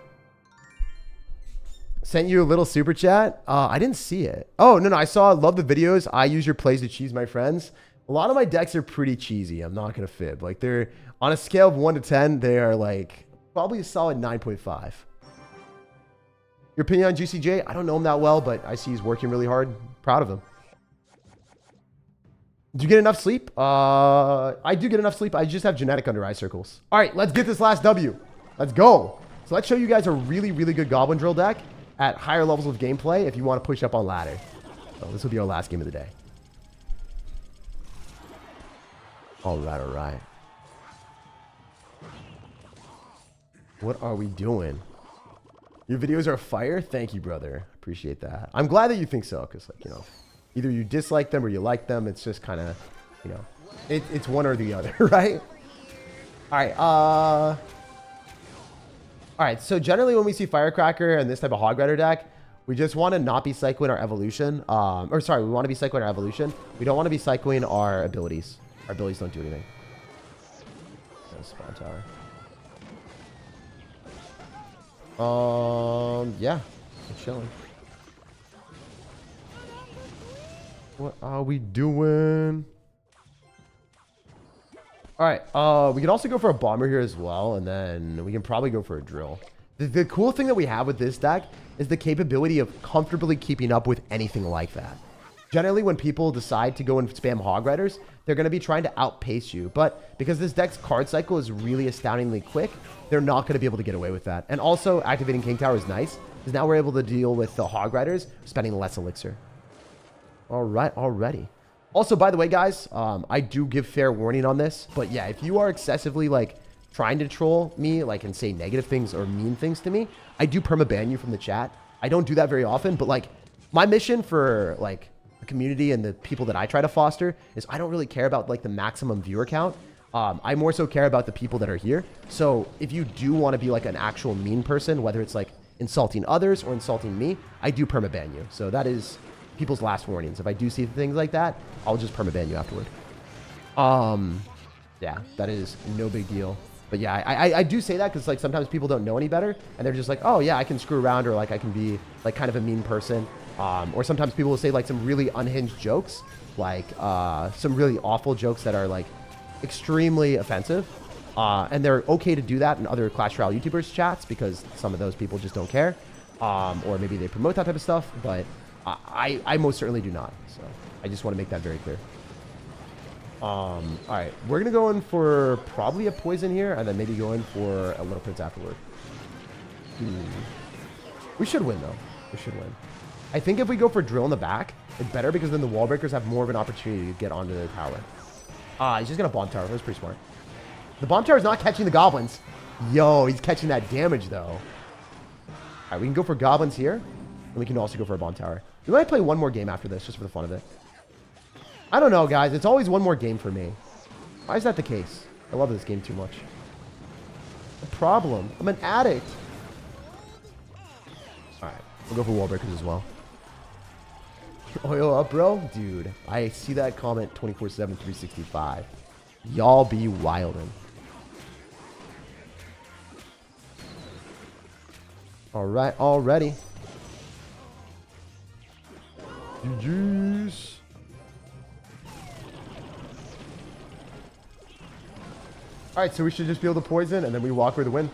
Sent you a little super chat. I didn't see it. Oh, no, I saw. Love the videos. I use your plays to cheese my friends. A lot of my decks are pretty cheesy. I'm not going to fib. Like they're on a scale of 1 to 10, they are like probably a solid 9.5. Your opinion on GCJ? I don't know him that well, but I see he's working really hard. Proud of him. Do you get enough sleep? I do get enough sleep. I just have genetic under eye circles. All right, let's get this last W. Let's go. So let's show you guys a really, really good Goblin Drill deck at higher levels of gameplay if you want to push up on ladder. So this will be our last game of the day. All right, all right. What are we doing? Your videos are fire? Thank you, brother. Appreciate that. I'm glad that you think so, because, like, you know, either you dislike them or you like them. It's just kind of, you know, it's one or the other, right? All right. All right. So generally when we see Firecracker and this type of Hog Rider deck, we just want to not be cycling our evolution. Or sorry, we want to be cycling our evolution. We don't want to be cycling our abilities. Our abilities don't do anything. Spawn tower. Yeah. I'm chilling. What are we doing? All right. We can also go for a bomber here as well, and then we can probably go for a drill. The cool thing that we have with this deck is the capability of comfortably keeping up with anything like that. Generally, when people decide to go and spam Hog Riders, they're going to be trying to outpace you. But because this deck's card cycle is really astoundingly quick, they're not going to be able to get away with that. And also, activating King Tower is nice, because now we're able to deal with the Hog Riders spending less elixir. All right, already. Also, by the way, guys, I do give fair warning on this. But yeah, if you are excessively, like, trying to troll me, like, and say negative things or mean things to me, I do permaban you from the chat. I don't do that very often, but, like, my mission for, like, the community and the people that I try to foster is I don't really care about, like, the maximum viewer count. I more so care about the people that are here. So if you do want to be, like, an actual mean person, whether it's, like, insulting others or insulting me, I do permaban you. So that is people's last warnings. If I do see things like that, I'll just permaban you afterward. Yeah, that is no big deal. But yeah, I do say that because, like, sometimes people don't know any better, and they're just like, oh yeah, I can screw around, or like I can be, like, kind of a mean person. Or sometimes people will say, like, some really unhinged jokes, like some really awful jokes that are, like, extremely offensive. And they're okay to do that in other Clash Royale YouTubers chats because some of those people just don't care. Or maybe they promote that type of stuff, but I most certainly do not. So I just want to make that very clear. All right, we're gonna go in for probably a poison here, and then maybe go in for a Little Prince afterward. We should win though. We should win. I think if we go for drill in the back, it's better because then the wall breakers have more of an opportunity to get onto the tower. He's just gonna bomb tower. That's pretty smart. The bomb tower is not catching the goblins. Yo, he's catching that damage though. All right, we can go for goblins here, and we can also go for a bomb tower. We might play one more game after this, just for the fun of it. I don't know, guys. It's always one more game for me. Why is that the case? I love this game too much. The problem. I'm an addict. All right. We'll go for wall breakers as well. Oil up, bro? Dude, I see that comment 24/7, 365. Y'all be wildin'. All right, already. GG's. All right, so we should just be able to poison, and then we walk for the win.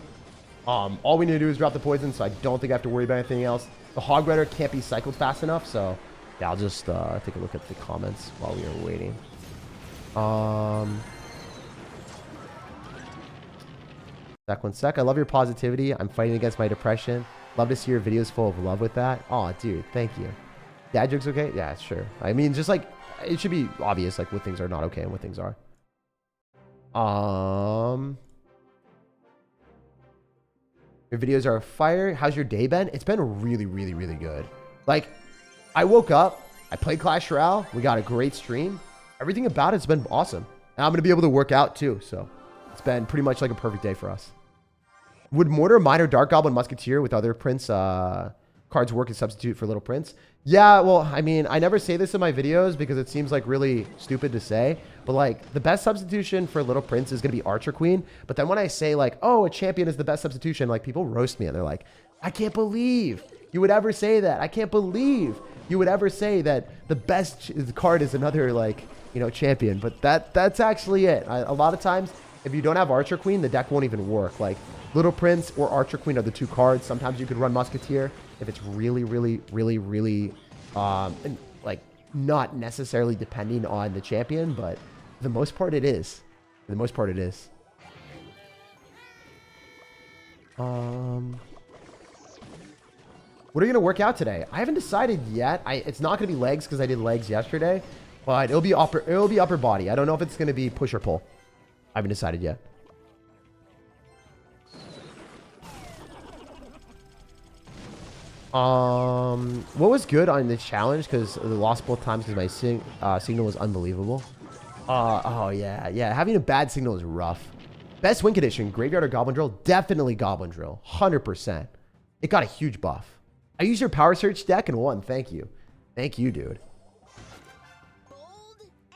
All we need to do is drop the poison, so I don't think I have to worry about anything else. The Hog Rider can't be cycled fast enough, so yeah, I'll just take a look at the comments while we are waiting. Sec, 1 sec. I love your positivity. I'm fighting against my depression. Love to see your videos full of love with that. Oh, dude, thank you. Dad jokes okay? Yeah, sure. I mean, just like, it should be obvious, like, what things are not okay and what things are. Your videos are fire. How's your day been? It's been really, really, really good. Like, I woke up, I played Clash Royale, we got a great stream. Everything about it's been awesome. And I'm going to be able to work out too, so it's been pretty much like a perfect day for us. Would Mortar, Miner, Dark Goblin, Musketeer with other Prince cards work as substitute for Little Prince? Yeah, well, I mean, I never say this in my videos because it seems like really stupid to say, but like the best substitution for Little Prince is going to be Archer Queen. But then when I say like, oh, a champion is the best substitution, like people roast me and they're like, I can't believe you would ever say that. I can't believe you would ever say that the best card is another, like, you know, champion. But that's actually it. A lot of times, if you don't have Archer Queen, the deck won't even work. Like, Little Prince or Archer Queen are the two cards. Sometimes you could run Musketeer. if it's really, really, really, really, and, like, not necessarily depending on the champion, but for the most part it is. For the most part it is. What are you going to work out today? I haven't decided yet. It's not going to be legs because I did legs yesterday, but it'll be upper body. I don't know if it's going to be push or pull. I haven't decided yet. What was good on the challenge, because the lost both times because my signal was unbelievable. Oh yeah, having a bad signal is rough. Best win condition, graveyard or goblin drill? Definitely goblin drill, 100%. It got a huge buff. I used your power search deck and won. Thank you, dude.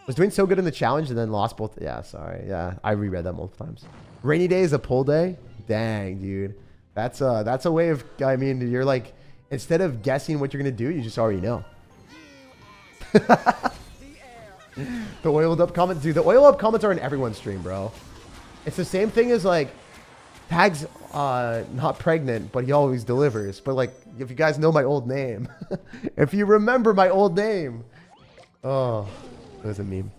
Was doing so good in the challenge and then lost both. Yeah, sorry. Yeah, I reread that multiple times. Rainy day is a pull day. Dang, dude. That's a way of. I mean, you're like, instead of guessing what you're gonna do, you just already know. The oiled up comments, dude. The oiled up comments are in everyone's stream, bro. It's the same thing as like Tag's not pregnant, but he always delivers. But like, if you guys know my old name, if you remember my old name, oh, that was a meme.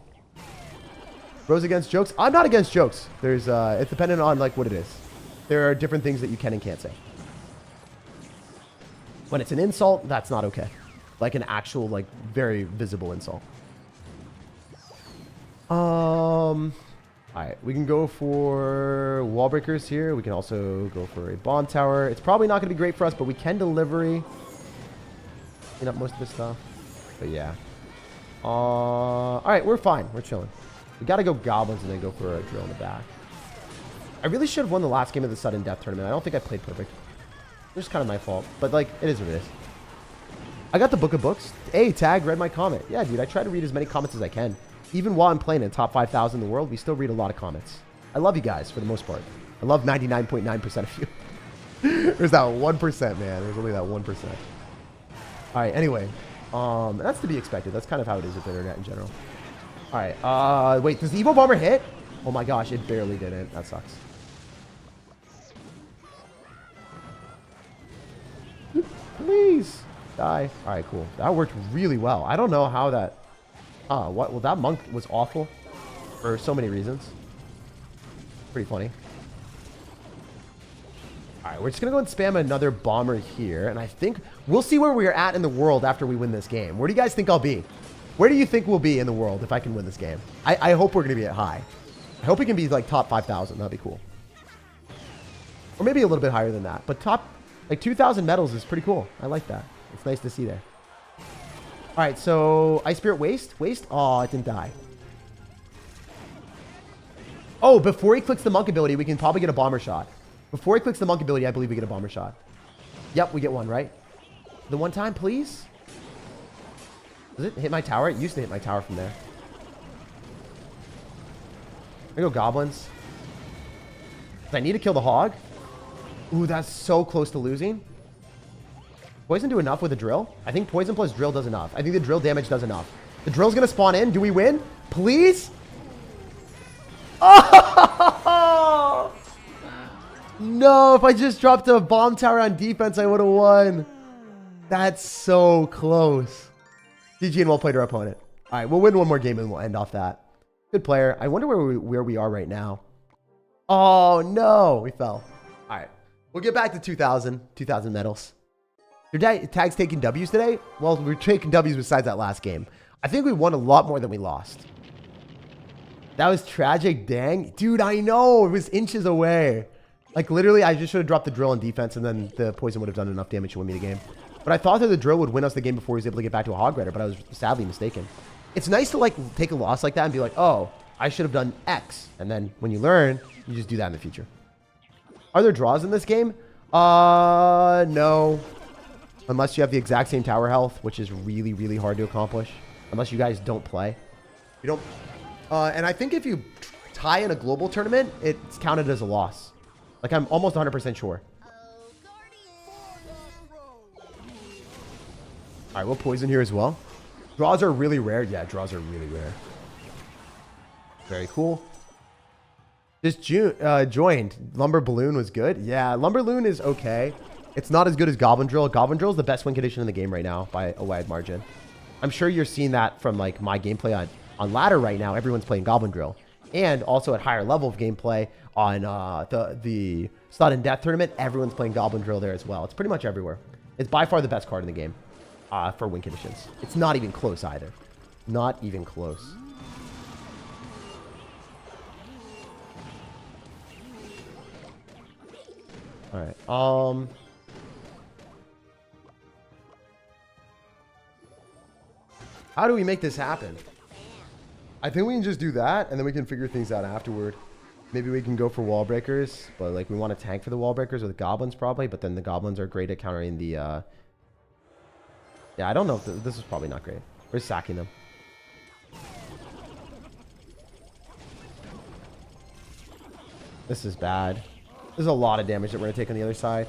Bros against jokes? I'm not against jokes. There's it's dependent on like what it is. There are different things that you can and can't say. When it's an insult, that's not okay. Like an actual, like, very visible insult. Alright, we can go for wall breakers here. We can also go for a bomb tower. It's probably not going to be great for us, but we can delivery. Clean up most of this stuff. But yeah. Alright, we're fine. We're chilling. We got to go goblins and then go for a drill in the back. I really should have won the last game of the sudden death tournament. I don't think I played perfect. It's kind of my fault, but like, it is what it is. I got the book of books. Hey, Tag, read my comment. Yeah, dude, I try to read as many comments as I can. Even while I'm playing in top 5,000 in the world, we still read a lot of comments. I love you guys for the most part. I love 99.9% of you. There's that 1%, man. There's only that 1%. All right, anyway. That's to be expected. That's kind of how it is with the internet in general. All right, wait, does the Evo Bomber hit? Oh my gosh, it barely didn't. That sucks. Please die. All right, cool. That worked really well. I don't know how that. What? Well, that monk was awful for so many reasons. Pretty funny. All right, we're just gonna go and spam another bomber here, and I think we'll see where we're at in the world after we win this game. Where do you guys think I'll be? Where do you think we'll be in the world if I can win this game? I hope we're gonna be at high. I hope we can be like top 5,000. That'd be cool. Or maybe a little bit higher than that, but top. Like 2,000 medals is pretty cool. I like that. It's nice to see there. All right, so Ice Spirit Waste. Waste. Oh, it didn't die. Oh, before he clicks the monk ability, we can probably get a bomber shot. Before he clicks the monk ability, I believe we get a bomber shot. Yep, we get one, right? The one time, please? Does it hit my tower? It used to hit my tower from there. There we go, goblins. Does I need to kill the hog? Ooh, that's so close to losing. Poison do enough with a drill? I think poison plus drill does enough. I think the drill damage does enough. The drill's going to spawn in. Do we win? Please? Oh! No, if I just dropped a bomb tower on defense, I would have won. That's so close. GG and well played our opponent. All right, we'll win one more game and we'll end off that. Good player. I wonder where we are right now. Oh, no. We fell. All right. We'll get back to 2,000 medals. Your Tag's taking W's today? Well, we're taking W's besides that last game. I think we won a lot more than we lost. That was tragic, dang. Dude, I know. It was inches away. Like, literally, I just should have dropped the drill on defense, and then the poison would have done enough damage to win me the game. But I thought that the drill would win us the game before he was able to get back to a hog rider, but I was sadly mistaken. It's nice to, like, take a loss like that and be like, oh, I should have done X. And then when you learn, you just do that in the future. Are there draws in this game? No. Unless you have the exact same tower health, which is really, really hard to accomplish. Unless you guys don't play. You don't. And I think if you tie in a global tournament, it's counted as a loss. Like, I'm almost 100% sure. All right, we'll poison here as well. Draws are really rare. Yeah, draws are really rare. Very cool. Just joined. Lumber Balloon was good. Yeah, Lumber Balloon is okay. It's not as good as Goblin Drill. Goblin Drill is the best win condition in the game right now by a wide margin. I'm sure you're seeing that from like my gameplay on ladder right now. Everyone's playing Goblin Drill. And also at higher level of gameplay on the sudden death tournament, everyone's playing Goblin Drill there as well. It's pretty much everywhere. It's by far the best card in the game for win conditions. It's not even close either. Not even close. All right. How do we make this happen? I think we can just do that, and then we can figure things out afterward. Maybe we can go for wall breakers, but like we want to tank for the wall breakers with goblins probably, but then the goblins are great at countering the... Yeah, I don't know if this is probably not great. We're sacking them. This is bad. There's a lot of damage that we're going to take on the other side.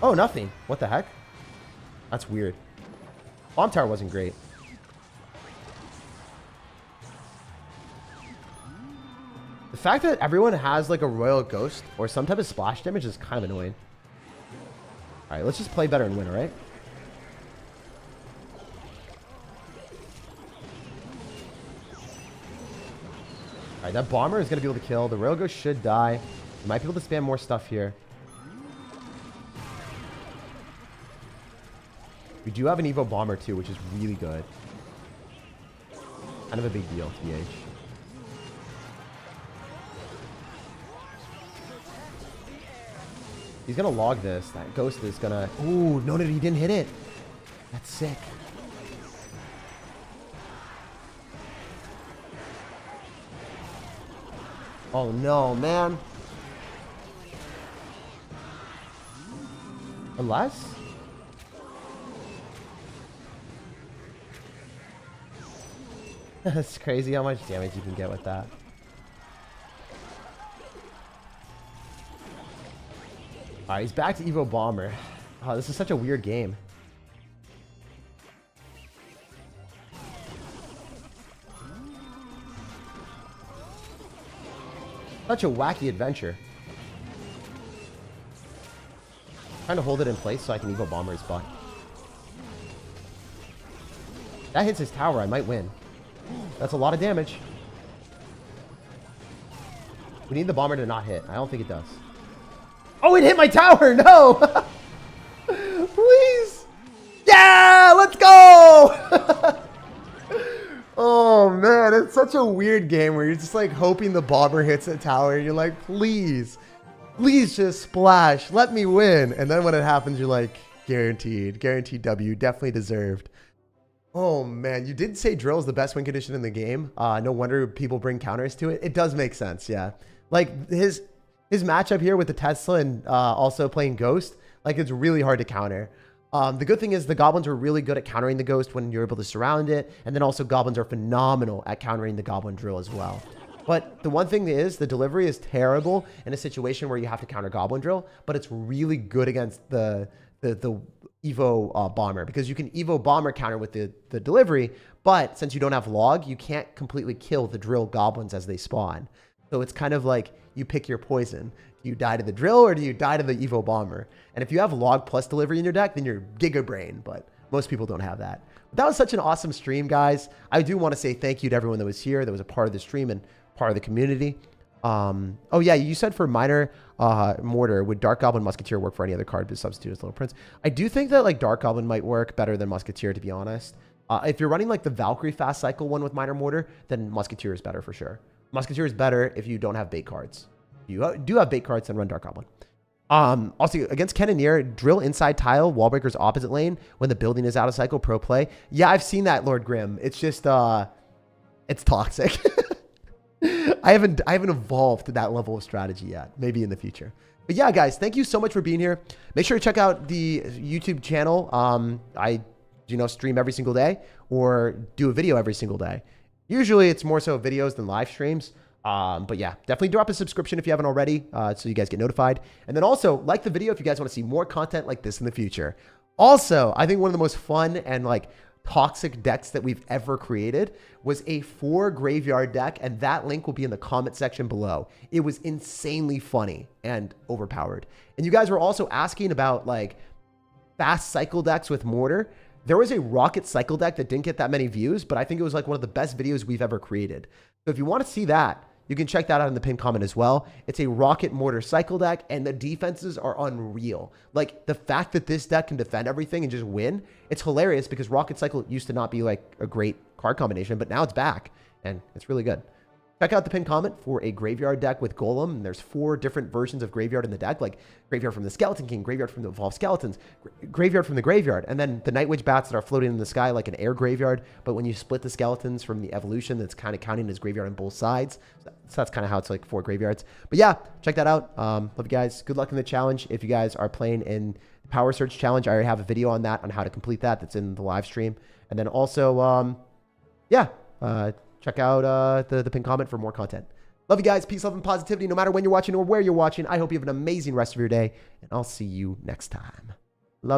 Oh, nothing. What the heck? That's weird. Bomb tower wasn't great. The fact that everyone has like a royal ghost or some type of splash damage is kind of annoying. All right, let's just play better and win, all right? All right, that bomber is going to be able to kill. The royal ghost should die. We might be able to spam more stuff here. We do have an Evo bomber too, which is really good. Kind of a big deal, TH. He's going to log this. That ghost is going to... Ooh, no, he didn't hit it. That's sick. Oh, no, man. Unless... That's crazy how much damage you can get with that. Alright, he's back to Evo Bomber. Oh, this is such a weird game. Such a wacky adventure. Trying to hold it in place so I can Evo Bomber his butt. That hits his tower, I might win. That's a lot of damage. We need the bomber to not hit. I don't think it does. Oh, it hit my tower! No! Please! Yeah! Let's go! Oh, man. It's such a weird game where you're just like hoping the bomber hits the tower. And you're like, please. Please just splash. Let me win. And then when it happens, you're like, guaranteed. Guaranteed W. Definitely deserved. Oh, man. You did say drill is the best win condition in the game. No wonder people bring counters to it. It does make sense, yeah. Like, his matchup here with the Tesla and also playing Ghost, like, it's really hard to counter. The good thing is the Goblins are really good at countering the Ghost when you're able to surround it. And then also Goblins are phenomenal at countering the Goblin Drill as well. But the one thing is the delivery is terrible in a situation where you have to counter Goblin Drill, but it's really good against the Evo Bomber, because you can Evo Bomber counter with the delivery, but since you don't have log, you can't completely kill the Drill Goblins as they spawn. So it's kind of like you pick your poison. Do you die to the Drill or do you die to the Evo Bomber? And if you have log plus delivery in your deck, then you're Giga Brain, but most people don't have that. But that was such an awesome stream, guys. I do want to say thank you to everyone that was here, that was a part of the stream and part of the community. Oh yeah, you said for minor mortar, would Dark Goblin Musketeer work for any other card to substitute as Little Prince? I do think that like Dark Goblin might work better than Musketeer, to be honest. If you're running like the Valkyrie fast cycle one with minor mortar, then Musketeer is better for sure. Musketeer is better if you don't have bait cards. If you do have bait cards, then run Dark Goblin. Also against Cannoneer, drill inside tile, wall breakers opposite lane when the building is out of cycle, pro play. Yeah, I've seen that, Lord Grim. It's just it's toxic. I haven't evolved to that level of strategy yet. Maybe in the future. But yeah, guys, thank you so much for being here. Make sure to check out the YouTube channel. I stream every single day or do a video every single day. Usually it's more so videos than live streams. But yeah, definitely drop a subscription if you haven't already, so you guys get notified. And then also like the video if you guys want to see more content like this in the future. Also, I think one of the most fun and like toxic decks that we've ever created was a 4 graveyard deck, and that link will be in the comment section below. It was insanely funny and overpowered. And you guys were also asking about like fast cycle decks with mortar. There was a rocket cycle deck that didn't get that many views, but I think it was like one of the best videos we've ever created. So if you want to see that, you can check that out in the pinned comment as well. It's a rocket mortar cycle deck, and the defenses are unreal. Like, the fact that this deck can defend everything and just win, it's hilarious because rocket cycle used to not be like a great card combination, but now it's back, and it's really good. Check out the pinned comment for a graveyard deck with Golem. And there's 4 different versions of graveyard in the deck, like graveyard from the Skeleton King, graveyard from the Evolved Skeletons, graveyard from the graveyard, and then the Night Witch bats that are floating in the sky like an air graveyard. But when you split the skeletons from the evolution, that's kind of counting as graveyard on both sides. So that's kind of how it's like 4 graveyards. But yeah, check that out. Love you guys. Good luck in the challenge. If you guys are playing in the Power Search Challenge, I already have a video on that, on how to complete that. That's in the live stream. And then also, check out the pinned comment for more content. Love you guys. Peace, love, and positivity no matter when you're watching or where you're watching. I hope you have an amazing rest of your day, and I'll see you next time.